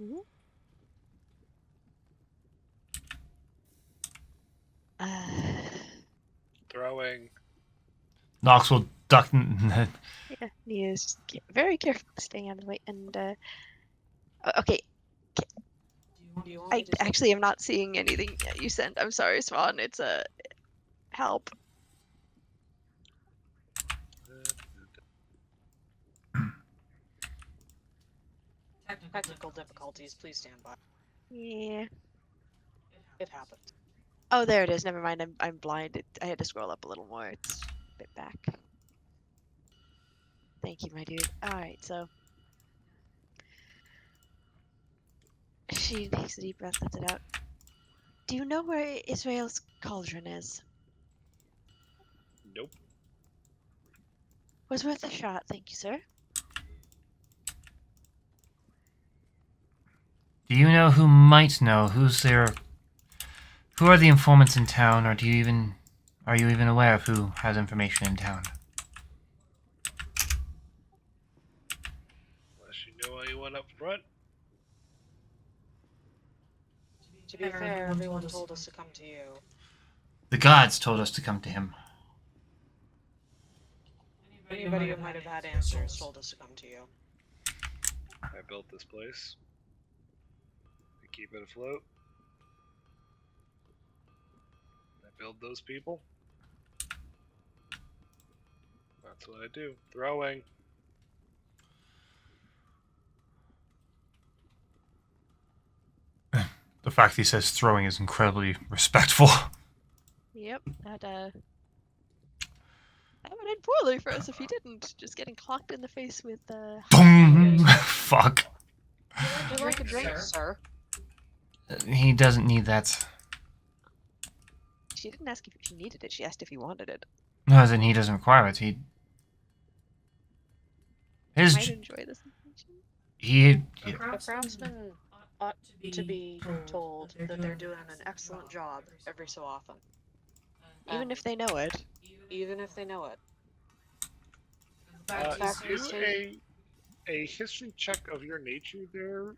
Mhm. Throwing. Nox will duck. Yeah, Nia's just very careful, staying out of the way. And okay, Do you want me I to actually am not seeing anything you sent. I'm sorry, Swan. It's a help. technical difficulties? Please stand by. Yeah. It happens. Oh, there it is. Never mind. I'm blind. I had to scroll up a little more. It's a bit back. Thank you, my dude. All right, so she takes a deep breath, lets it out. Do you know where Israel's cauldron is? Nope. Was worth a shot, thank you, sir. Do you know who might know? Who's there? Who are the informants in town, or are you even aware of who has information in town? Unless you know anyone up front. To be fair, everyone told us to come to you. The gods told us to come to him. Anybody who might have had answers told us to come to you. I built this place. I keep it afloat. I build those people. That's what I do. Throwing. The fact he says throwing is incredibly respectful. Yep, that would end poorly for us if he didn't. Just getting clocked in the face with Boom! Fuck. Would you like a drink, sir? He doesn't need that. She didn't ask if she needed it. She asked if he wanted it. No, then he doesn't require it. Might enjoy this information. The craftsmen ought to be told that they're doing an excellent job every so often. Even if they know it. Even if they know it. Do a history check of your nature there,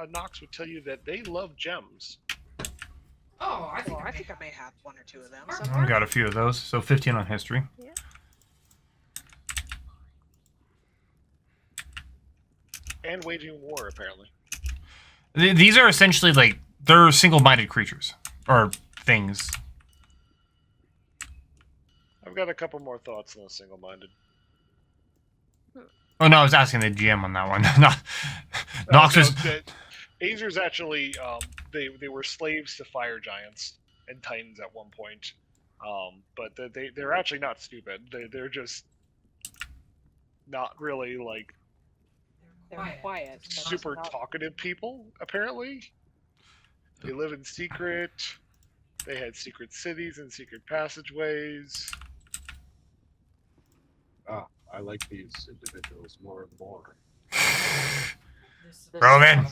Nox would tell you that they love gems. Oh, I think I may have one or two of them. I got a few of those, so 15 on history. Yeah. And waging war, apparently. These are essentially like, they're single-minded creatures. Or things. I've got a couple more thoughts on the single-minded. Oh no, I was asking the GM on that one. Nox was... Azer's actually, they were slaves to fire giants and titans at one point. But they're actually not stupid. They're just not really, like, They're quiet. super talkative people, apparently. They live in secret. They had secret cities and secret passageways. Ah, I like these individuals more and more. Roman!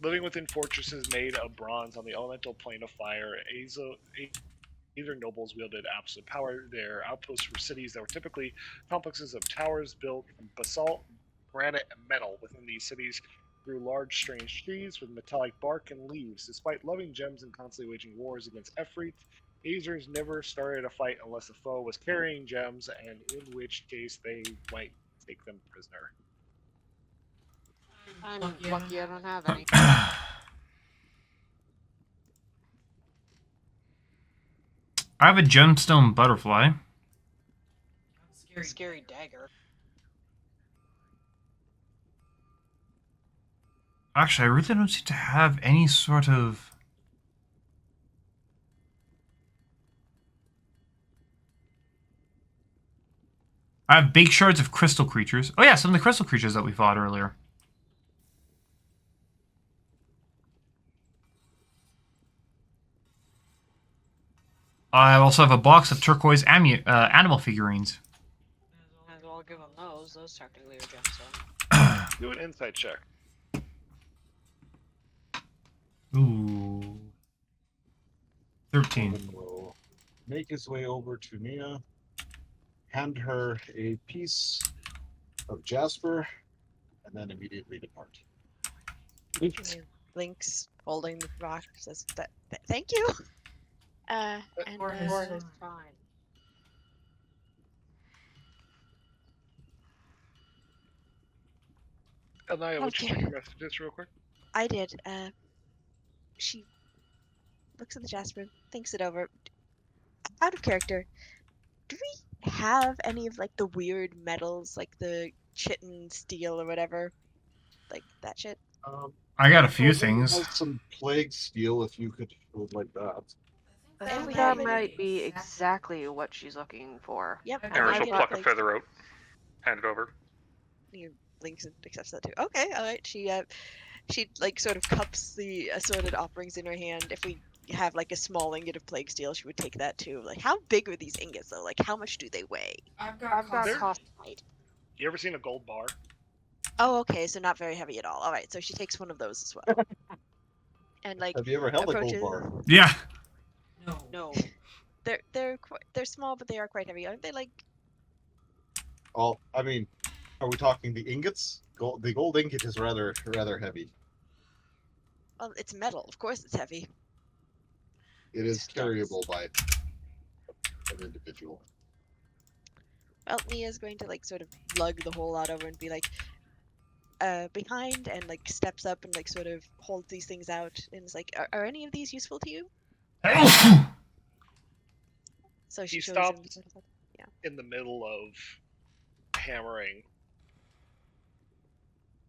Living within fortresses made of bronze on the elemental plane of fire, Aether nobles wielded absolute power. Their outposts were cities that were typically complexes of towers built from basalt, granite, and metal. Within these cities grew large, strange trees with metallic bark and leaves. Despite loving gems and constantly waging wars against Efreet, Azers never started a fight unless the foe was carrying gems, and in which case they might take them prisoner. I'm lucky I don't have any. I have a gemstone butterfly. Scary dagger. Actually, I really don't seem to have any sort of... I have big shards of crystal creatures. Oh yeah, some of the crystal creatures that we fought earlier. I also have a box of turquoise animal figurines. Might as well give them those. Those technically are gemstones. Do an insight check. Ooh. 13. Roman will make his way over to Nia, hand her a piece of jasper, and then immediately depart. Blinks, holding the rock, says, "Thank you." And Or his fine. Anaya, would you Okay. check your messages real quick? I did. She looks at the jasper, thinks it over. Out of character, do we have any of like the weird metals, like the chitin steel or whatever, like that shit? I got a few Roman things. has some plague steel if you would like that. I If think we that have any- might be exactly what she's looking for. Yep. And Emerald I've will get got- pluck a like- feather out. Hand it over. He Blinks and accepts that too. Okay, all right. She like sort of cups the assorted offerings in her hand. If we have like a small ingot of plague steel, she would take that too. Like, how big are these ingots though? Like, how much do they weigh? I've I've got There- cost. You ever seen a gold bar? Oh, okay, so not very heavy at all. All right, so she takes one of those as well. And like Have you ever held a gold approaches. bar? Yeah. No. They're small, but they are quite heavy, aren't they? Like, Oh, I mean, are we talking the ingots? The gold ingot is rather heavy. well, it's metal. Of course, it's heavy. It is carryable by an individual. Well, Nia's going to like sort of lug the whole lot over and be like behind and like steps up and like sort of holds these things out and is like, are any of these useful to you? So she He shows him. stopped in the middle of hammering,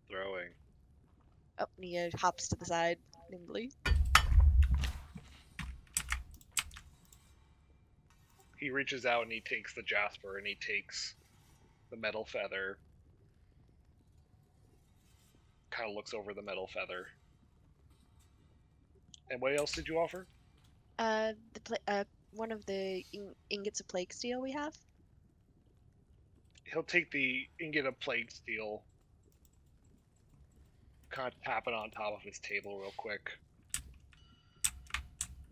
throwing. Oh, Nia hops to the side nimbly. He reaches out and he takes the jasper and he takes the metal feather. Kind of looks over the metal feather. And what else did you offer? One of the ingots of plague steel we have. He'll take the ingot of plague steel, kind of tap it on top of his table real quick.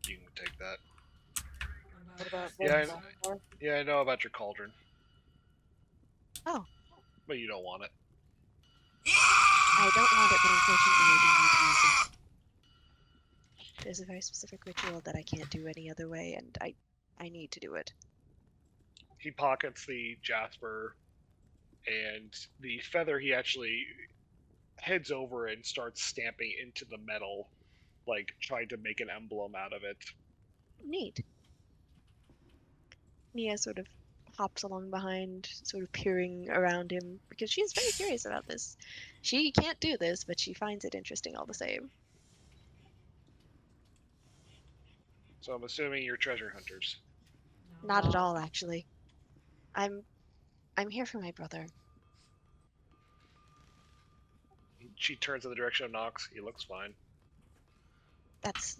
You can take that. What about Yeah, I know about your cauldron. Oh. But you don't want it. I don't want it, but unfortunately I do need to use it. There's a very specific ritual that I can't do any other way, and I need to do it. He pockets the jasper and the feather. He actually heads over and starts stamping into the metal, like trying to make an emblem out of it. Neat. Nia sort of hops along behind, sort of peering around him, because she is very curious about this. She can't do this, but she finds it interesting all the same. So I'm assuming you're treasure hunters. Not at all, actually. I'm here for my brother. She turns in the direction of Nox. He looks fine. That's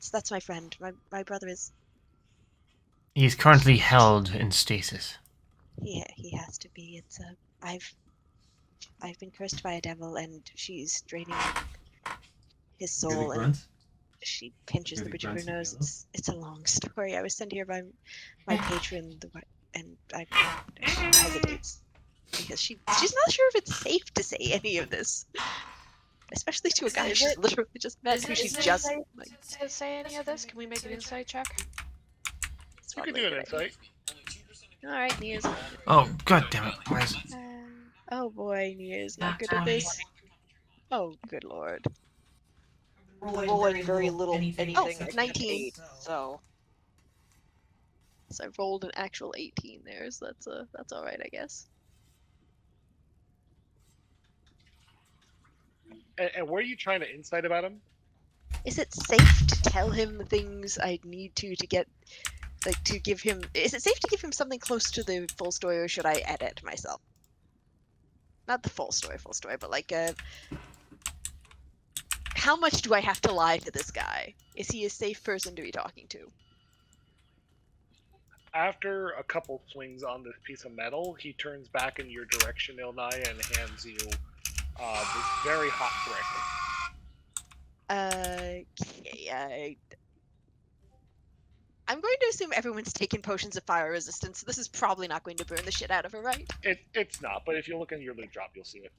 that's my friend. My brother is He's currently held in stasis. he has to be. It's I've been cursed by a devil, and she's draining his soul, and she pinches the bridge of her nose. It's a long story. I was sent here by my patron, and she hesitates because she's not sure if it's safe to say any of this, especially to a guy she's literally just met, who she's just like. To say any of this? Can we make an insight check? You can do an insight. All right, Nia's. Oh, god damn it. Why is it? Oh boy, Nia's not good at this. Oh, good lord. Rolling very little anything. Oh, except 19. 8, so So I rolled an actual 18 there, so that's all right, I guess. And what are you trying to insight about him? Is it safe to tell him the things I need to get, like, to give him? Is it safe to give him something close to the full story, or should I edit myself? Not the full story, but like, how much do I have to lie to this guy? Is he a safe person to be talking to? After a couple swings on this piece of metal, he turns back in your direction, Ilnaya, and hands you this very hot brick. Okay, I'm going to assume everyone's taken potions of fire resistance, so this is probably not going to burn the shit out of her, right? It's not, but if you look in your loot drop, you'll see it.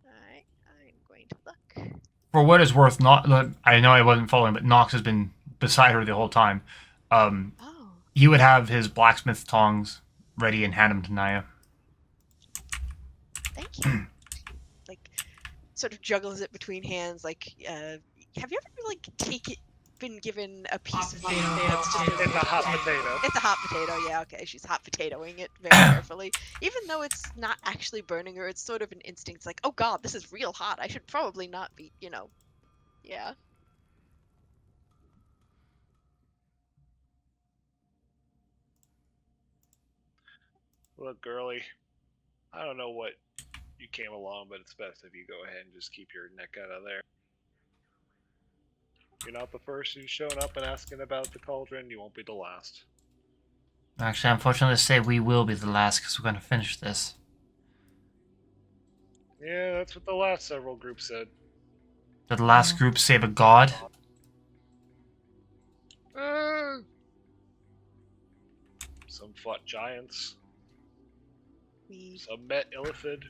Alright, I'm going to look. For what it's worth, I know I wasn't following, but Nox has been beside her the whole time. Oh, He would have his blacksmith tongs ready and hand them to Naya. thank you. Like, sort of juggles it between hands. Like, have you ever like been given a piece of meat that's just It's a hot potato. It's a hot potato, yeah, okay. She's hot potatoing it very carefully. Even though it's not actually burning her, it's sort of an instinct. It's like, oh god, this is real hot. I should probably not be, yeah. Look, girly, I don't know what you came along, but it's best if you go ahead and just keep your neck out of there. You're not the first who's shown up and asking about the cauldron. You won't be the last. Actually, unfortunately to say, we will be the last because we're going to finish this. Yeah, that's what the last several groups said. Did the last group save a god? Some fought giants. We Some met Illithid.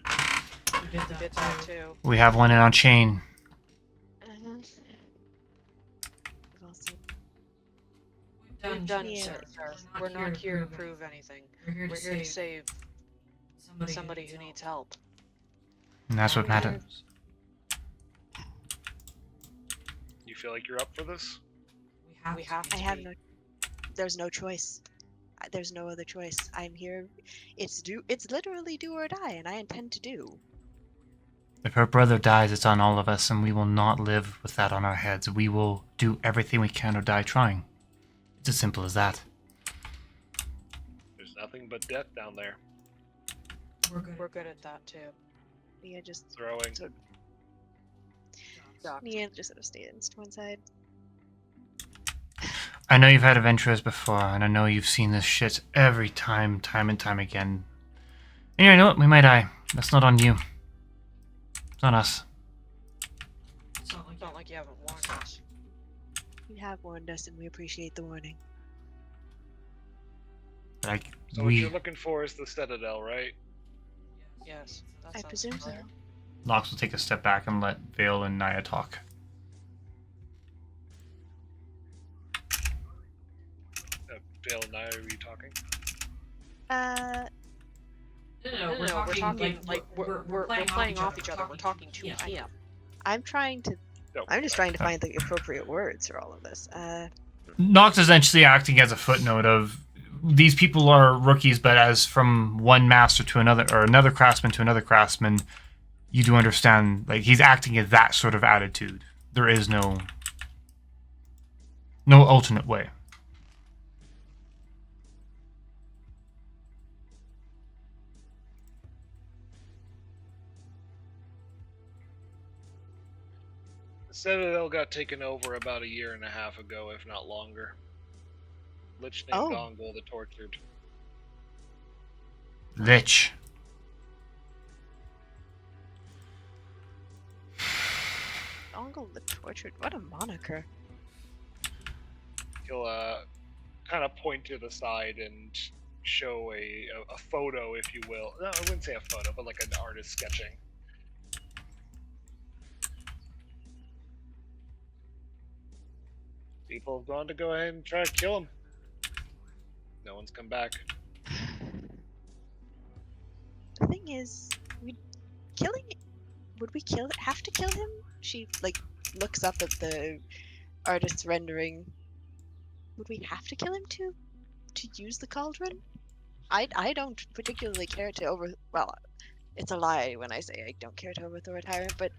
Did that too. We have one in on chain. we've also We've done Yeah. so, sir. We're not here to prove anything. We're here to save somebody who needs help. And that's what matters. You feel like you're up for this? We have to I have be. no. There's no choice. There's no other choice. I'm here. It's literally do or die, and I intend to do. If her brother dies, it's on all of us, and we will not live with that on our heads. We will do everything we can or die trying. It's as simple as that. There's nothing but death down there. We're good at that too. Nia just Throwing. Nia just sort of stands to one side. I know you've had adventures before, and I know you've seen this shit every time and time again. And you know what? We might die. That's not on you. It's on us. It's not like you haven't warned us. You have warned us, and we appreciate the warning. Like, So what you're looking for is the Citadel, right? Yes. That I sounds presume so. familiar. Nox will take a step back and let Vale and Naya talk. Vale and Naya, are you talking? No, we're talking like we're playing off each other. We're talking to him. I'm trying to. No. I'm just trying to find the appropriate words for all of this. Nox is essentially acting as a footnote of these people are rookies, but as from one master to another, or another craftsman to another craftsman, you do understand, like, he's acting as that sort of attitude. There is no alternate way. The Citadel got taken over about a year and a half ago, if not longer. Lich named Oh. Gongol the Tortured. Lich. Ongle the Tortured. What a moniker. He'll kind of point to the side and show a photo, if you will. No, I wouldn't say a photo, but like an artist sketching. People have gone to go ahead and try to kill him. No one's come back. The thing is, would we have to kill him? She like looks up at the artist's rendering. Would we have to kill him to use the cauldron? I don't particularly care to well, it's a lie when I say I don't care to overthrow a tyrant, but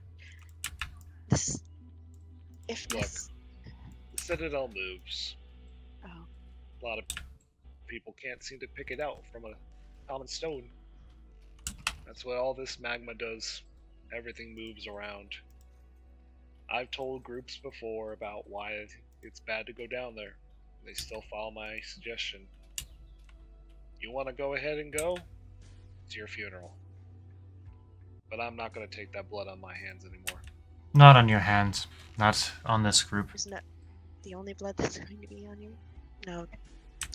this if Look. this The Citadel moves. oh A lot of people can't seem to pick it out from a common stone. That's what all this magma does. Everything moves around. I've told groups before about why it's bad to go down there. They still follow my suggestion. You want to go ahead and go? It's your funeral. But I'm not going to take that blood on my hands anymore. Not on your hands. Not on this group. Isn't that the only blood that's going to be on you? No.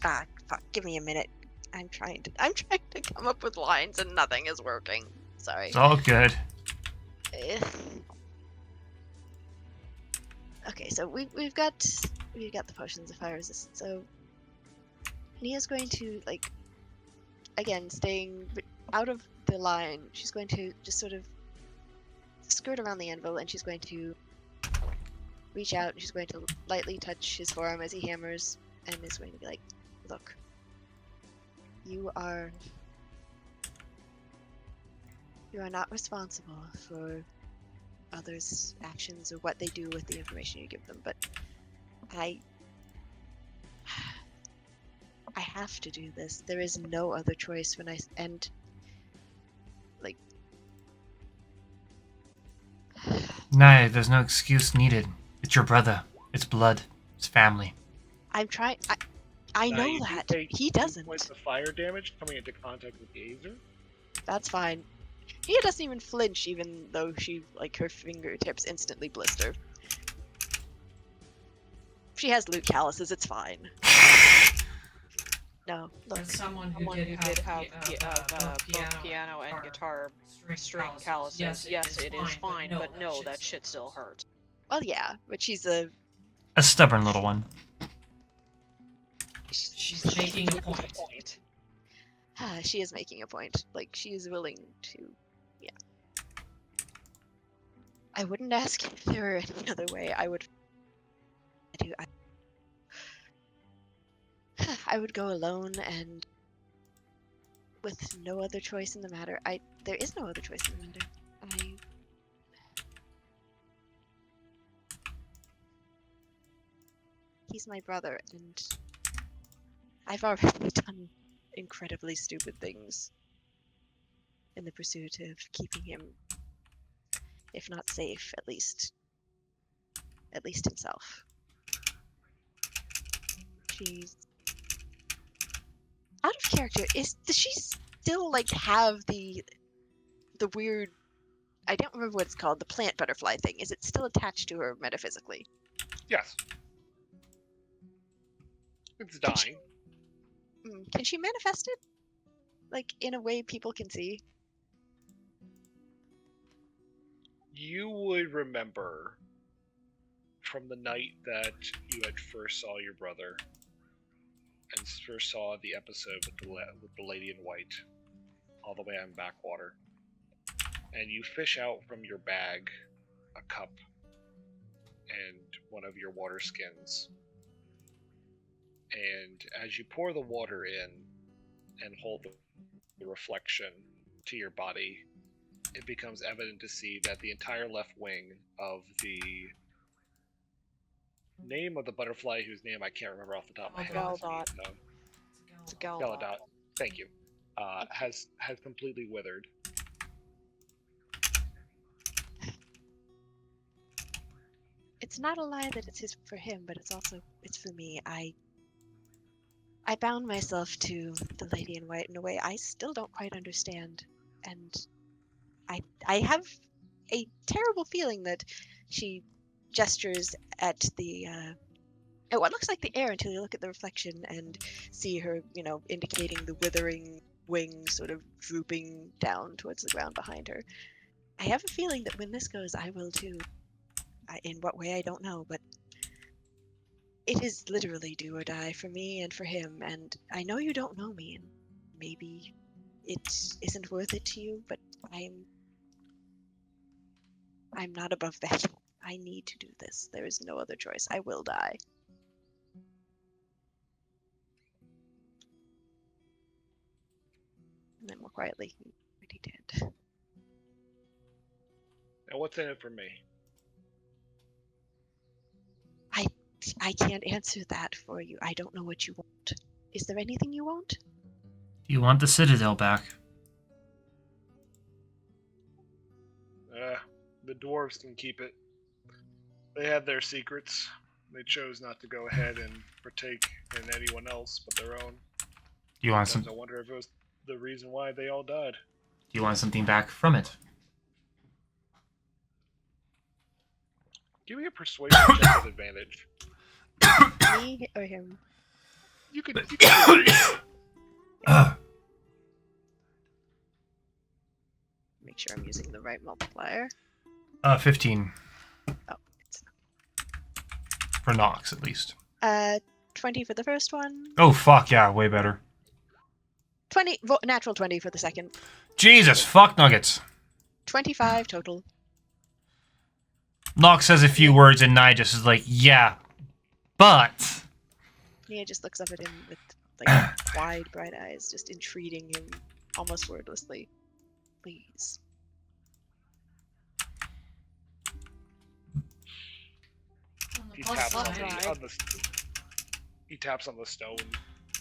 Ah, fuck. Give me a minute. I'm trying to come up with lines and nothing is working. Sorry. It's all good. Eh. Okay, so we've got the potions of fire resistance. So Nia's going to, like, again, staying out of the line. She's going to just sort of skirt around the anvil, and she's going to reach out, and she's going to lightly touch his forearm as he hammers, and is going to be like, "Look, you are not responsible for others' actions or what they do with the information you give them, but I have to do this. There is no other choice when No, there's no excuse needed. It's your brother. It's blood. It's family. I'm trying. I Now, know you do that. take He 2 doesn't. points of fire damage coming into contact with Gazer. That's fine. Nia doesn't even flinch, even though her fingertips instantly blister. She has loot calluses. It's fine. No, look. As someone who Someone did who have, did have both piano and guitar string calluses. Yes, it is fine, but no, that shit still hurts. Well, yeah, but she's a. A stubborn little one. She's making a point. She is making a point. Like, she is willing to. Yeah. I wouldn't ask if there were any other way. I would. I would go alone and with no other choice in the matter. There is no other choice in the matter. He's my brother, and I've already done incredibly stupid things in the pursuit of keeping him, if not safe, at least himself. She's out of character. Does she still have the weird? I don't remember what it's called. The plant butterfly thing. Is it still attached to her metaphysically? Yes. It's dying. Can she manifest it? In a way people can see? You would remember from the night that you had first saw your brother and first saw the episode with the lady in white all the way on Backwater, and you fish out from your bag a cup and one of your water skins, and as you pour the water in and hold the reflection to your body, it becomes evident to see that the entire left wing of the name of the butterfly, whose name I can't remember off the top of my head. Galdot. It's Galdot. Thank you. Has completely withered. It's not a lie that it's for him, but it's for me. I bound myself to the lady in white in a way I still don't quite understand, and I have a terrible feeling that she gestures at what looks like the air until you look at the reflection and see her, indicating the withering wings sort of drooping down towards the ground behind her. I have a feeling that when this goes, I will too. In what way, I don't know, but it is literally do or die for me and for him, and I know you don't know me, and maybe it isn't worth it to you, but I'm not above that. I need to do this. There is no other choice. I will die. And then more quietly, he already did. Now, what's in it for me? I can't answer that for you. I don't know what you want. Is there anything you want? You want the Citadel back. The dwarves can keep it. They had their secrets. They chose not to go ahead and partake in anyone else but their own. Do you want some? I wonder if it was the reason why they all died. Do you want something back from it? Give me a persuasion check with advantage. Me or him? You could. Make sure I'm using the right multiplier. 15 Oh, it's for Nox at least. 20 for the first one. Oh fuck yeah, way better. 20 natural 20 for the second. Jesus fuck nuggets. 25 total. Nox says a few words and Nigel is like, yeah, but Nia just looks up at him with like wide, bright eyes, just entreating him almost wordlessly. Please. He taps on the stone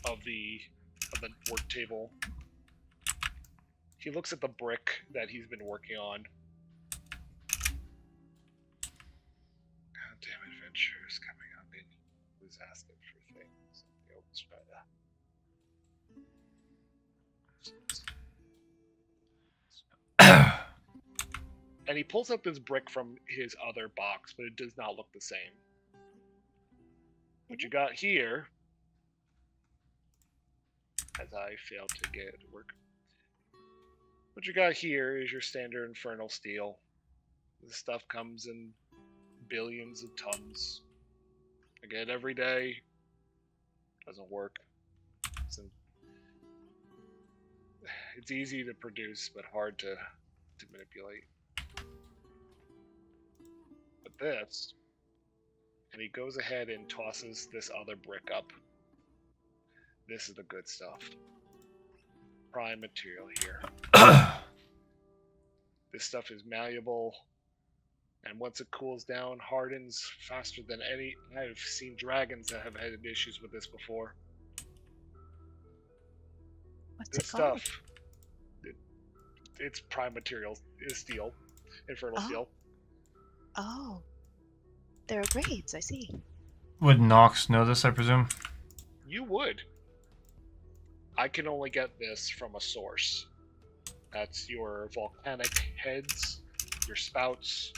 of the work table. He looks at the brick that he's been working on. Goddamn adventures coming up and he was asking for things. Let's try that. And he pulls up this brick from his other box, but it does not look the same. What you got here, as I failed to get it to work. What you got here is your standard infernal steel. This stuff comes in billions of tons. I get it every day. Doesn't work. It's easy to produce, but hard to manipulate. But this, and he goes ahead and tosses this other brick up. This is the good stuff. Prime material here. This stuff is malleable, and once it cools down, hardens faster than any. I've seen dragons that have had issues with this before. What's This it called? stuff, it's prime material is steel, infernal steel. Oh. There are grades, I see. would Nox know this, I presume? You would. I can only get this from a source. That's your volcanic heads, your spouts.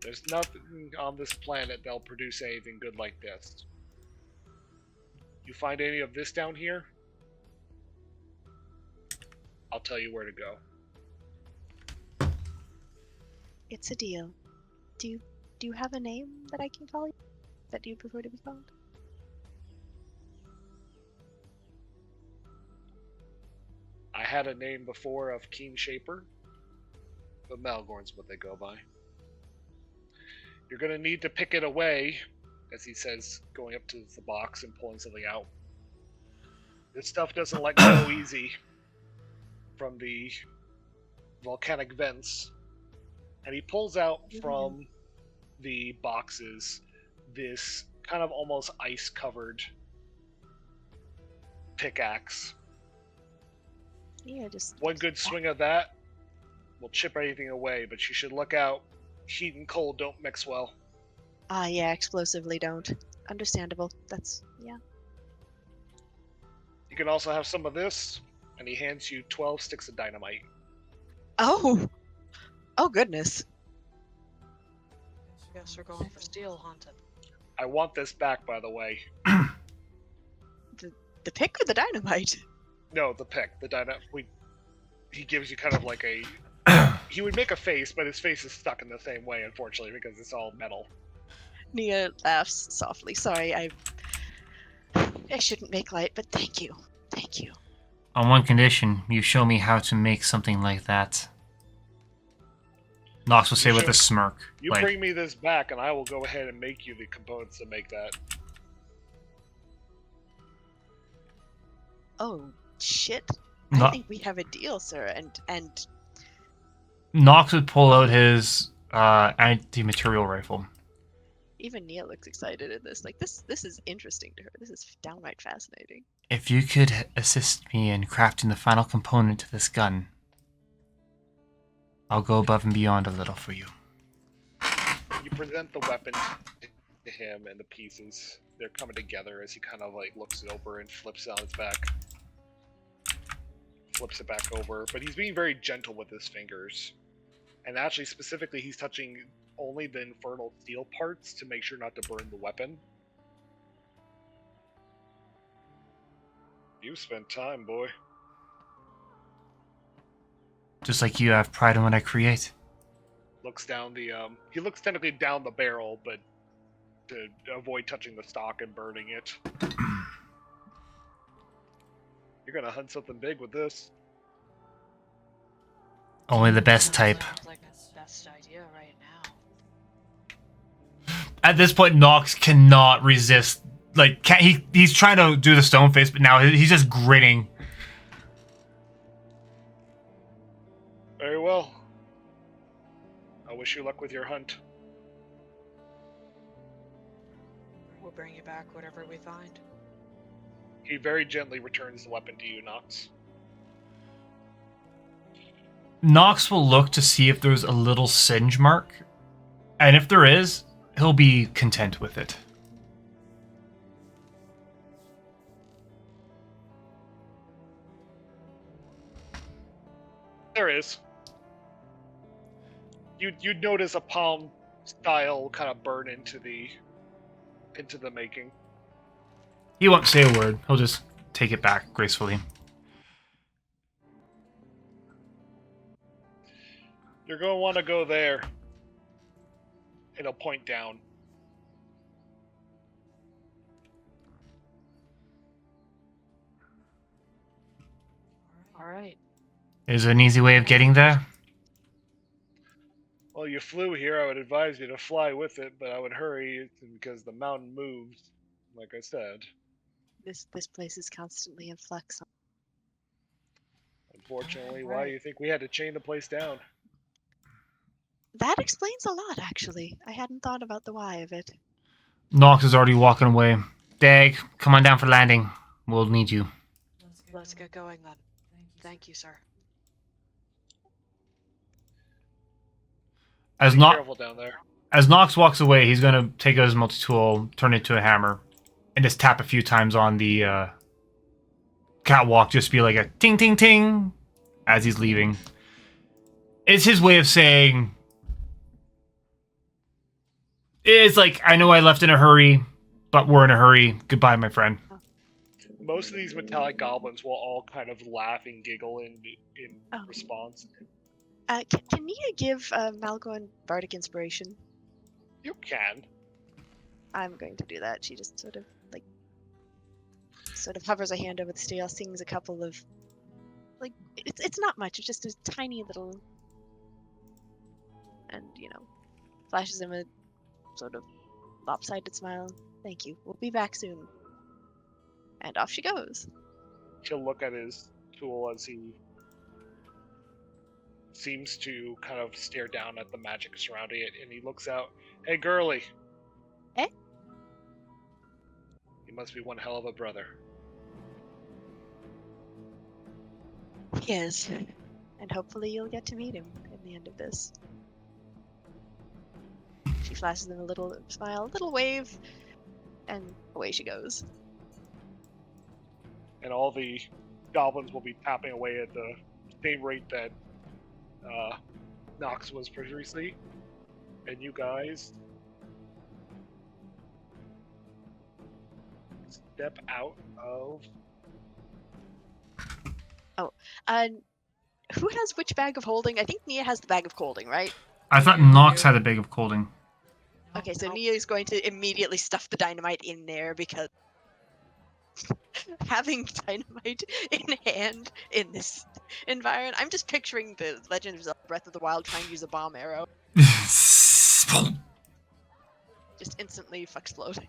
There's nothing on this planet that'll produce anything good like this. You find any of this down here? I'll tell you where to go. It's a deal. Do you have a name that I can call you? That you prefer to be called? I had a name before of Keen Shaper, but Malgorn's what they go by. You're gonna need to pick it away, as he says, going up to the box and pulling something out. This stuff doesn't let go easy from the volcanic vents. And he pulls out from the boxes this kind of almost ice-covered pickaxe. Yeah, just One good swing of that will chip anything away, but you should look out. Heat and cold don't mix well. yeah, explosively don't. Understandable. That's yeah. You can also have some of this, and he hands you 12 sticks of dynamite. Oh! Oh goodness. Guess we're going for steel hunting. I want this back, by the way. The pick or the dynamite? No, the pick. The dynamite. He gives you kind of like a... He would make a face, but his face is stuck in the same way, unfortunately, because it's all metal. Nia laughs softly. Sorry, I shouldn't make light, but thank you. Thank you. On one condition, you show me how to make something like that. Nox will say with a smirk. You bring me this back, and I will go ahead and make you the components to make that. Oh, shit. No- I think we have a deal, sir, and Nox would pull out his anti-material rifle. even Nia looks excited in this. Like, this is interesting to her. This is downright fascinating. If you could assist me in crafting the final component to this gun, I'll go above and beyond a little for you. You present the weapon to him and the pieces. They're coming together as he kind of like looks it over and flips it on its back. Flips it back over, but he's being very gentle with his fingers. And actually, specifically, he's touching only the infernal steel parts to make sure not to burn the weapon. You spent time, boy. Just like you have pride in what I create. Looks down the he looks technically down the barrel, but to avoid touching the stock and burning it. You're gonna hunt something big with this. Only the best type. Sounds like the best idea right now. At this point, Nox cannot resist. Like, he's trying to do the stone face, but now he's just grinning. Very well. I wish you luck with your hunt. We'll bring you back whatever we find. He very gently returns the weapon to you, Nox. Nox will look to see if there's a little singe mark, and if there is, he'll be content with it. There is. You'd notice a palm style kind of burn into the making. He won't say a word. He'll just take it back gracefully. You're going to want to go there. It'll point down. All right. Is there an easy way of getting there? Well, you flew here. I would advise you to fly with it, but I would hurry because the mountain moves, like I said. This place is constantly in flux. Unfortunately, why you think we had to chain the place down? That explains a lot, actually. I hadn't thought about the why of it. Nox is already walking away. Dag, come on down for landing. We'll need you. Let's get going then. Thank you, sir. As Be careful down there. As Nox walks away, he's gonna take out his multi-tool, turn it into a hammer, and just tap a few times on the catwalk, just be like a ting ting ting as he's leaving. It's his way of saying, it's like, I know I left in a hurry, but we're in a hurry. Goodbye, my friend. Most of these metallic goblins will all kind of laugh and giggle in response. Can Nia give Malgoin bardic inspiration? You can. I'm going to do that. She just sort of hovers a hand over the steel, sings a couple of it's not much. It's just a tiny little, and flashes him a sort of lopsided smile. Thank you. We'll be back soon. And off she goes. She'll look at his tool as he seems to kind of stare down at the magic surrounding it, and he looks out. Hey, girly. Eh? You must be one hell of a brother. He is. And hopefully you'll get to meet him in the end of this. She flashes him a little smile, a little wave, and away she goes. And all the goblins will be tapping away at the same rate that Nox was previously. And you guys step out of... Who has which bag of holding? I think Nia has the bag of holding, right? I thought Nox had a bag of holding. Okay, so Nia is going to immediately stuff the dynamite in there because having dynamite in hand in this environment, I'm just picturing the Legend of Zelda Breath of the Wild trying to use a bomb arrow. Just instantly exploding.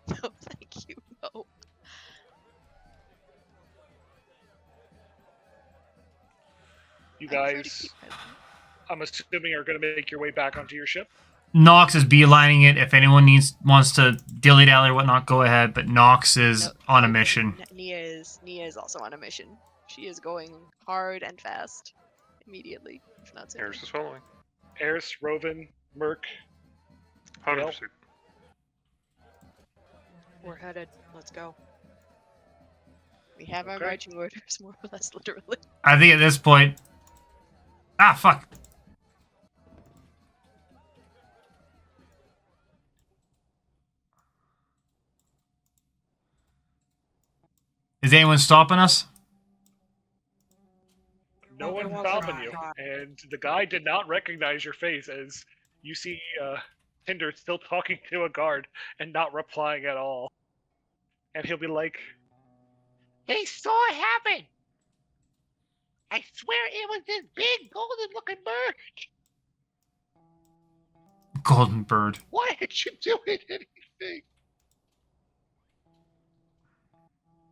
No, thank you. No. You guys, I'm assuming, are going to make your way back onto your ship? Nox is beelining it. If anyone wants to dilly-dally or whatnot, go ahead. But Nox is on a mission. Nia is also on a mission. She is going hard and fast immediately. If not sooner. Eris is following. Eris, Roven, Merc. 100%. We're headed. Let's go. We have our marching orders, more or less, literally. I think at this point... Ah, fuck. Is anyone stopping us? No one's stopping you. And the guy did not recognize your face as you see Tinder still talking to a guard and not replying at all. And he'll be like, "They saw it happen! I swear it was this big golden-looking bird! Golden bird. Why did you do it anything?"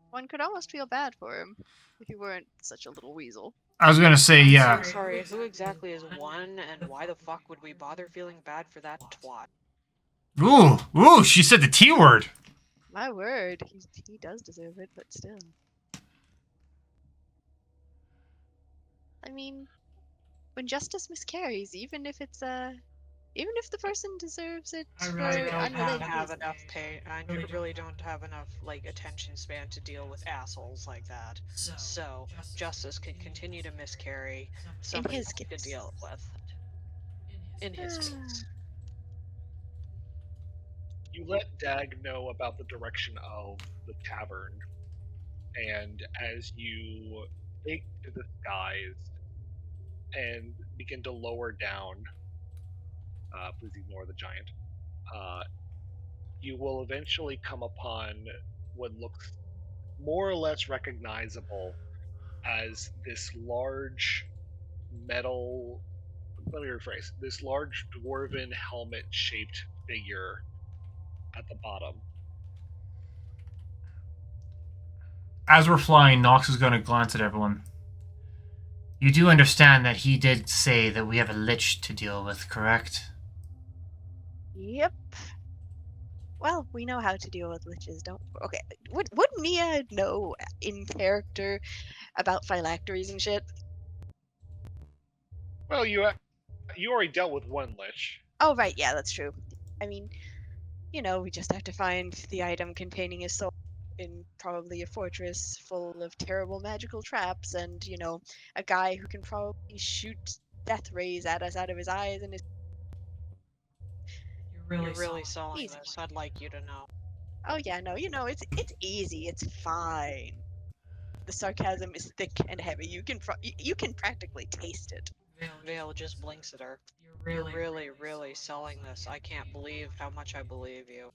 One could almost feel bad for him if he weren't such a little weasel. I was gonna say, yeah. Sorry, who exactly is one, and why the fuck would we bother feeling bad for that twat? Ooh, she said the T word. My word, he does deserve it, but still. I mean, when justice miscarries, even if the person deserves it I for really don't unrelated have reasons. enough pay. I really don't have enough attention span to deal with assholes like that. So justice can continue to miscarry. Somebody his to case. deal with. In his case. You let Dag know about the direction of the tavern, and as you take to the skies and begin to lower down, please ignore the giant, you will eventually come upon what looks more or less recognizable as this large metal, let me rephrase, this large dwarven helmet-shaped figure at the bottom. As we're flying, Nox is gonna glance at everyone. You do understand that he did say that we have a lich to deal with, correct? Yep. Well, we know how to deal with liches, don't we? Okay, would Nia know in character about phylacteries and shit? Well, you already dealt with one lich. Oh, right, yeah, that's true. I mean, we just have to find the item containing a soul in probably a fortress full of terrible magical traps and, a guy who can probably shoot death rays at us out of his eyes and his... You're really selling this. I'd like you to know. Oh yeah, no, it's easy, it's fine. The sarcasm is thick and heavy. You can practically taste it. Vale just blinks at her. You're really selling this. I can't believe how much I believe you.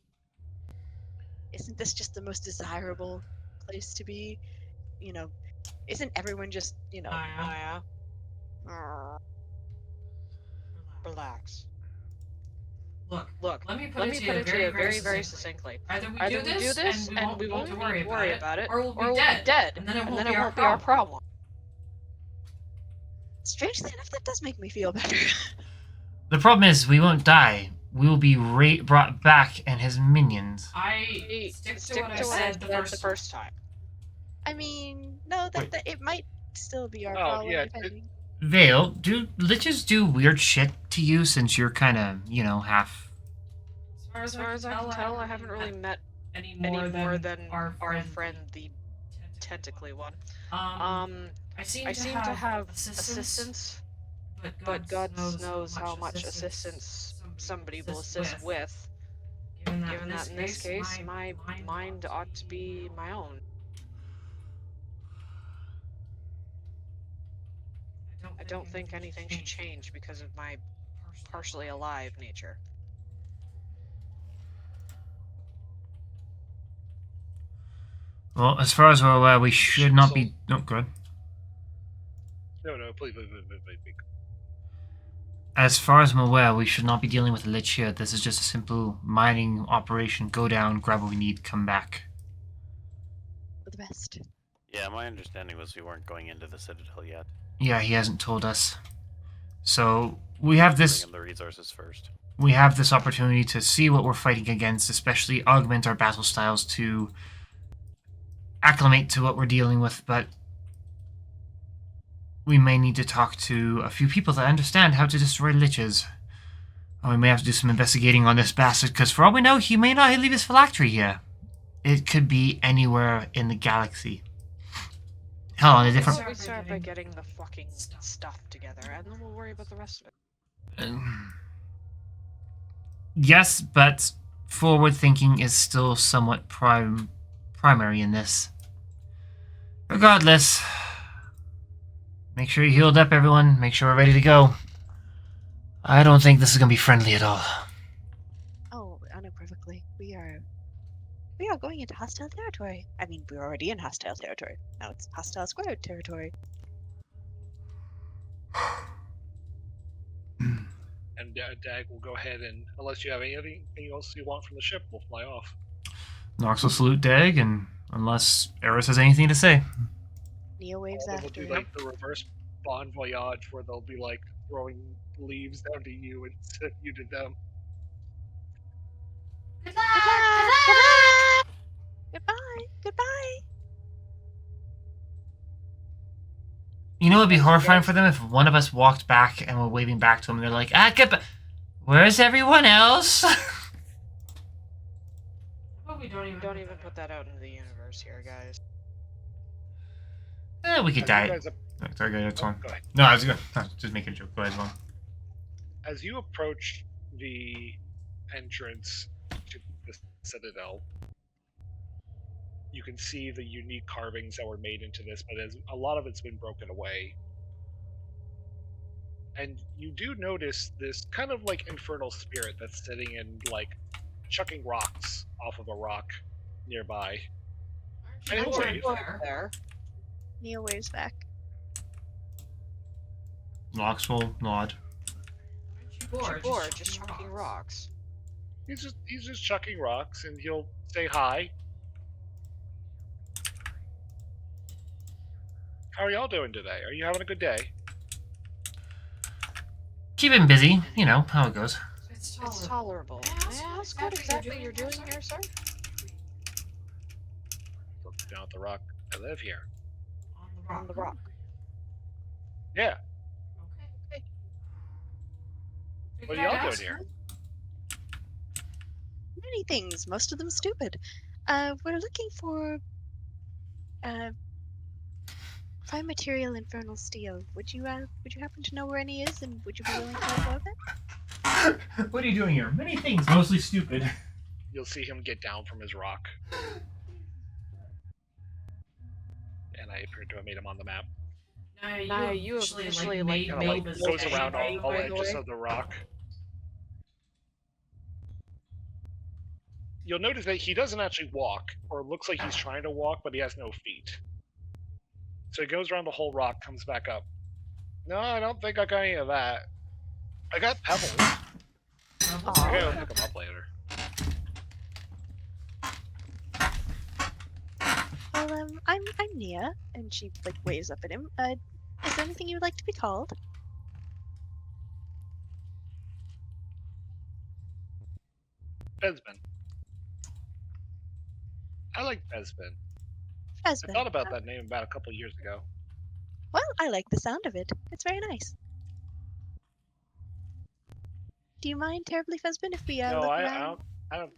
Isn't this just the most desirable place to be? Isn't everyone just, Oh yeah. "Aw." Relax. Look, Look, let me put let it me to put you it to you very succinctly. Either we Either do we do this and we won't need to worry about it, or or we'll be dead, and and then it won't be our problem. Strangely enough, that does make me feel better. The problem is, we won't die. We will be brought back and his minions. I stick to what I to said the first time. I mean, no, that it might still be our Oh, problem, yeah, depending. Vale, do liches do weird shit to you since you're kind of, half... As far as I can tell, I haven't really met any more than our friend, the tentacly one. I seem to have assistance, but God knows how much assistance somebody will assist with. Given that in this case, my mind ought to be my own. I don't think anything should change because of my partially alive nature. Well, as far as we're aware, we should not be... Oh, good. No, please. As far as I'm aware, we should not be dealing with a lich here. This is just a simple mining operation. Go down, grab what we need, come back. For the best. Yeah, my understanding was we weren't going into the Citadel yet. Yeah, he hasn't told us. So, we have this... Bring him the resources first. We have this opportunity to see what we're fighting against, especially augment our battle styles to acclimate to what we're dealing with, but we may need to talk to a few people that understand how to destroy liches. Or we may have to do some investigating on this bastard, because for all we know, he may not leave his phylactery here. It could be anywhere in the galaxy. Hell, on a different... We start by getting the fucking stuff together, and then we'll worry about the rest of it. Yes, but forward thinking is still somewhat primary in this. Regardless, make sure you healed up, everyone. Make sure we're ready to go. I don't think this is gonna be friendly at all. Oh, unequivocally, we are going into hostile territory. I mean, we're already in hostile territory. Now it's hostile squared territory. And Dag will go ahead and, unless you have anything else you want from the ship, we'll fly off. Nox will salute Dag, and unless Eris has anything to say. Neo waves They'll after. do like the reverse bon voyage, where they'll be like throwing leaves down to you instead of you to them. Good Good luck! luck! Good luck! Goodbye! Goodbye! You know, it'd be horrifying for them if one of us walked back and we're waving back to them. And they're like, "Ah, goodbye. Where's everyone else?" Well, we Don't even put that out into the universe here, guys. We could As die. you guys Sorry, that's fine. go ahead. No, I was just making a joke. Go ahead, Vaughn. As you approach the entrance to the Citadel, you can see the unique carvings that were made into this, but a lot of it's been broken away. And you do notice this kind of like infernal spirit that's sitting and like chucking rocks off of a rock nearby. And Aren't you anyway, bored there? Neo waves back. Nox will nod. Aren't you Or bored? just chucking rocks. he's just chucking rocks, and he'll say hi. How are y'all doing today? Are you having a good day? Keep him busy. You know how it goes. It's It's tolerable. May I ask what exactly you're doing here, sir? Look down at the rock. I live here. On the rock. Yeah. Okay. What are y'all doing here? Many things, most of them stupid. We're looking for prime material infernal steel. Would you happen to know where any is, and would you be willing to let go of it? What are you doing here? Many things, mostly stupid. You'll see him get down from his rock. And I appear to have made him on the map. Nah, you officially like Kind of like goes around all edges of the rock. You'll notice that he doesn't actually walk, or looks like he's trying to walk, but he has no feet. So he goes around the whole rock, comes back up. No, I don't think I got any of that. I got pebbles. I'm gonna look them up later. Well, I'm Nia, and she like waves up at him. Is there anything you would like to be called? Besbin. I like Besbin. I Husband. thought about that name about a couple years ago. Well, I like the sound of it. It's very nice. Do you mind terribly, husband, if we No, look I around? don't.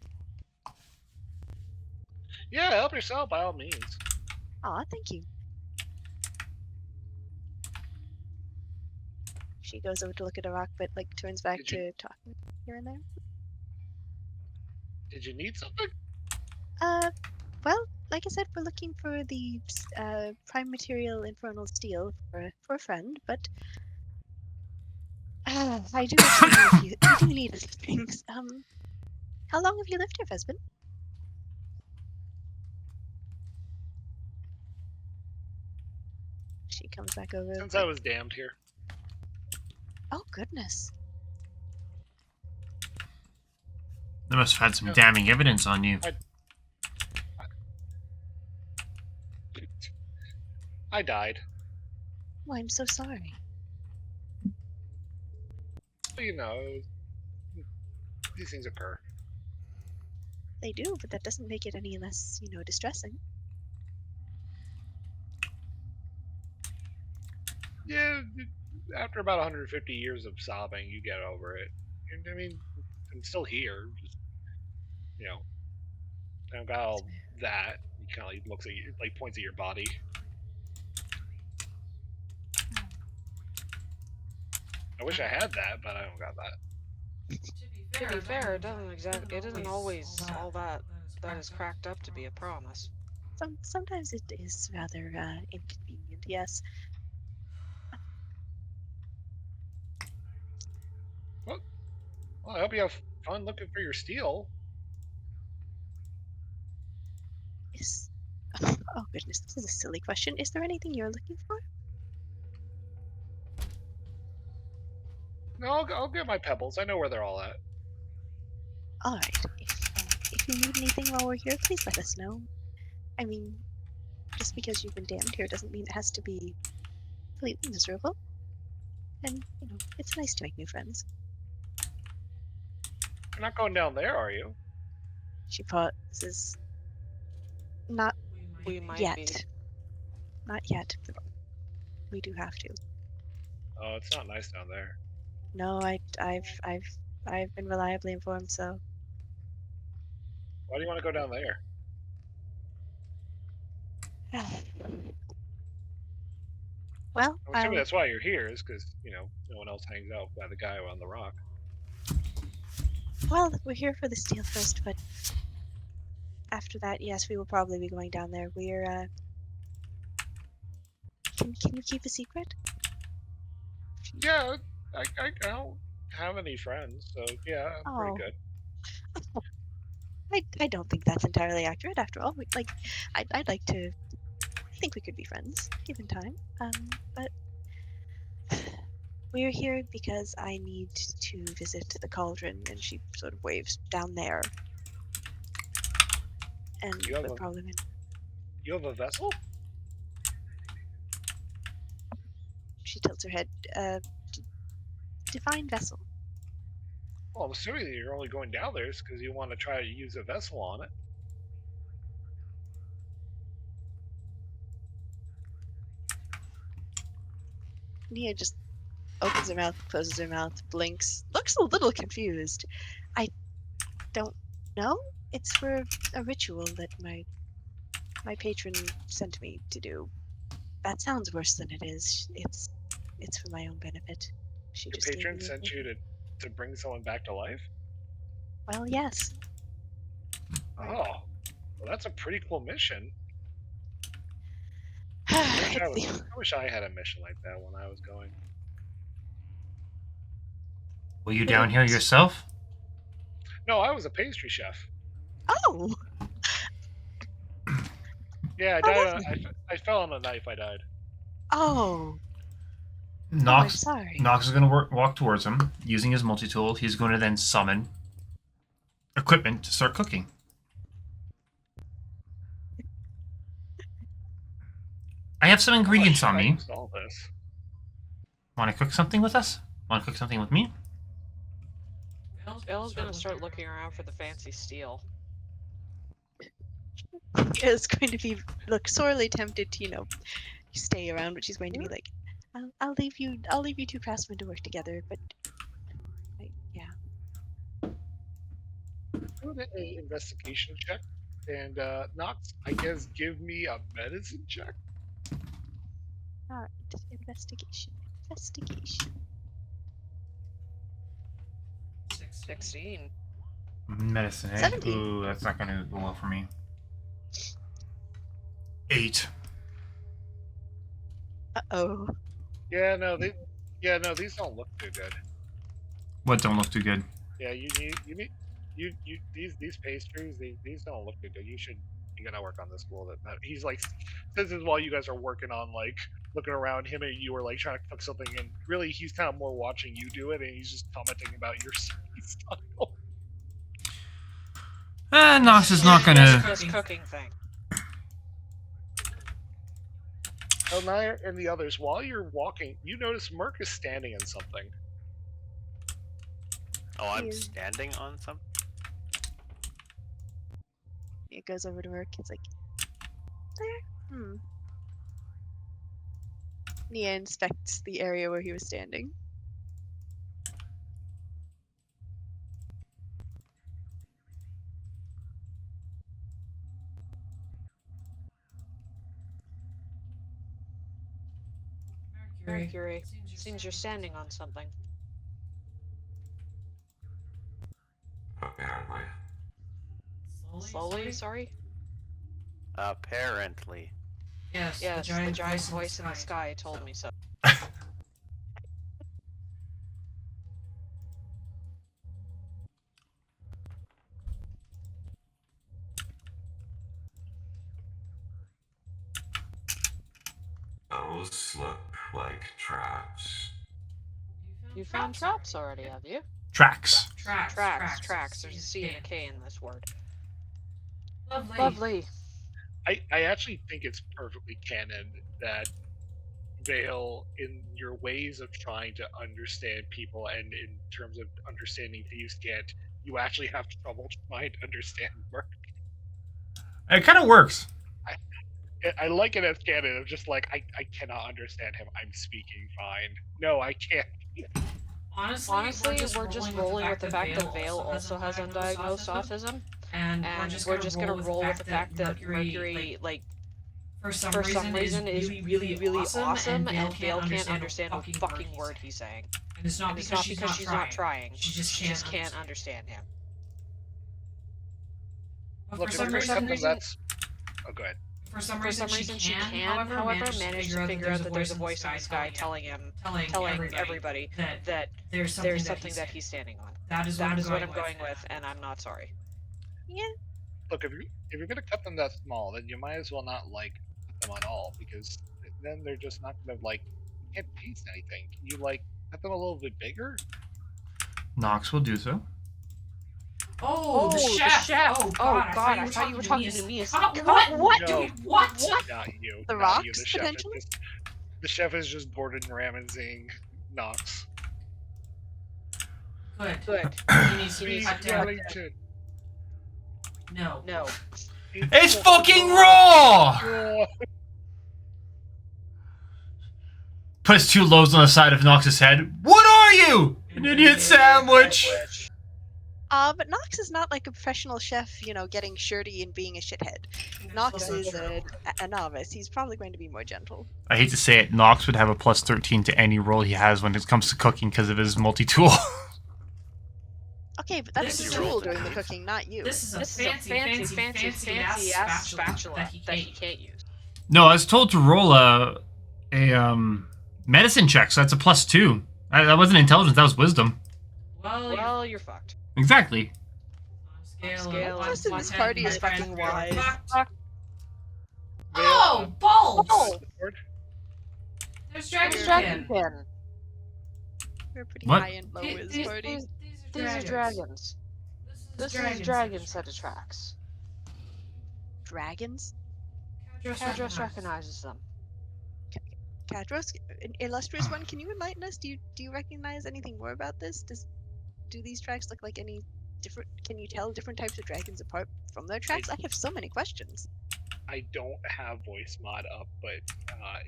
Yeah, help yourself by all means. Aw, thank you. She goes over to look at a rock, but like turns back Did you- to talking here and there. Did you need something? Well, like I said, we're looking for the prime material infernal steel for a friend, but I do actually need a few things. How long have you lived here, husband? She comes back over. Since I was damned here. Oh goodness. They must have had some Yeah. damning evidence on you. I died. Oh, I'm so sorry. But, you know, these things occur. They do, but that doesn't make it any less, distressing. Yeah, after about 150 years of sobbing, you get over it. And, I mean, I'm still here. Just, I don't got all that. He kind of like looks at you, like points at your body. I wish I had that, but I don't got that. To be fair, it doesn't always all that is cracked up to be a promise. Sometimes it is rather inconvenient, yes. Well, I hope you have fun looking for your steel. Is oh goodness, this is a silly question. Is there anything you're looking for? No, I'll get my pebbles. I know where they're all at. All right. If you need anything while we're here, please let us know. I mean, just because you've been damned here doesn't mean it has to be completely miserable. And you know, it's nice to make new friends. You're not going down there, are you? She pauses. Not We might yet. be. Not yet. But we do have to. Oh, it's not nice down there. No, I've been reliably informed. So Why do you want to go down there? well, I'm assuming that's why you're here, is because, you know, no one else hangs out by the guy on the rock. well, we're here for the steel first, but after that, yes, we will probably be going down there. We're Can you keep a secret? Yeah, I don't have any friends, so yeah, I'm pretty good. I don't think that's entirely accurate. After all, I'd like to think we could be friends given time. But we're here because I need to visit the cauldron, and she sort of waves down there. And we're probably gonna... You have a vessel? She tilts her head. Divine vessel. Well, I'm assuming that you're only going down there is because you want to try to use a vessel on it. Nia just opens her mouth, closes her mouth, blinks, looks a little confused. I don't know. It's for a ritual that my patron sent me to do. That sounds worse than it is. It's for my own benefit. She Your just gave patron me sent you to bring someone back to life? Well, yes. Oh, well, that's a pretty cool mission. I I wish I had a mission like that when I was going. Were you down here yourself? No, I was a pastry chef. Oh! Yeah, I died. I fell on a knife. I died. Oh! Nox, I'm sorry. Nox is going to walk towards him, using his multi-tool. He's going to then summon equipment to start cooking. I have some ingredients on me. All this. Want to cook something with us? Want to cook something with me? Elle's gonna start looking around for the fancy steel. Is going to look sorely tempted to, you know, stay around, but she's going to be like, I'll leave you two craftsmen to work together, but yeah. Do an investigation check, and Nox, I guess, give me a medicine check. Alright, investigation. 16. Medicine, eh? 17. Ooh, that's not going to go well for me. 8. Uh-oh. Yeah, no, these don't look too good. What don't look too good? Yeah, these pastries, these don't look too good. You gotta work on this school. That he's like, this is while you guys are working on like looking around. Him and you are like trying to cook something, and really he's kind of more watching you do it, and he's just commenting about your style. Nox is not going to... This cooking thing. Elnaya and the others, while you're walking, you notice Merc is standing in something. Oh, I'm standing on something? It goes over to Merc. It's like, there? Nia inspects the area where he was standing. Mercury, seems you're standing on something. Apparently. Slowly, sorry? Apparently. Yes, Yes, the giant voice in the sky told me so. Those look like traps. You found traps already, have you? Tracks. Tracks. There's a C and a K in this word. Lovely. Lovely. I actually think it's perfectly canon that Vale, in your ways of trying to understand people and in terms of understanding thieves' cant, you actually have trouble trying to understand Merc. It kind of works. I like it as canon of just like, I cannot understand him. I'm speaking fine. No, I can't. Honestly, we're just rolling with the fact that Vale also has undiagnosed autism, and we're just gonna roll with the fact that Mercury, like, for some reason, is really awesome, and Vale can't understand a fucking fucking word he's saying. And it's not And it's because not because she's not trying. She just can't understand him. But Look, for if some you're gonna cut them, reason, that's. Oh, go ahead. for some For some reason, she can, however, manage to figure out that there's a voice in the sky telling everybody that there's something that he's standing on. That is what I'm going with, and I'm not sorry. Yeah. Look, if you're gonna cut them that small, then you might as well not like cut them at all, because then they're just not gonna like, you can't taste anything. Can you like cut them a little bit bigger? Nox will do so. oh, the chef. Oh god, I thought you were talking to me. What? No. Dude, what? Not you. The not you. rocks, The chef is potentially? the chef is just Gordon Ramsaying Knox. Good. He needs to be Beef cut down. Wellington. No. It's fucking raw! raw. Puts two loaves on the side of Nox's head. What are you? An idiot sandwich! But Nox is not like a professional chef, getting shirty and being a shithead. Nox is a novice. He's probably going to be more gentle. I hate to say it, Nox would have a plus 13 to any role he has when it comes to cooking because of his multi-tool. Okay, but that's This the is tool a- doing the cooking, not you. This is a This is a fancy ass spatula that he can't use. No, I was told to roll a medicine check, so that's a plus 2. That wasn't intelligence, that was wisdom. Well, You're fucked. Exactly. Scale Most of this party is fucking wise. Oh, balls! There's Dragon dragon. pin. We're a pretty What? high and low whiz party. These are dragons. This is a dragon set of tracks. Dragons? Kadros recognizes them. Kadros, illustrious one, can you enlighten us? Do you recognize anything more about this? Do these tracks look like any different? Can you tell different types of dragons apart from their tracks? I have so many questions. I don't have voice mod up, but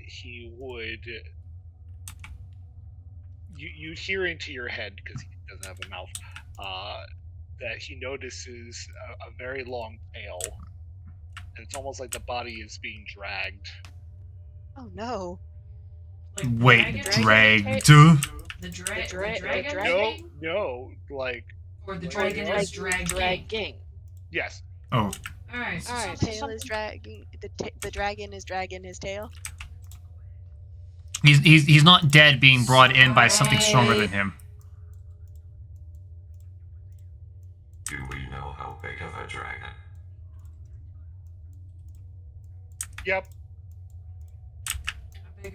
he would. You'd hear into your head because he doesn't have a mouth. That he notices a very long tail, and it's almost like the body is being dragged. Oh no. Wait, dragged? The dragon? No, like Or the Like, dragon like, is dragging. Dragging. yes. Oh. Alright, so Alright, something- Tail is dragging. The dragon is dragging his tail. He's not dead being brought in by something stronger than him. Do we know how big of a dragon? Yep.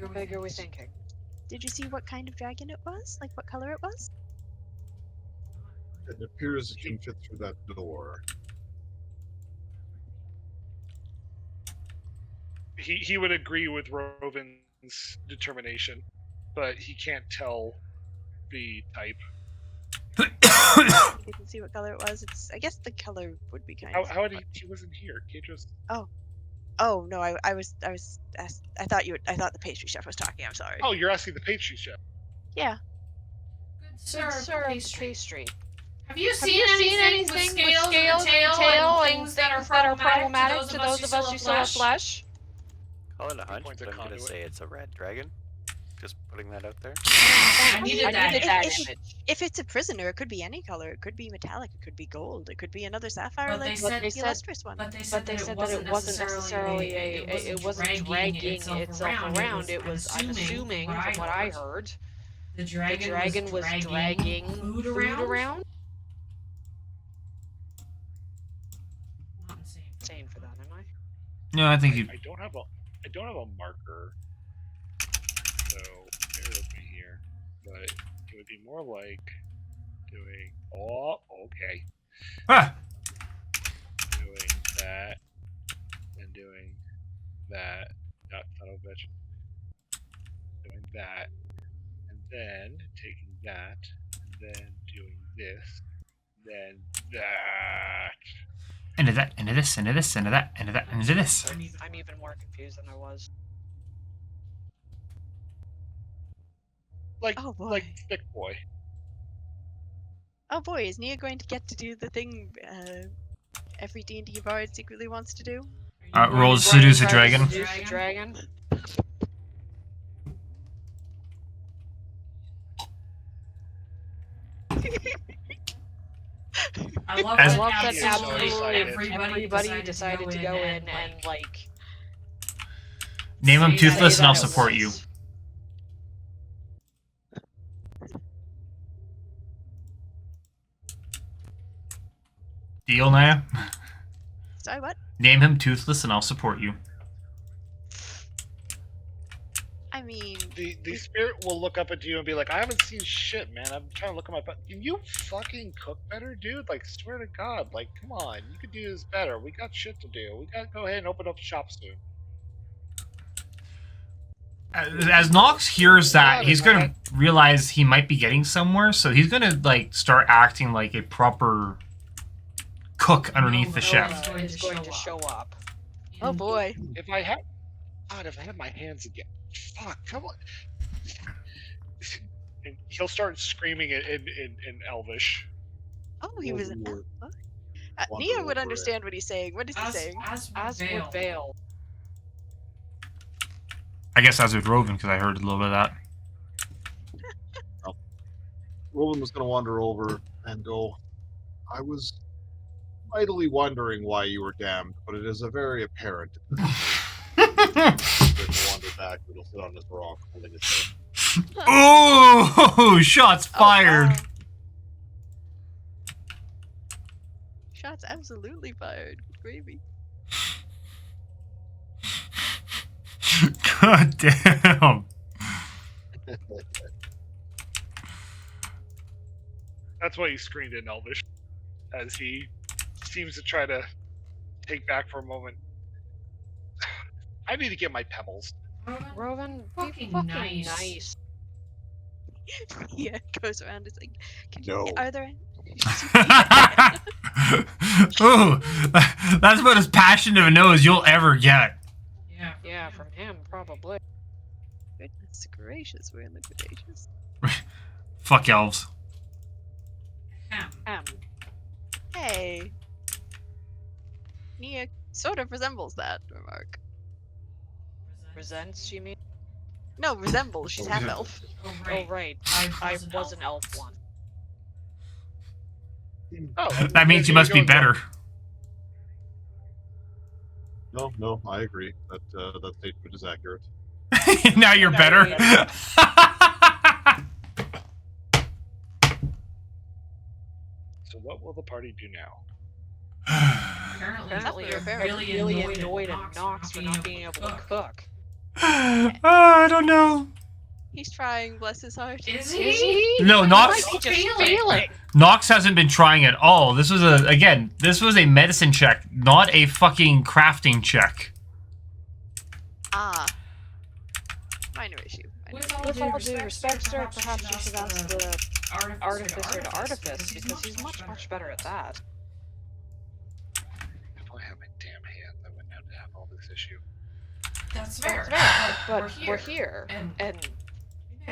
How big are we thinking? Did you see what kind of dragon it was? Like what color it was? It appears it can fit through that door. He would agree with Rovin's determination, but he can't tell the type. You can see what color it was. I guess the color would be kind of. How would he wasn't here. Kadros. Oh no, I thought the pastry chef was talking. I'm sorry. Oh, you're asking the pastry chef. Yeah. Good sir, pastry. Have you Have seen you anything seen anything with with scales scales and and tail and things that are problematic to those of us who still have flesh? Call it a hunch, points but at I'm gonna conduit. say it's a red dragon. Just putting that out there. I needed that if, image. if it's a prisoner, it could be any color. It could be metallic. It could be gold. It could be another sapphire, But like they said- the illustrious one. But they But said they that said it that it wasn't necessarily it wasn't dragging itself around. It was, I'm assuming, from from what I heard, the the dragon, dragon was dragging food food around. around. Not insane. Insane for that, am I? No, I think you. I don't have a marker, so bear with me here. But it would be more like doing. Oh, okay. Ah! Doing that and doing that. Not son of a bitch. Doing that, and then taking that, and then doing this, then that. Into that, into this, into this, into that, into that, into this. I'm even more confused than I was. Like, Oh boy. like thick boy. Oh boy, is Nia going to get to do the thing every D&D bard secretly wants to do? Roll seduce a Try to dragon. Seduce a dragon. I love As- I love that He is so absolutely excited. everybody decided to go in and like. Name him Say Toothless and I'll that it support you. was- Deal, Naya? Sorry, what? Name him Toothless and I'll support you. I mean, The spirit will look up at you and be like, I haven't seen shit, man. I'm trying to look at my butt. Can you fucking cook better, dude? Like, swear to God. Like, come on. You could do this better. We got shit to do. We gotta go ahead and open up shop soon. As Nox hears that, he's gonna realize he might be getting somewhere, so he's gonna like start acting like a proper cook underneath the chef. Is going to show up. oh boy. If I had... God, if I had my hands again. Fuck, come on. And he'll start screaming in Elvish. Oh, he was an Wander elf. Wander Nia would over understand what he's saying. What is he saying? As would Vale. I guess as with Roven, because I heard a little bit of that. Roland was going to wander over and go, I was idly wondering why you were damned, but it is a very apparent. Wander back, it'll sit on his rock, holding his head. Oh, shots fired! wow. Shots absolutely fired. Good gravy. God damn. That's why he screamed in Elvish. As he seems to try to take back for a moment. I need to get my pebbles. Rowan, be Fucking fucking nice. nice. Yeah, goes around. It's like, No. are there any? Ooh, that's about as passionate of a no as you'll ever get. Yeah. Yeah, from him, probably. Goodness gracious, we're in the Cretaceous. Fuck elves. Hey. Nia sort of resembles that remark. Resents, you mean? No, resembles. She's half elf. Oh, Oh, right. I was an elf one. Oh, That means you must be better. No, I agree. That statement is accurate. Now you're better. So what will the party do now? Apparently, you're they're really annoyed at Nox for not being able to cook. I don't know. He's trying, bless his heart. Is Is he? he? No, He Nox. might be just failing. Nox hasn't been trying at all. This was this was a medicine check, not a fucking crafting check. Ah. Minor issue. With With all due respect, sir, perhaps you should ask the artificer to artifice, because he's much better at that. If I had my damn hands, I wouldn't have to have all this issue. That's fair. But we're here, and and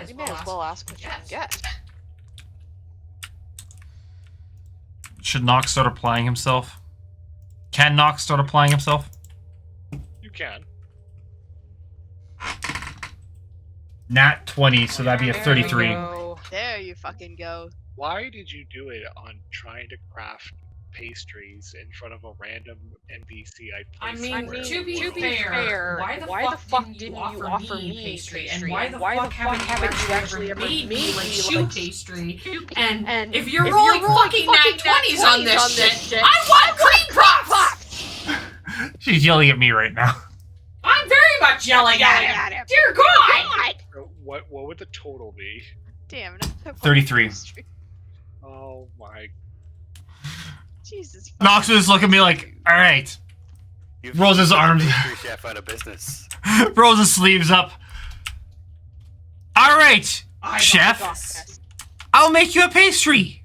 you may as well ask what you can get. Should Nox start applying himself? Can Nox start applying himself? You can. Nat 20, so that'd be a There we 33. go. There you fucking go. Why did you do it on trying to craft pastries in front of a random NPC I placed mean, somewhere in to the be world? fair, why the fuck didn't you offer me pastry? And why the fuck haven't you actually ever made me like shoe pastry? And if you're rolling fucking nat 20s on this shit, I want cream puffs! She's yelling at me right now. I'm very much yelling at him. Dear God! What would the total be? Damn. 33. Oh my. Jesus. Nox just look at me like, all right. You've Rolls his put the arms. pastry chef out of business. Rolls his sleeves up. All right, I chef. got this. I'll make you a pastry.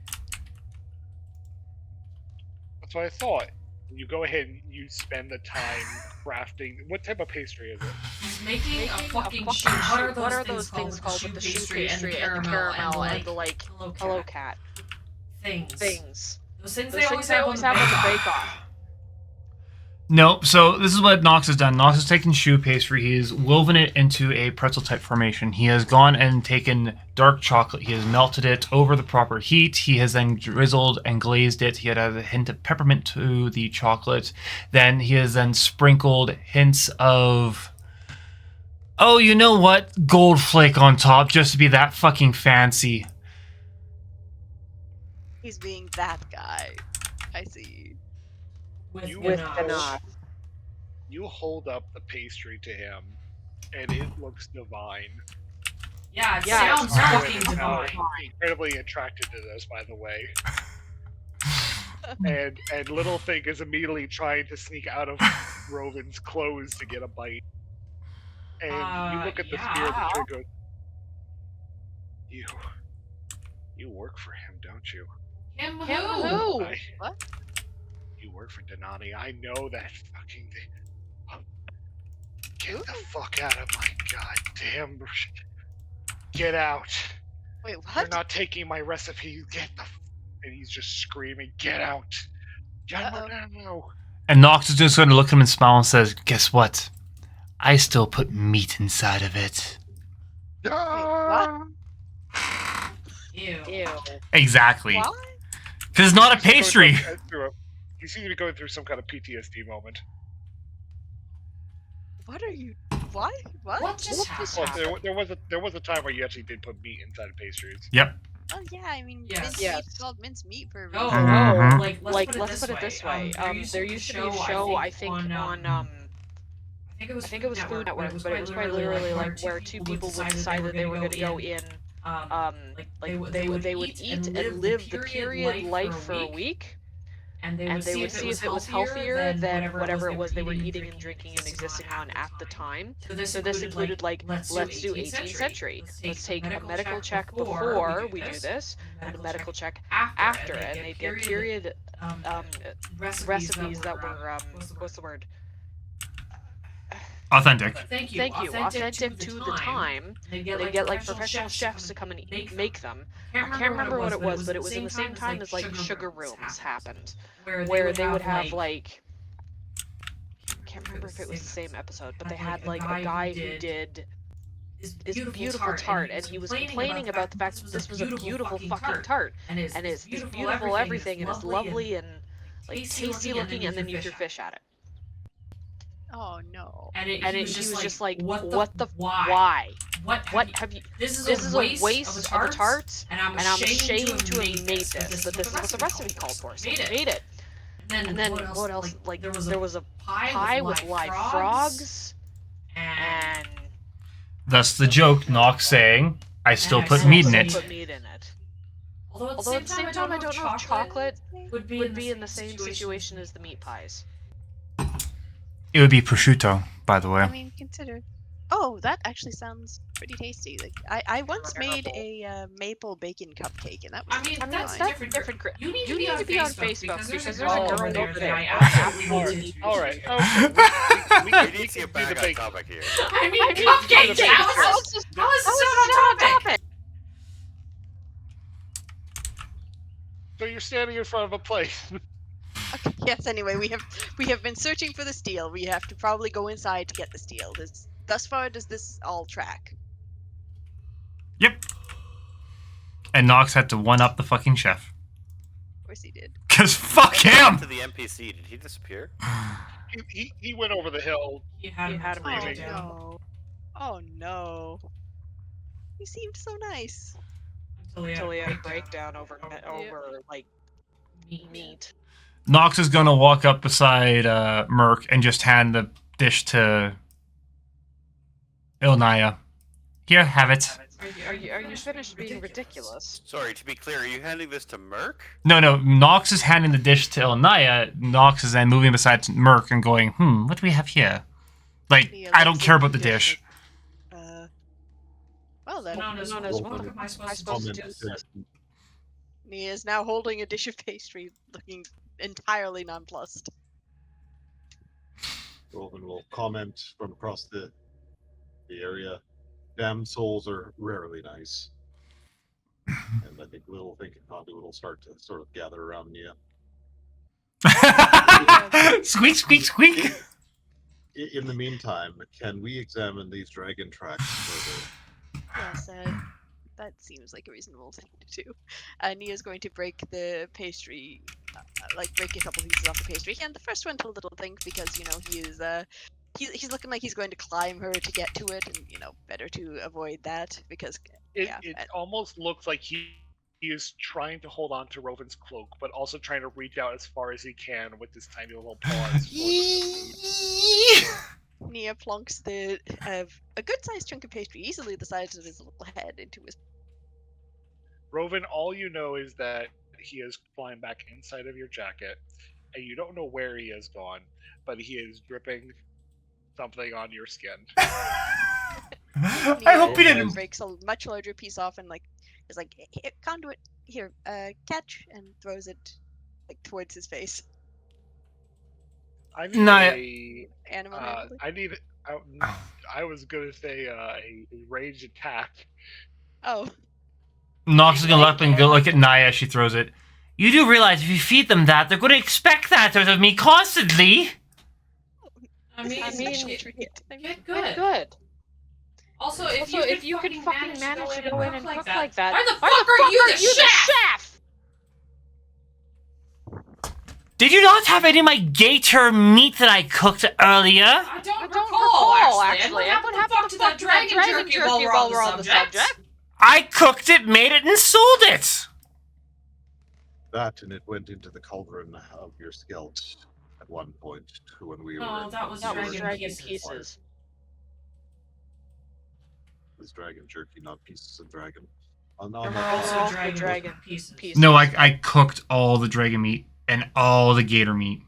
That's what I thought. You go ahead and you spend the time crafting. What type of pastry is it? He's making a fucking shoe. What are those things called with the shoe pastry and the caramel and the like Hello Cat things? Those things Those they things they always have on on the the bake bake off. Nope. So this is what Nox has done. Nox has taken shoe pastry. He has woven it into a pretzel type formation. He has gone and taken dark chocolate. He has melted it over the proper heat. He has then drizzled and glazed it. He had added a hint of peppermint to the chocolate. Then he has then sprinkled hints of, oh, you know what? Gold flake on top just to be that fucking fancy. He's being that guy. I see. with You ganache. You hold up the pastry to him, and it looks divine. Yeah, it Yeah, sounds it's fucking I'm divine. incredibly attracted to this, by the way. and little thing is immediately trying to sneak out of Rovin's clothes to get a bite. And you look at the spear yeah. and the tree goes, You work for him, don't you? Him Him who? who? What? You work for Denani. I know that fucking thing. Get the fuck out of my goddamn. Get out. Wait, You're what? not taking my recipe. Get the. And he's just screaming, get out. Get Uh-oh. out now. And Nox is just going to look at him and smile and says, guess what? I still put meat inside of it. Ah! Ew. Ew. Exactly. What? Because it's not a pastry. You seem to be going through some kind of PTSD moment. What are you? What? What? What just happened? Well, there was a time where you actually did put meat inside of pastries. Yep. Oh yeah, I mean, Yes. mince Yes. meat's called mince meat for a No, reason. Mhm. like let's put it this way. There used to be a show, I think, on I think it was Food Network, but it was quite literally like where two people would decide that they were going to go in. Like they would eat and live the period life for a week, and they and would they would see if it was healthier than whatever it was they were eating eating and drinking and existing on at the time. So this So this included like, let's do 18th century. Let's take a medical check before we do this, and a medical check after, and they'd get period recipes that were what's the word? Authentic. Thank you. Thank you. Authentic to the time. They They get like professional chefs to come and make them. I can't remember what it was, but it was in the same time as like sugar rooms happened, where they would have like. I can't remember if it was the same episode, but they had like a guy who did this beautiful tart, and he was complaining about the fact that this was a beautiful fucking tart, and it's beautiful everything, and it's lovely and like tasty looking, and then you threw fish at it. Oh no. And he was just like, what the why? What have you? This is This is a a waste of a tart, and I'm ashamed to have made this, but this is what the recipe called for, so I made it. And then what else? Like there was a pie with live frogs, and Thus the joke, Nox saying, I still put meat in it. Put meat in it. Although At the same time, I don't know if chocolate would be in the same situation as the meat pies. It would be prosciutto, by the way. I mean, consider. Oh, that actually sounds pretty tasty. Like I once made a maple bacon cupcake, and that was. I mean, that's fine. different. You need You to be on Facebook because because there's a girl over there that I that absolutely need to. Alright, We okay. need to get do back the on bacon. topic here. I mean, cupcake. How is this not on topic? So you're standing in front of a place. Okay, yes. Anyway, we have been searching for the steel. We have to probably go inside to get the steel. Thus far, does this all track? Yep. And Nox had to one-up the fucking chef. Of course he did. Because fuck What happened him! to the NPC? Did he disappear? He went over the hill. You had him had him Oh break down. no. Oh no. He seemed so nice. Until he had a breakdown over like meat. Nox is gonna walk up beside Merc and just hand the dish to Ilnaya. Here, have it. Are you finished being ridiculous? Sorry, to be clear, are you handing this to Merc? No, Nox is handing the dish to Ilnaya. Nox is then moving beside Merc and going, what do we have here? Like, Nia I don't looks care at about the the dish. Well then, What am I supposed to do with this? Nia is now holding a dish of pastry, looking entirely nonplussed. Rovan will comment from across the area. Damn souls are rarely nice. And I think Little Thinking Conduit will start to sort of gather around Nia. Squeak, squeak, squeak! In the meantime, can we examine these dragon tracks further? Yes, that seems like a reasonable thing to do. Nia's going to break the pastry, break a couple pieces off the pastry. Hand the first one to Little Think because, he is, he's looking like he's going to climb her to get to it, and, better to avoid that because, It almost looks like he is trying to hold on to Rovin's cloak, but also trying to reach out as far as he can with his tiny little paws. Nia plonks a good-sized chunk of pastry, easily the size of his little head, into his. Rovin, all you know is that he is flying back inside of your jacket, and you don't know where he has gone, but he is dripping something on your skin. I hope he didn't. Breaks a much larger piece off and is like, "Here, Conduit, here, catch," and throws it towards his face. I need Animal. I was gonna say a ranged attack. Oh. Nox is gonna look up and go look at Naya as she throws it. You do realize if you feed them that, they're gonna expect that out of me constantly. I mean, Get Good. Also, if you can fucking manage to go in and cook like that, why the fuck are you the chef? Did you not have any of my gator meat that I cooked earlier? I don't recall, actually. What happened to that dragon jerky while we're on the subject? I cooked it, made it, and sold it! That, and it went into the cauldron of your skelt at one point when we were... Oh, that was dragon pieces. It was dragon jerky, not pieces of dragon. There were also dragon pieces. No, I cooked all the dragon meat and all the gator meat.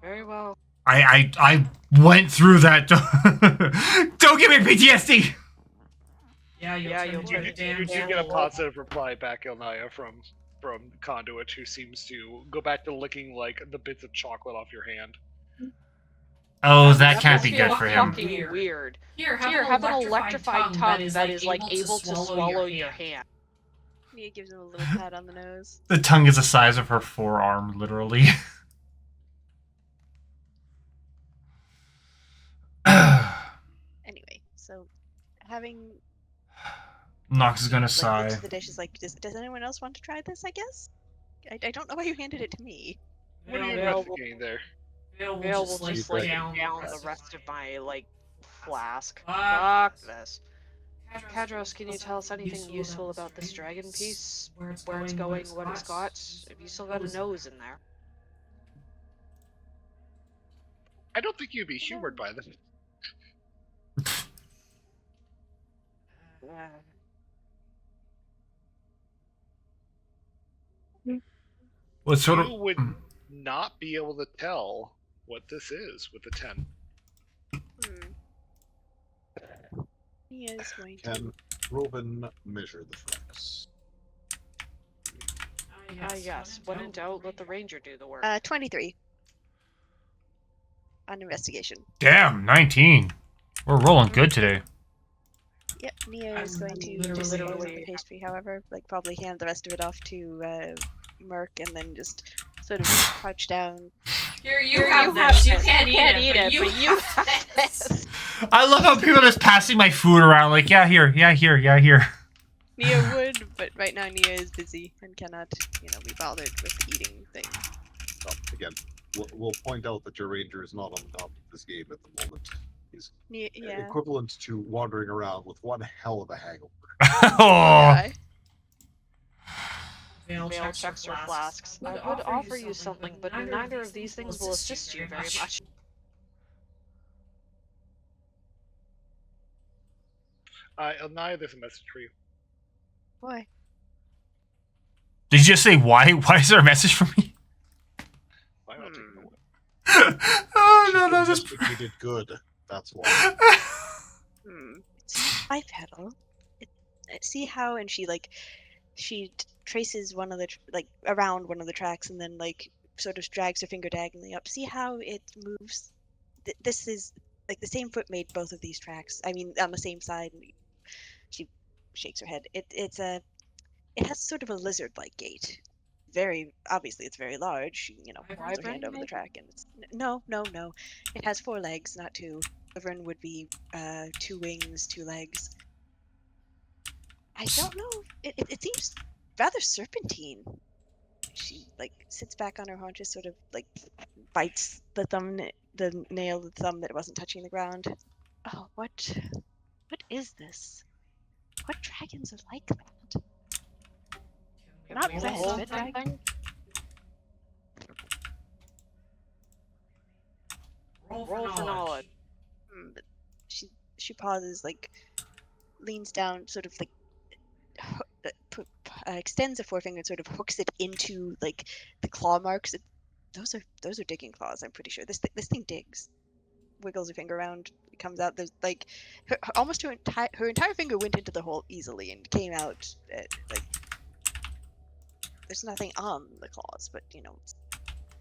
Very well. I went through that. Don't give me PTSD! Yeah, you'll turn it down. You do get a positive reply back, Ilnaya, from Conduit, who seems to go back to licking the bits of chocolate off your hand. Oh, that can't be good for him. Fucking weird. Here, have an electrified tongue that is able to swallow your hand. Nia gives him a little pat on the nose. The tongue is the size of her forearm, literally. Anyway, so having Nox is gonna sigh. the dish is does anyone else want to try this? I guess. I don't know why you handed it to me. What are you investigating there? Vale will just down the rest of my flask. Fuck This. Kadros, can you tell us anything useful about this dragon piece? Where it's going, what it's got? Have you still got a nose in there? I don't think you'd be humored by them. What sort You of... would not be able to tell what this is with the 10. Nia is going to. Can Robin measure the tracks? Yes. When in doubt, let the ranger do the work. 23. On investigation. Damn, 19. We're rolling good today. Yep, Nia is going to just literally the pastry, however, probably hand the rest of it off to Merc and then just sort of crouch down. Here, you have this. You can't eat it, but you have this. I love how people are just passing my food around, yeah, here. Nia would, but right now Nia is busy and cannot, be bothered with eating things. Well, again, we'll point out that your ranger is not on top of this game at the moment. He's Yeah. equivalent to wandering around with one hell of a hangover. Oh, Veil checks or flasks. I would offer you something, but neither of these things will assist you very much. Elnaya, there's a message for you. Boy. did you just say why? Why is there a message for me? Why not take it away? Oh no, that was just. Investigated good. That's why. Bipedal. See how, and she traces one of the around one of the tracks, and then sort of drags her finger diagonally up. See how it moves. This is the same foot made both of these tracks. I mean, on the same side. And she shakes her head. It has sort of a lizard-like gait. Very obviously, it's very large. She puts her hand over the track, and no. It has 4 legs, not 2. Wyvern would be 2 wings, 2 legs. I don't know. It seems rather serpentine. She sits back on her haunches, sort of bites the nail of the thumb that wasn't touching the ground. Oh, what is this? What dragons are like that? Not red, but Roll for knowledge. But she pauses, leans down, sort of extends a forefinger and sort of hooks it into the claw marks. Those are digging claws. I'm pretty sure this thing digs. Wiggles her finger around. It comes out. There's almost her entire finger went into the hole easily and came out. There's nothing on the claws, but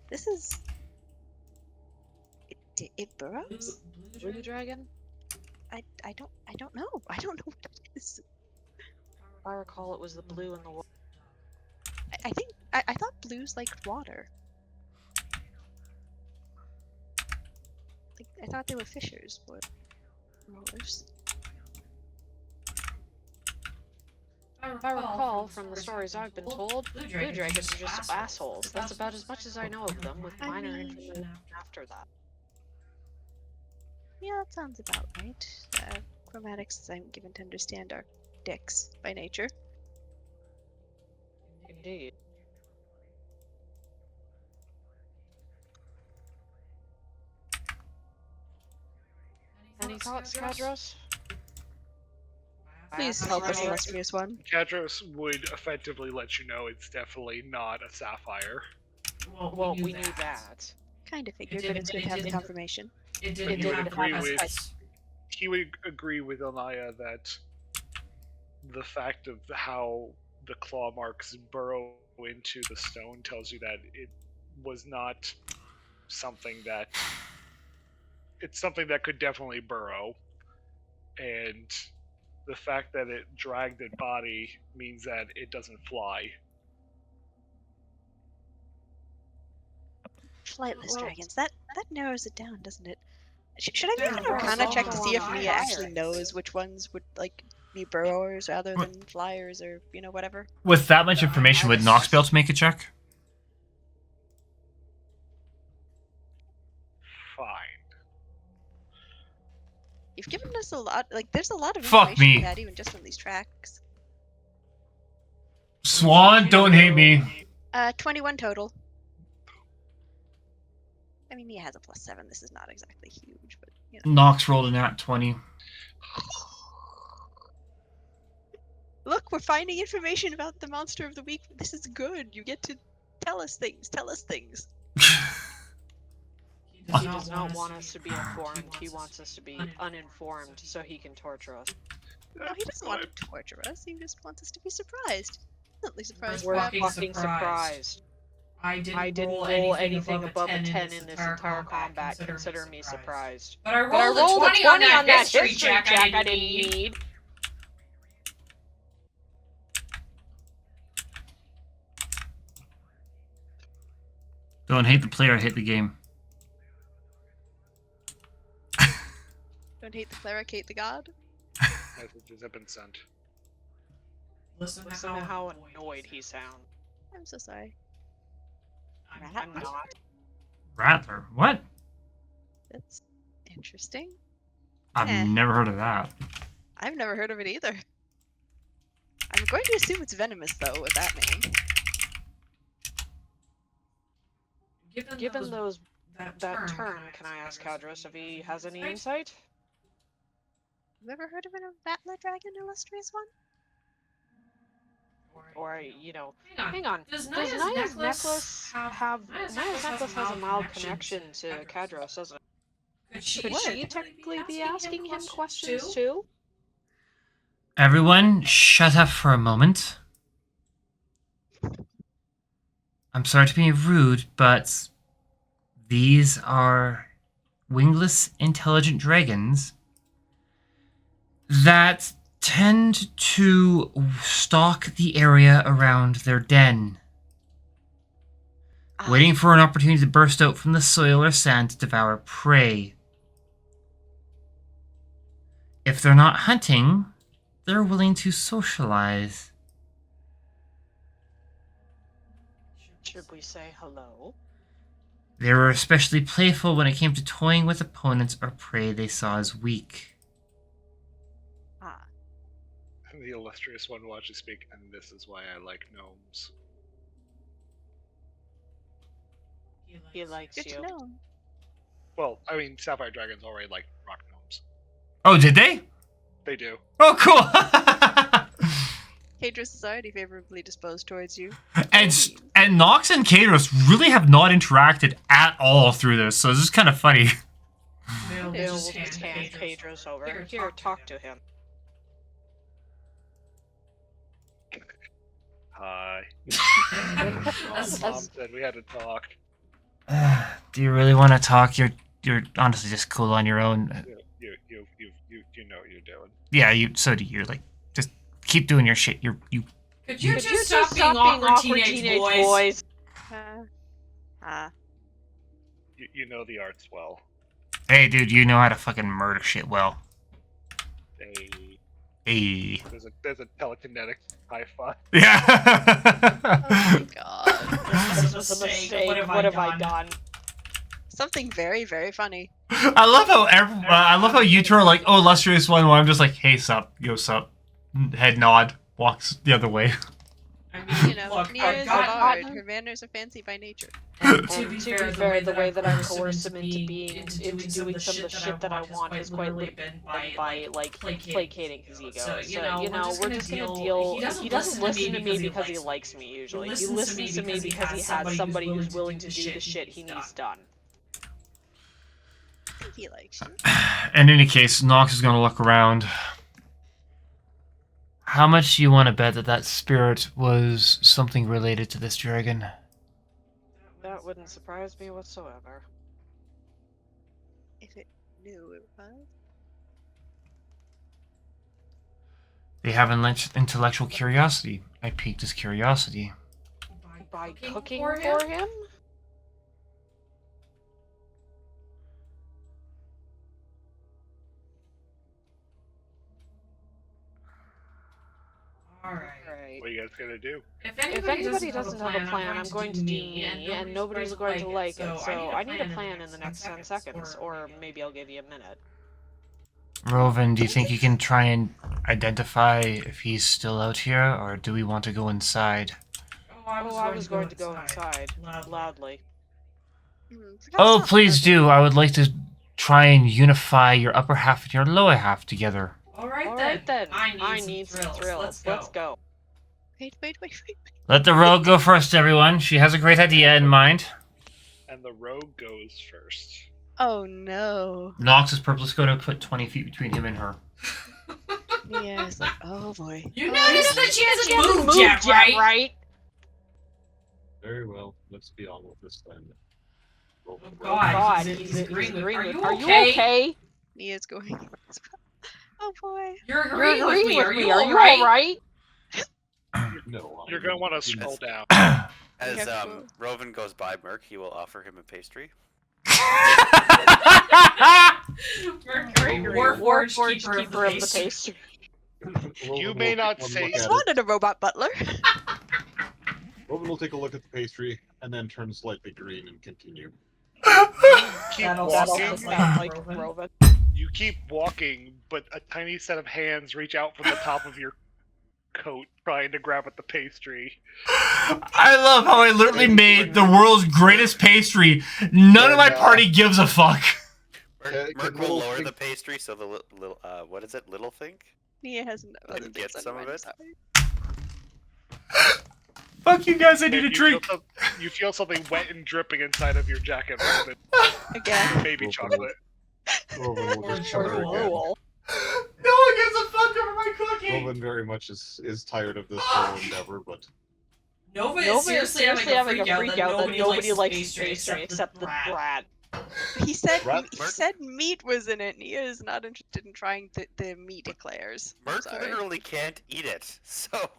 this is. It burrows. Blue dragon? I don't know. I don't know what it is. If I recall, it was the blue and the water. I think I thought blues liked water. I thought they were fishers, but rollers. If I recall from the stories I've been told, blue dragons are just assholes. That's about as much as I know of them, with minor information after that. Yeah, that sounds about right. Chromatics, as I'm given to understand, are dicks by nature. Indeed. Any thoughts, Kadros? Please help us, illustrious one. Kadros would effectively let you know it's definitely not a sapphire. Well, we knew that. Kind of figured, but it's good to have the confirmation. It He didn't would have agree the with. past. He would agree with Elnaya that the fact of how the claw marks burrow into the stone tells you that it was not something that. It's something that could definitely burrow, and the fact that it dragged its body means that it doesn't fly. Flightless dragons. That narrows it down, doesn't it? Should I make an Arcana check to see if Mia actually knows which ones would be burrowers rather than flyers, or whatever? With that much information, would Nox be able to make a check? Fine. You've given us a lot. There's a lot of Fuck information me. we had even just from these tracks. Swan, don't hate me. 21 total. I mean, Mia has a +7. This is not exactly huge, but Nox rolled a nat 20. Look, we're finding information about the monster of the week. This is good. You get to tell us things. Tell us things. He does not want us to be informed. He wants us to be uninformed so he can torture us. No, he doesn't want to torture us. He just wants us to be surprised. Pleasantly surprised. We're fucking fucking surprised. I didn't roll anything above a 10 in this entire combat. Consider me surprised. But I rolled a 20 on that history check I didn't need. Don't hate the player, hate the game. Don't hate the cleric, hate the god. Messages have been sent. Listen to Listen to how annoyed he sounds. I'm so sorry. I'm not. Rattler? What? That's interesting. I've Eh. never heard of that. I've never heard of it either. I'm going to assume it's venomous, though, with that name. Given that term, can I ask Cadros if he has any insight? Have you ever heard of a Rattler Dragon, illustrious one? Or, you know, hang on. Does Naya's Naya's necklace have Naya's necklace has a mild connection to Cadros, doesn't it? Could she Could she technically be asking him questions too? Everyone, shut up for a moment. I'm sorry to be rude, but these are wingless intelligent dragons that tend to stalk the area around their den, waiting for an opportunity to burst out from the soil or sand to devour prey. If they're not hunting, they're willing to socialize. Should we say hello? They were especially playful when it came to toying with opponents or prey they saw as weak. And the illustrious one watches speak, and this is why I like gnomes. He likes Good you. to know. Well, I mean, sapphire dragons already like rock gnomes. Oh, did they? They do. Oh, cool! Kadros is already favorably disposed towards you. And Nox and Kadros really have not interacted at all through this, so this is kind of funny. Bill will just hand Cadros over. Here, talk to him. Hi. Mom said we had to talk. Do you really want to talk? You're honestly just cool on your own. You know what you're doing. Yeah, so do you. Like, just keep doing your shit. You. Could you just stop being awkward teenage boys? You know the arts well. Hey, dude, you know how to fucking murder shit well. Hey. There's a telekinetic high five. Yeah. Oh my god. This is a mistake. What have I done? Something very, very funny. I love how you two are like, oh, illustrious one. While I'm just like, hey, sup, yo, sup. Head nod, walks the other way. I mean, You know, look, Nia is a bard. Her manners are fancy by nature. To be fair, the way that I coerce him into doing some of the shit that I want has quite literally been by like placating his ego. So you know, we're just gonna deal. He doesn't listen to me because he likes me usually. He listens to me because he has somebody who's willing to do the shit he needs done. I think he likes you. In any case, Nox is gonna look around. How much do you want to bet that spirit was something related to this dragon? That wouldn't surprise me whatsoever. If it knew it was. They have an intellectual curiosity. I piqued his curiosity. By cooking for him? Alright. What are you guys gonna do? If anybody doesn't have a plan, I'm going to do me, and nobody's going to like it, so I need a plan in the next 10 seconds, or maybe I'll give you a minute. Rovan, do you think you can try and identify if he's still out here, or do we want to go inside? I was going to go inside, loudly. Oh, please do. I would like to try and unify your upper half and your lower half together. Alright then. I need some thrills. Let's go. Wait. Let the rogue go first, everyone. She has a great idea in mind. And the rogue goes first. Oh no. Nox is purposely going to put 20 feet between him and her. Yeah, it's like, oh boy. You noticed that she hasn't moved yet, right? Very well. Let's be on with this then. Oh God, he's agreeing with me. Are you okay? Nia's going. Oh boy. You're agreeing with me. Are you alright? No, You're gonna want to scroll down. As Rovan goes by Merc, he will offer him a pastry. Mercury, Warforged, keeper of the pastry. You may not say. Just wanted a robot butler. Robin will take a look at the pastry and then turn slightly green and continue. Keep That also walking. sounds Like Rovan. Rovan. You keep walking, but a tiny set of hands reach out from the top of your coat, trying to grab at the pastry. I love how I literally made the world's greatest pastry. None of my party gives a fuck. Merc will lower the pastry so the little what is it? Little thing? Nia has no other things Get on some her of mind, it? sorry. Fuck you guys, I need a And drink. You feel something wet and dripping inside of your jacket, Robin. Again. Baby chocolate. Robin will just Or shudder again. Drool. No one gives a fuck over my cookie. Robin very much is tired of this whole endeavor, but Nova is Nova seriously having a freak out that nobody likes pastry except the brat. He said Rat- he said meat was in it. Nia is not interested in trying the meat eclairs. I'm Merc sorry. literally can't eat it, so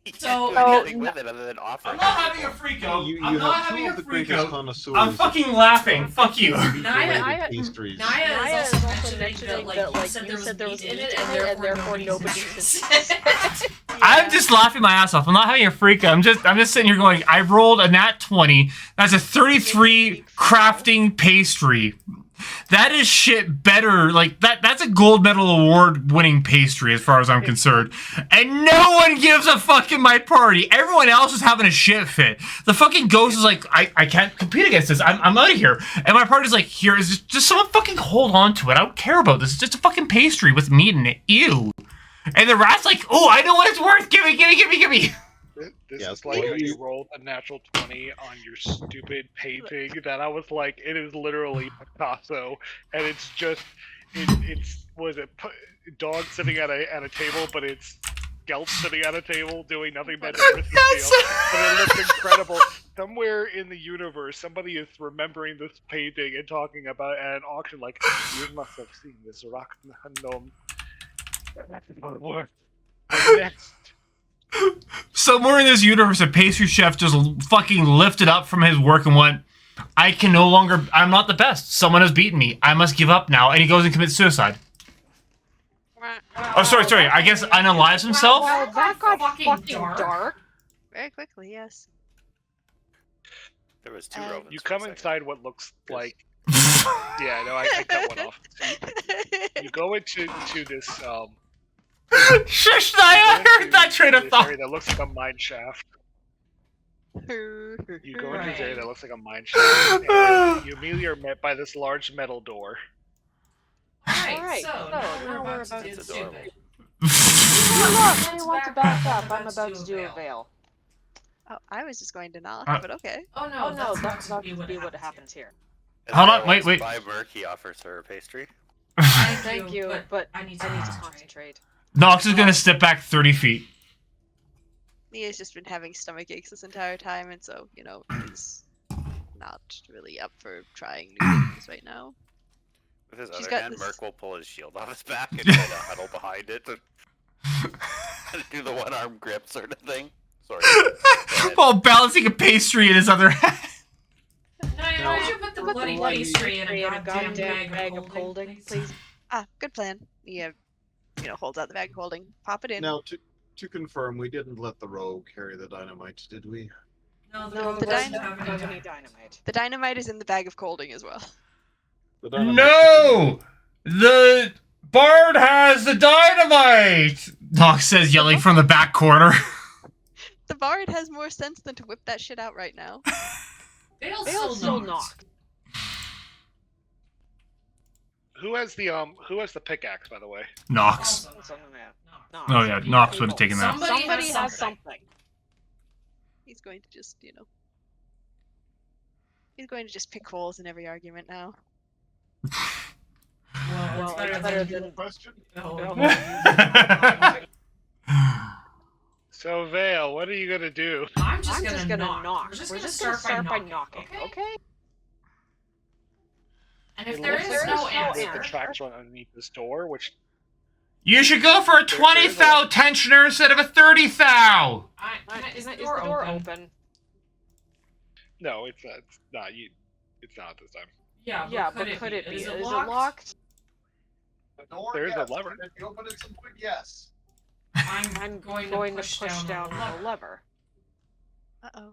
he So- can't do anything with it other than offer. I'm not having a freak out. you I'm not have having two a of the freak greatest out. connoisseurs I'm fucking laughing. Fuck you. Naya- pastries. Naya Naya is also mentioning that you said there was meat in it, and therefore nobody should. I'm just laughing my ass off. I'm not having a freak out. I'm just sitting here going, I rolled a nat 20. That's a 33 crafting pastry. That is shit better. Like that's a gold medal award winning pastry as far as I'm concerned. And no one gives a fuck in my party. Everyone else is having a shit fit. The fucking ghost is like, I can't compete against this. I'm out of here. And my party's like, here is just someone fucking hold on to it. I don't care about this. It's just a fucking pastry with meat in it. Ew. And the rat's like, oh, I know what it's worth. Give me. This Yeah, is like well, when you you- rolled a natural 20 on your stupid painting that I was like, it is literally Picasso, and it's just, it's was it dog sitting at a table, but it's Gelt sitting at a table doing nothing but Christmas meal. But it looks incredible. Somewhere in the universe, somebody is remembering this painting and talking about it at an auction, like, you must have seen this rock gnome. Next. Somewhere in this universe, a pastry chef just fucking lifted up from his work and went, I'm not the best. Someone has beaten me. I must give up now. And he goes and commits suicide. Oh, sorry. I guess unalives himself? Well, that got Fucking fucking dark. dark. Very quickly, yes. There was two Um, Rovens You for a come second. inside what looks like. Yeah, no, I cut one off. You go into this Shush, I heard that train of this thought. area that looks like a mine shaft. You go into this area that looks like a mine shaft, and you immediately are met by this large metal door. Alright, so now we're about to It's do adorable. it. I want to back up. I'm about to do a veil. Oh, I was just going to knock, Uh, but okay. Oh no, Oh no, that's that's not not to be what happens here. As Hold on, Belle wait, walks wait. By Merc, he offers her a pastry. Thank you, but I need to I need to concentrate. concentrate. Nox is gonna step back 30 feet. Nia's just been having stomach aches this entire time, and so, you know, is not really up for trying new things right now. With his She's other got hand, this- Merc will pull his shield off his back and kind of huddle behind it and do the one-arm grip sort of thing. Sorry. While balancing a pastry in his other hand. Naya, why'd you put the bloody pastry in a goddamn bag of holding, please? Ah, good plan. Nia, you know, holds out the bag of holding. Pop it in. Now, to confirm, we didn't let the rogue carry the dynamite, did we? No, No, the the doesn't dynamite- have any Any dynamite. dynamite. The dynamite is in the bag of holding as well. The dynamite No! The bard has the dynamite! Nox says, yelling from the back corner. The bard has more sense than to whip that shit out right now. They'll They'll still still knock. knock. Who has the pickaxe, by the way? Nox. Also It's on the map. knock. Oh yeah, Nox would have taken that. Somebody has something. He's going to just, you know. He's going to just pick holes in every argument now. Well, Well, it's better than question? So Vale, what are you gonna do? I'm I'm just gonna knock. We're just gonna gonna start by knocking. Okay? And if It there looks is like no there's answer, the tracks run underneath this door, which You should go for a 20 thou tensioner instead of a 30 thou. is Is the the door door open? open? no, it's not. It's not this time. Yeah, but could it be? Is Is it it locked? locked? The door, There's a yes. lever. If you open it some point, yes. I'm going to push down on the lever. Uh-oh.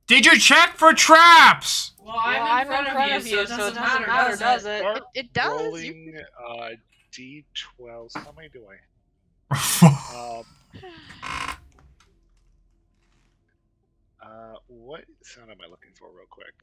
Did you check for traps? Well, I'm in front of you, so it doesn't matter, does it? Start It does. rolling D12. How many do I? What sound am I looking for, real quick?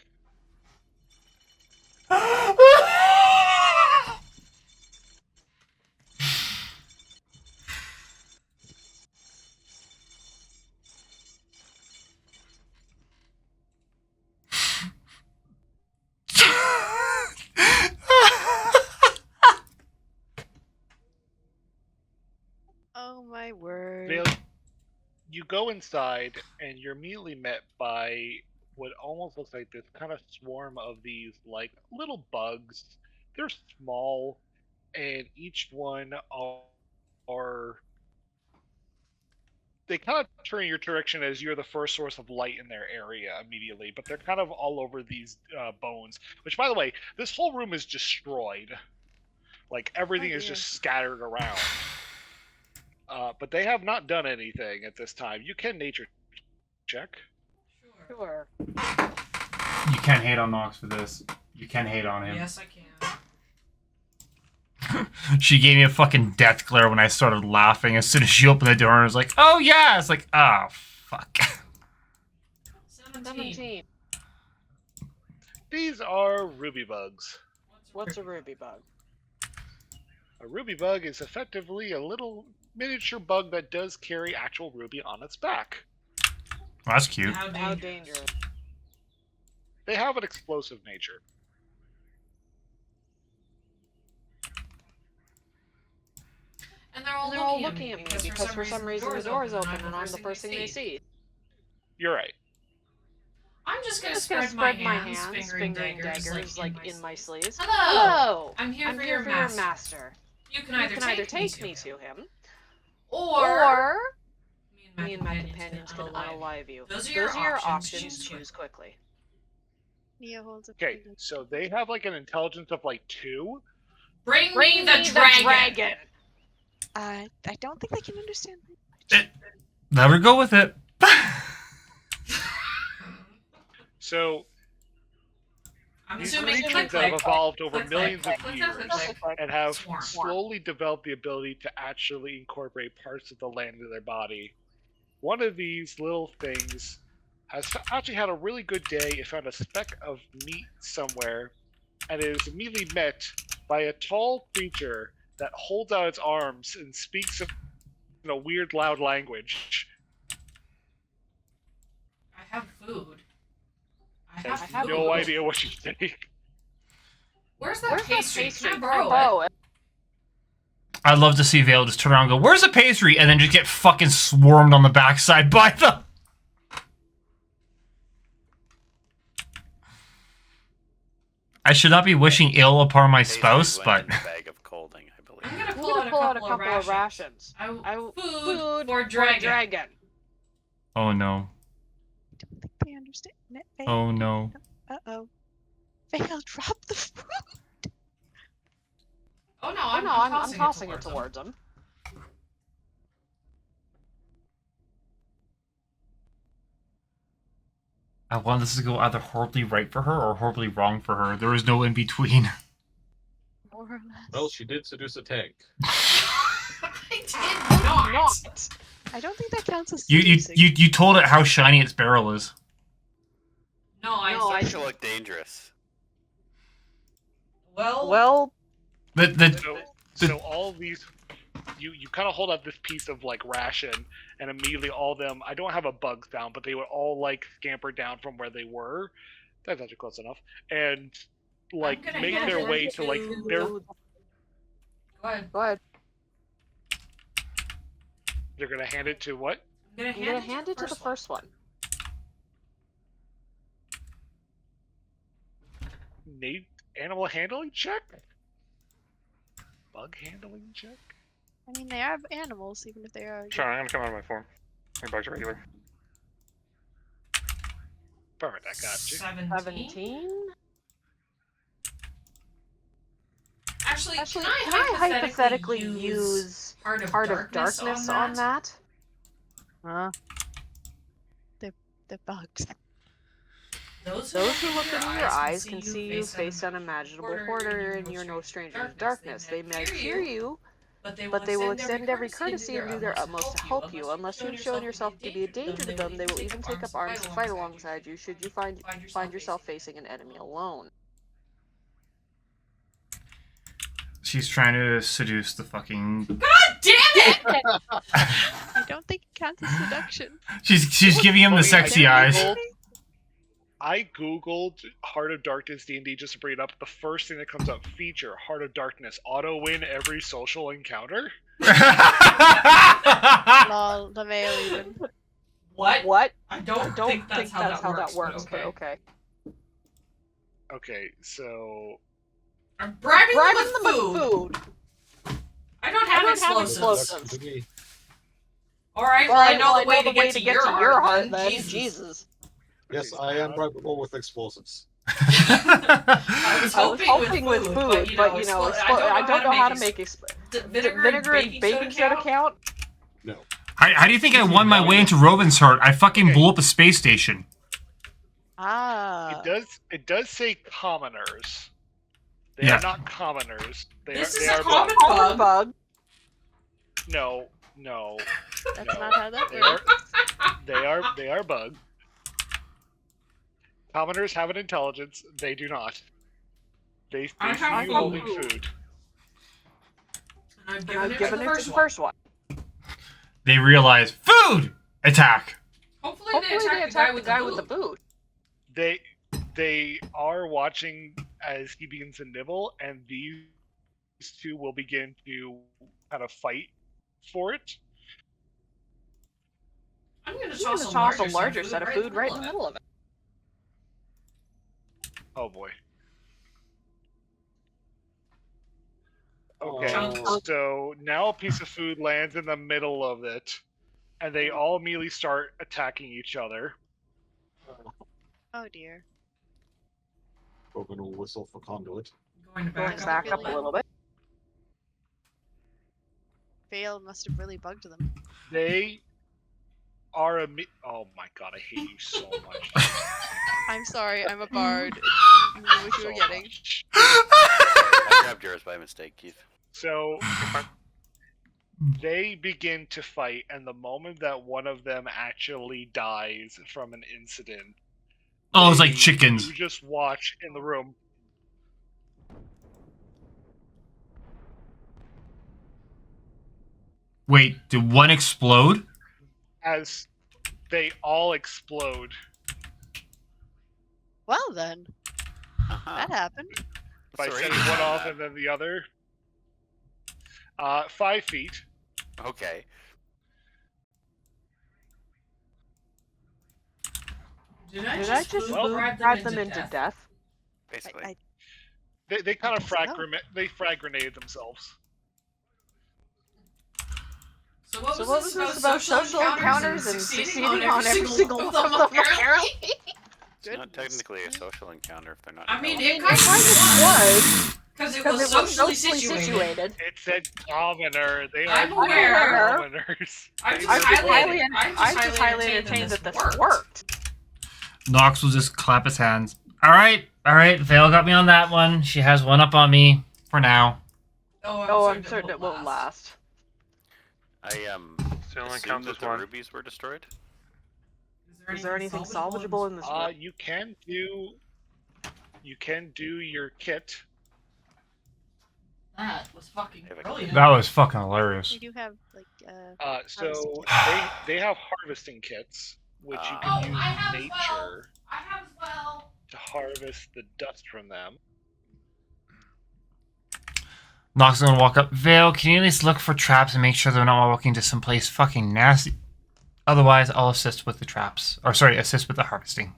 Oh my word. Vale, you go inside, and you're immediately met by what almost looks like this kind of swarm of these like little bugs. They're small, and each one are they kind of turn in your direction as you're the first source of light in their area immediately. But they're kind of all over these bones. Which, by the way, this whole room is destroyed. Like everything is just scattered around. But they have not done anything at this time. You can nature check. Sure. You can't hate on Nox for this. You can hate on him. Yes, I can. She gave me a fucking death glare when I started laughing as soon as she opened the door and was like, oh yeah! It's like, oh, fuck. 17. These are ruby bugs. What's a ruby bug? A ruby bug is effectively a little miniature bug that does carry actual ruby on its back. Well, that's cute. How dangerous? They have an explosive nature. And they're all looking at me because for some reason the door's open and I'm the first thing they see. You're right. I'm just gonna spread my hands, fingering daggers like in my sleeves. Hello! I'm here for your master. master. You can You either take me to him, or me and my companions can unalive you. Those are your options. Choose quickly. Nia holds up. Okay, so they have like an intelligence of like 2. Bring me the dragon! I don't think they can understand. Let her go with it. So I'm these assuming creatures that have evolved over millions of click, years and have Swarm. slowly developed the ability to actually incorporate parts of the land into their body. One of these little things has actually had a really good day. It found a speck of meat somewhere, and it is immediately met by a tall creature that holds out its arms and speaks in a weird, loud language. I have food. I Has have food. no idea what you say. Where's that pastry? Can I borrow it? I'd love to see Vale just turn around and go, where's the pastry? And then just get fucking swarmed on the backside by them. I should not be wishing ill upon my spouse, but... Bag of colding, I believe. I'm gonna I'm pull gonna pull out out a couple of rations. Food for dragon. Oh no. I don't think they understand. Oh no. Uh-oh. Vale, drop the food. Oh no, I'm tossing it towards him. I want this to go either horribly right for her or horribly wrong for her. There is no in between. More or less. Well, she did seduce a tank. I did not. I don't think that counts as You seducing. told it how shiny its barrel is. No, I Starting to look dangerous. Well, So all these, you kind of hold up this piece of like ration, and immediately all of them. I don't have a bug sound, but they would all like scamper down from where they were. That's actually close enough, and like I'm gonna make hand their it way to like their. Go ahead. go ahead. They're gonna hand it to what? I'm I'm gonna hand it to the first one. Nate, animal handling check. Bug handling check. I mean, they are animals, even if they are. Sure, I'm gonna come out of my form. My bugs are regular. Perfect, I got you. 17. 17. Actually, Actually, can can I I hypothetically use Heart of Heart of Darkness Darkness on on that? that? Huh? The bugs. Those Those who look into your eyes can see you face unimaginable horror, and you're no stranger to darkness. They might fear you, but they will extend every courtesy and do their utmost to help you. Unless you've shown yourself to be a danger to them, they will even take up arms to fight alongside you should you find yourself facing an enemy alone. She's trying to seduce the fucking. God damn it! I don't think it counts as seduction. She's giving him the sexy eyes. I googled Heart of Darkness D&D just to bring it up. The first thing that comes up, feature Heart of Darkness, auto win every social encounter. Lol, the male even. What? I don't think that's how that works, but okay. Okay, so I'm bribing them Bribing with them food. with food. I don't have explosives. explosives. Alright, Well, I know the way to get to your your heart, then. then. Jesus. Yes, I am bribable with explosives. I was I was hoping with food, but you know, I don't know how to make vinegar and baking soda count. No. How do you think I won my way into Robin's heart? I fucking blew up a space station. Ah. it does say commoners. They Yeah. are not commoners. This they is are a common bugs. bug. No. That's no. not how that They works. are they are bugs. Commoners have an intelligence. They do not. They I see have you food. holding food. And I've given it to the first one. They realize food attack. Hopefully, Hopefully they attack the guy with the food. They are watching as he begins to nibble, and these two will begin to kind of fight for it. I'm gonna I'm gonna toss a larger set of food right in the middle of it. Oh boy. Okay, Oh. so now a piece of food lands in the middle of it, and they all immediately start attacking each other. Oh dear. Robin will whistle for conduit. Going Going back up a little bit. Fail must have really bugged them. They are oh my god, I hate you so much. I'm sorry, I'm a bard. You knew what you were So getting. much. I grabbed yours by mistake, Keith. So they begin to fight, and the moment that one of them actually dies from an incident, Oh, it's like chickens. you just watch in the room Wait, did one explode? as they all explode. Well then, Uh-huh. that happened. By What's the setting range one on off that? and then the other. 5 feet. Okay. Did Did I just Well, bribe them into death? Basically. I They kind of So- frag grenade themselves. So So what was this about social encounters and succeeding on every single one of them, apparently? apparently? It's not technically a social encounter if they're not. I mean, developed. it kind of was. Because it was socially situated. situated. It said commoner. They are I'm aware. commoners. I'm just I'm highly highly entertained that this worked. Nox will just clap his hands. All right. Vale got me on that one. She has one up on me for now. Oh, I'm certain it won't last. I So it only assumed counts that as the one. rubies were destroyed. Is there anything salvageable in this room? You can do your kit. That was fucking Have a brilliant. That was fucking hilarious. we do have like So they have harvesting kits, which you Oh, can use I have as nature well. I have as well. to harvest the dust from them. Nox is gonna walk up. Vale, can you at least look for traps and make sure they're not walking to someplace fucking nasty? Otherwise, I'll assist with the traps. Or sorry, assist with the harvesting.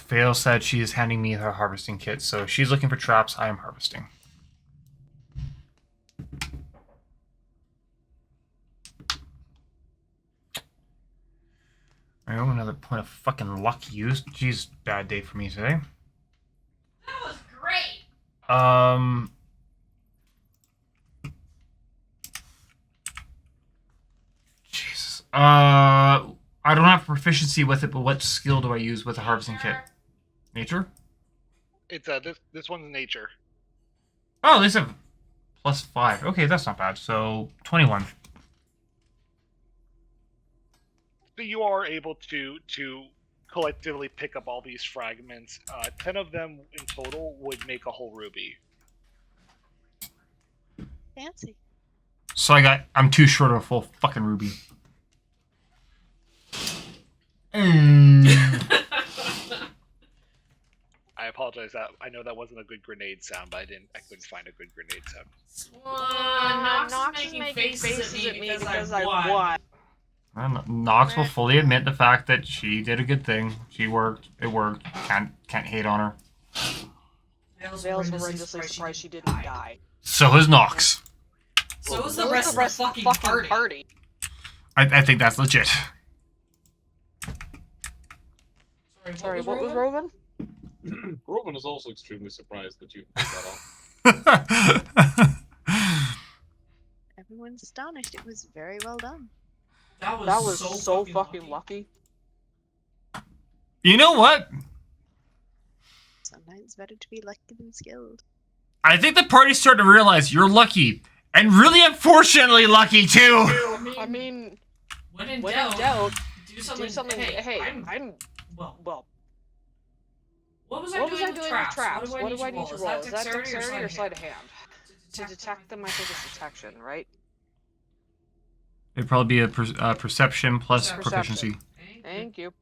Vale said she is handing me her harvesting kit, so she's looking for traps. I am harvesting. Oh, another point of fucking luck used. Jeez, bad day for me today. That was great. Jesus. I don't have proficiency with it, but what skill do I use with the harvesting kit? Nature? It's this one's nature. Oh, they have +5. Okay, that's not bad. So 21. So you are able to collectively pick up all these fragments. 10 of them in total would make a whole ruby. Fancy. So I'm too short of a full fucking ruby. I apologize. I know that wasn't a good grenade sound, but I couldn't find a good grenade sound. Nox is making faces at me because I won. Nox will fully admit the fact that she did a good thing. She worked. It worked. Can't hate on her. Vale's horrendously surprised she didn't die. So is Nox. So is the rest of the fucking party. I think that's legit. Sorry, what was Roman? Roman is also extremely surprised that you pulled that off. Everyone's astonished. It was very well done. That was so fucking lucky. You know what? Sometimes it's better to be lucky than skilled. I think the party's starting to realize you're lucky. And really unfortunately lucky, too. I mean, when in doubt, do something. Hey, I'm well. What was I doing with traps? What do I need to roll? Is that dexterity or sleight of hand? To detect them, I think it's detection, right? It'd probably be a perception plus proficiency. Thank you.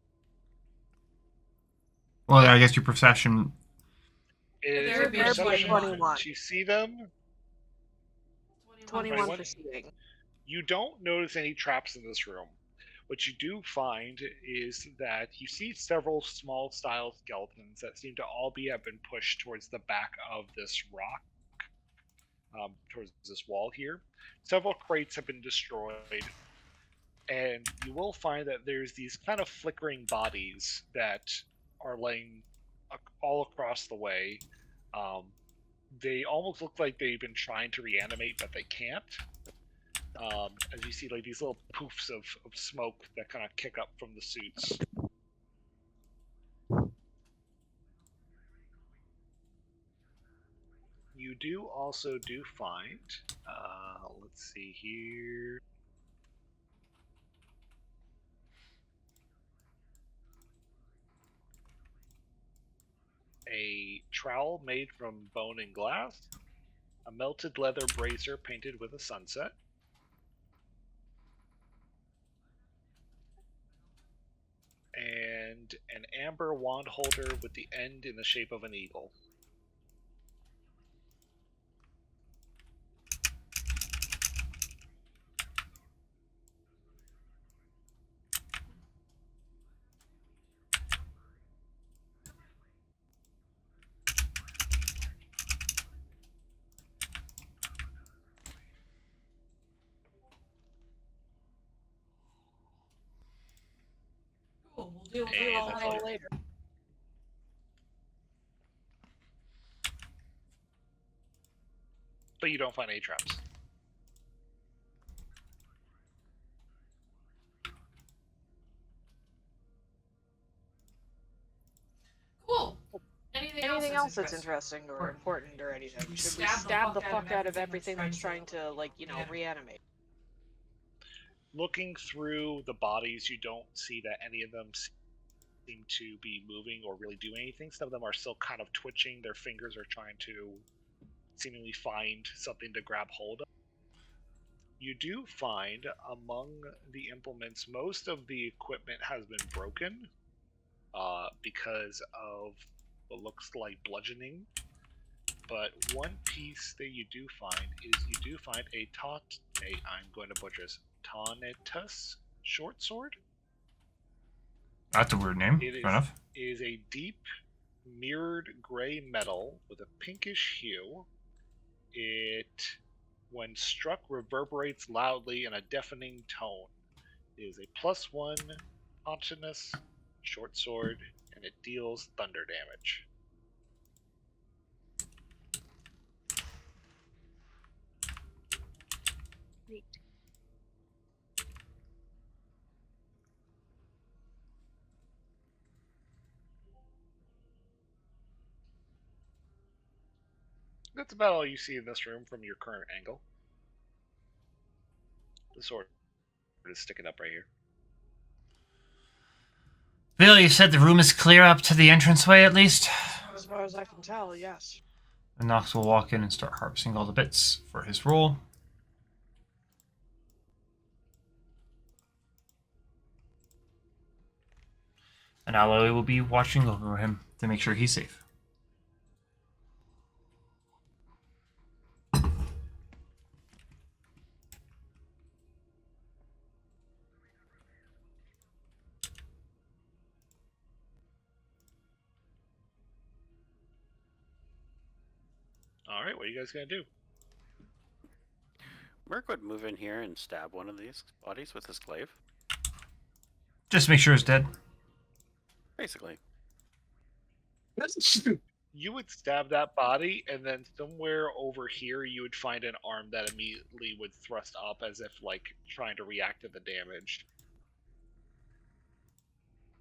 Well, I guess your perception. Is There would be a perception 21. to see them? 21 for seeing. You don't notice any traps in this room. What you do find is that you see several small style skeletons that seem to all have been pushed towards the back of this rock, towards this wall here. Several crates have been destroyed, and you will find that there's these kind of flickering bodies that are laying all across the way. They almost look like they've been trying to reanimate, but they can't. As you see, like these little poofs of smoke that kind of kick up from the suits. You do also find, let's see here. A trowel made from bone and glass, a melted leather bracer painted with a sunset, and an amber wand holder with the end in the shape of an eagle. Cool, we'll deal with it all later. But you don't find any traps. Cool. Anything else that's interesting or important or anything? Should we stab the fuck out of everything that's trying to, like, reanimate? Looking through the bodies, you don't see that any of them seem to be moving or really doing anything. Some of them are still kind of twitching. Their fingers are trying to seemingly find something to grab hold of. You do find among the implements, most of the equipment has been broken because of what looks like bludgeoning. But one piece that you do find is I'm going to butcher this, Tonitus short sword. That's a weird name. Fair enough. It is a deep, mirrored gray metal with a pinkish hue. It, when struck, reverberates loudly in a deafening tone. It is a +1 Pontinus short sword, and it deals thunder damage. Neat. That's about all you see in this room from your current angle. The sword is sticking up right here. Bill, you said the room is clear up to the entranceway at least? As far as I can tell, yes. And Nox will walk in and start harvesting all the bits for his roll. And Alloy will be watching over him to make sure he's safe. All right, what are you guys gonna do? Merc would move in here and stab one of these bodies with his glaive. Just make sure it's dead. Basically. You would stab that body, and then somewhere over here you would find an arm that immediately would thrust up as if, like, trying to react to the damage.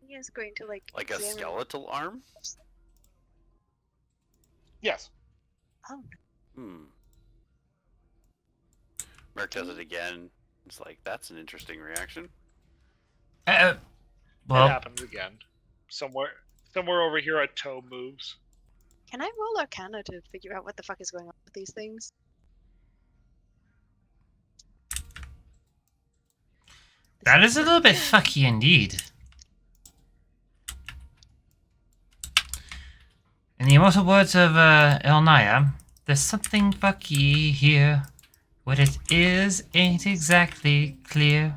He is going to like Like a examine- skeletal arm? Yes. Oh, Merc does it again. It's like, that's an interesting reaction. It Well, happens again. Somewhere over here a toe moves. can I roll Arcana to figure out what the fuck is going on with these things? that is a little bit fucky indeed. In the immortal words of Elnaya, there's something fucky here. What it is ain't exactly clear.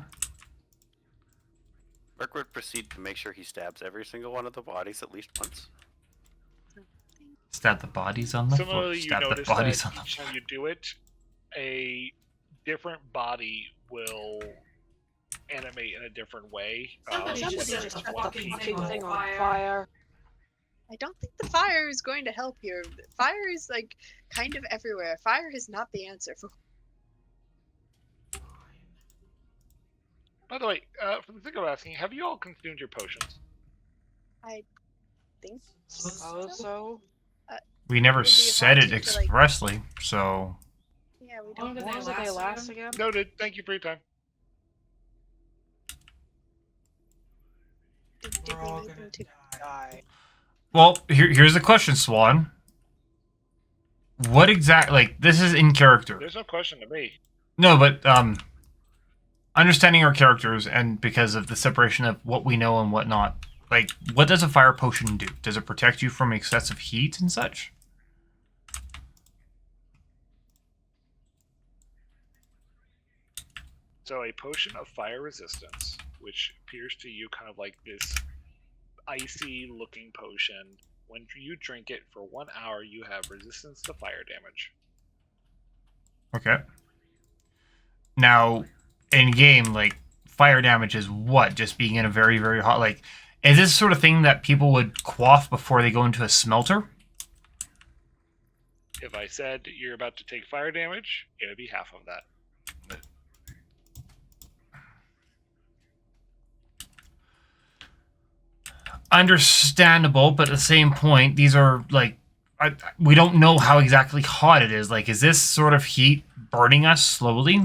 Merc would proceed to make sure he stabs every single one of the bodies at least once. Stab the bodies on the floor. Similarly, you Stab the notice bodies that on the each floor. time you do it, a different body will animate in a different way. Somebody Somebody just just set the set the fucking Thing thing on on fire. fire. I don't think the fire is going to help here. Fire is like kind of everywhere. Fire is not the answer for. By the way, for the sake of asking, have you all consumed your potions? I think So, We never would be said hard it to, like- expressly, so yeah, we How long don't. do what do they last again? Noted. Thank you for your time. Did We're we all need gonna them to? die. well, here's the question, Swan. What like this is in character. There's no question to me. No, but understanding our characters and because of the separation of what we know and what not, like what does a fire potion do? Does it protect you from excessive heat and such? So a potion of fire resistance, which appears to you kind of like this icy looking potion. When you drink it for 1 hour, you have resistance to fire damage. Okay. Now, in game, like fire damage is what? Just being in a very, very hot, like, is this the sort of thing that people would quaff before they go into a smelter? If I said you're about to take fire damage, it would be half of that. Understandable, but at the same point, these are like, we don't know how exactly hot it is. Like, is this sort of heat burning us slowly?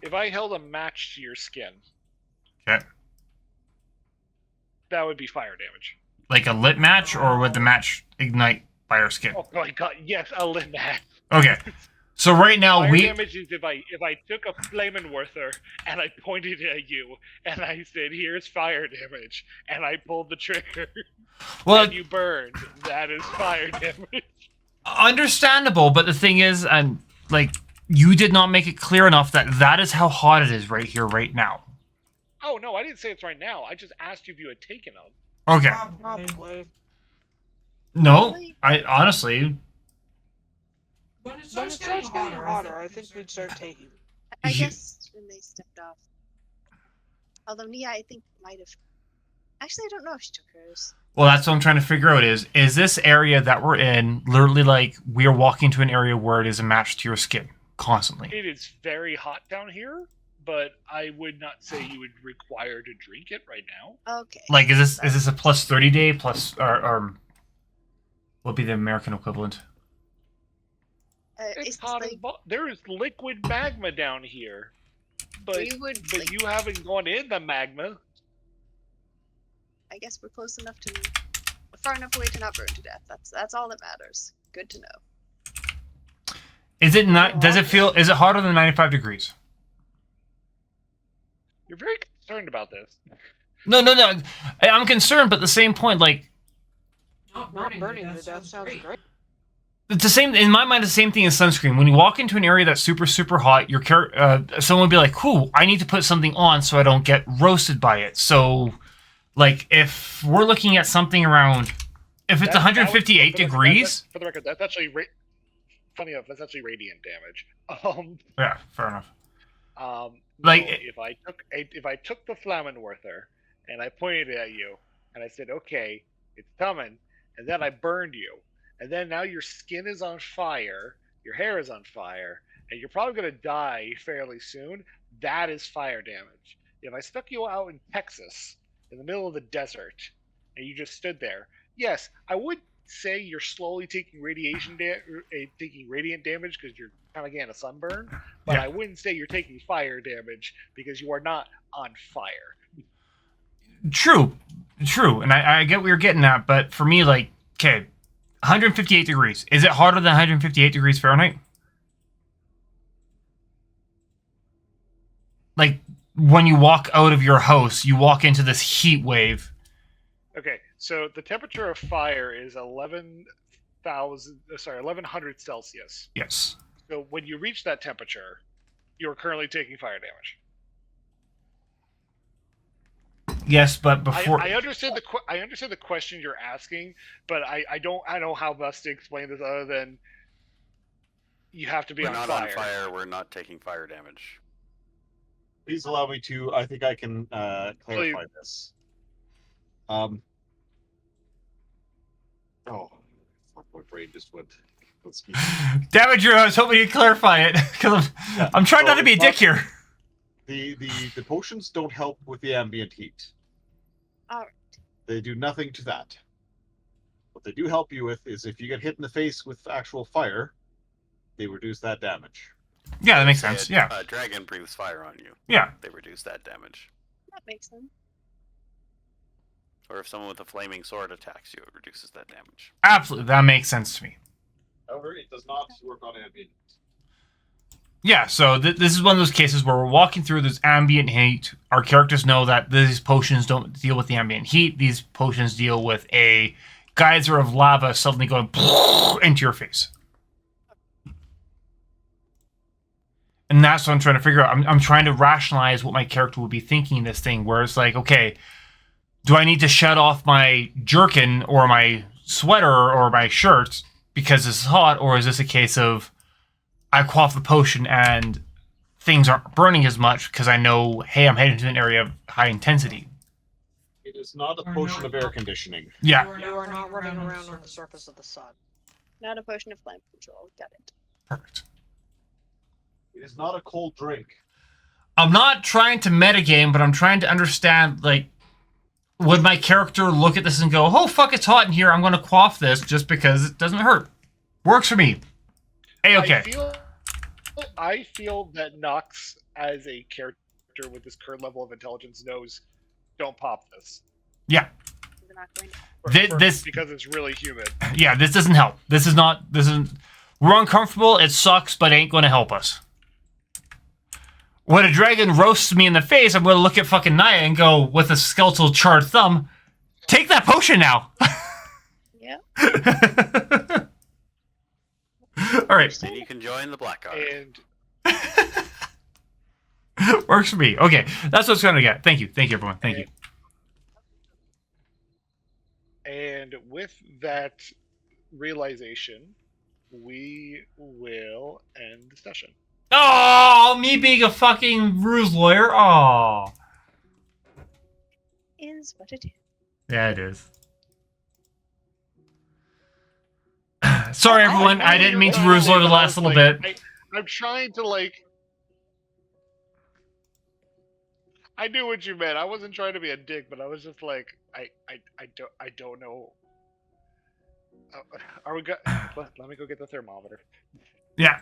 If I held a match to your skin, Okay. that would be fire damage. Like a lit match, or would the match ignite by our skin? Oh my god, yes, a lit match. Okay. So right now Fire we damage is if I took a Flamenwerther and I pointed it at you and I said, "Here's fire damage," and I pulled the trigger well and you burned. That is fire damage. understandable, but the thing is, like you did not make it clear enough that that is how hot it is right here, right now. Oh no, I didn't say it's right now. I just asked you if you had taken them. Okay. Probably. No, I honestly, When it When it starts starts getting getting hotter, I think we'd start taking. I You- guess when they stepped off. Although Nia, I think might have. Actually, I don't know if she took hers. Well, that's what I'm trying to figure out is this area that we're in literally like we are walking to an area where it is a match to your skin constantly? It is very hot down here, but I would not say you would require to drink it right now. Okay. Like, is this a plus 30 day plus or what would be the American equivalent? It's hot as there is liquid magma down here, but you haven't gone in the magma. I guess we're close enough far enough away to not burn to death. That's all that matters. Good to know. Is it not? Does it feel? Is it hotter than 95 degrees? You're very concerned about this. No. I'm concerned, but at the same point, like, Not burning to death sounds great. it's the same in my mind. The same thing as sunscreen. When you walk into an area that's super hot, someone would be like, "Cool, I need to put something on so I don't get roasted by it." So, like, if we're looking at something around, if it's 158 degrees, for the record, that's actually funny enough. That's actually radiant damage. Yeah, fair enough. Like, if I took the Flammenwerther and I pointed it at you and I said, "Okay, it's coming," and then I burned you. And then now your skin is on fire, your hair is on fire, and you're probably going to die fairly soon. That is fire damage. If I stuck you out in Texas, in the middle of the desert, and you just stood there, yes, I would say you're slowly taking radiant damage because you're kind of getting a sunburn, but Yeah. I wouldn't say you're taking fire damage because you are not on fire. True, and I get what you're getting at, but for me, like, okay, 158 degrees. Is it hotter than 158 degrees Fahrenheit? Like, when you walk out of your house, you walk into this heat wave. Okay, so the temperature of fire is 1100 Celsius. Yes. So when you reach that temperature, you are currently taking fire damage. Yes, but before I understand the question you're asking, but I don't know how best to explain this other than you have to be We're on not fire. on fire. We're not taking fire damage. Please allow me to. I think I can clarify this. Oh, fuck! My brain just went. Let's keep. Damn it, Drew! I was hoping you'd clarify it because I'm trying not to be a dick here. The potions don't help with the ambient heat. All right. They do nothing to that. What they do help you with is if you get hit in the face with actual fire, they reduce that damage. Yeah, that makes sense. Yeah. A dragon breathes fire on you. Yeah. They reduce that damage. That makes sense. Or if someone with a flaming sword attacks you, it reduces that damage. Absolutely, that makes sense to me. However, it does not work on ambient heat. Yeah, so this is one of those cases where we're walking through this ambient heat. Our characters know that these potions don't deal with the ambient heat. These potions deal with a geyser of lava suddenly going into your face. And that's what I'm trying to figure out. I'm trying to rationalize what my character would be thinking in this thing, where it's like, okay, do I need to shut off my jerkin or my sweater or my shirt because it's hot, or is this a case of I quaff the potion and things aren't burning as much because I know, hey, I'm heading to an area of high intensity. It is not a potion of air conditioning. Yeah. You are not running around on the surface of the sun. Not a potion of flame control. Got it. Perfect. It is not a cold drink. I'm not trying to metagame, but I'm trying to understand, like, would my character look at this and go, oh, fuck, it's hot in here, I'm going to quaff this just because it doesn't hurt. Works for me. A-okay. I feel that Nox, as a character with this current level of intelligence, knows don't pop this. Yeah. We're not going to. This because it's really humid. Yeah, this doesn't help. We're uncomfortable, it sucks, but it ain't going to help us. When a dragon roasts me in the face, I'm going to look at fucking Naya and go, with a skeletal charred thumb, take that potion now. Yeah. All right. And you can join the Black Guard. And works for me. Okay, that's what I was trying to get. Thank you, everyone. Thank you. And with that realization, we will end the session. Oh, me being a fucking ruse lawyer. Oh. Is what it is. Yeah, it is. Sorry, everyone. I didn't mean to Ruzler the last little bit. I'm trying to like. I knew what you meant. I wasn't trying to be a dick, but I was just like, I don't know. Are we let me go get the thermometer. Yeah.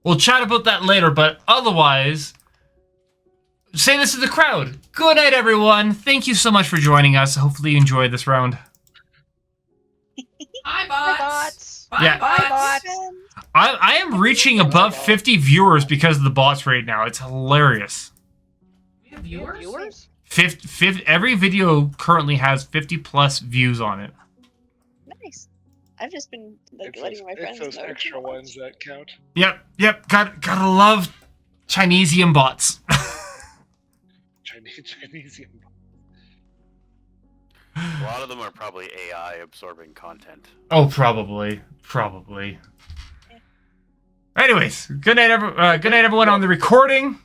We'll chat about that later, but otherwise, say this to the crowd. Good night, everyone. Thank you so much for joining us. Hopefully you enjoyed this round. Hi, bots. Bye, Yeah. bots. I am reaching above 50 viewers because of the bots right now. It's hilarious. We have viewers? Every video currently has 50 plus views on it. Nice. I've just been like It's letting my friends those know. extra ones that count. Yep. Gotta love Chinesium bots. Chinesium. A lot of them are probably AI absorbing content. Oh, probably. Anyways, good night, everyone on the recording.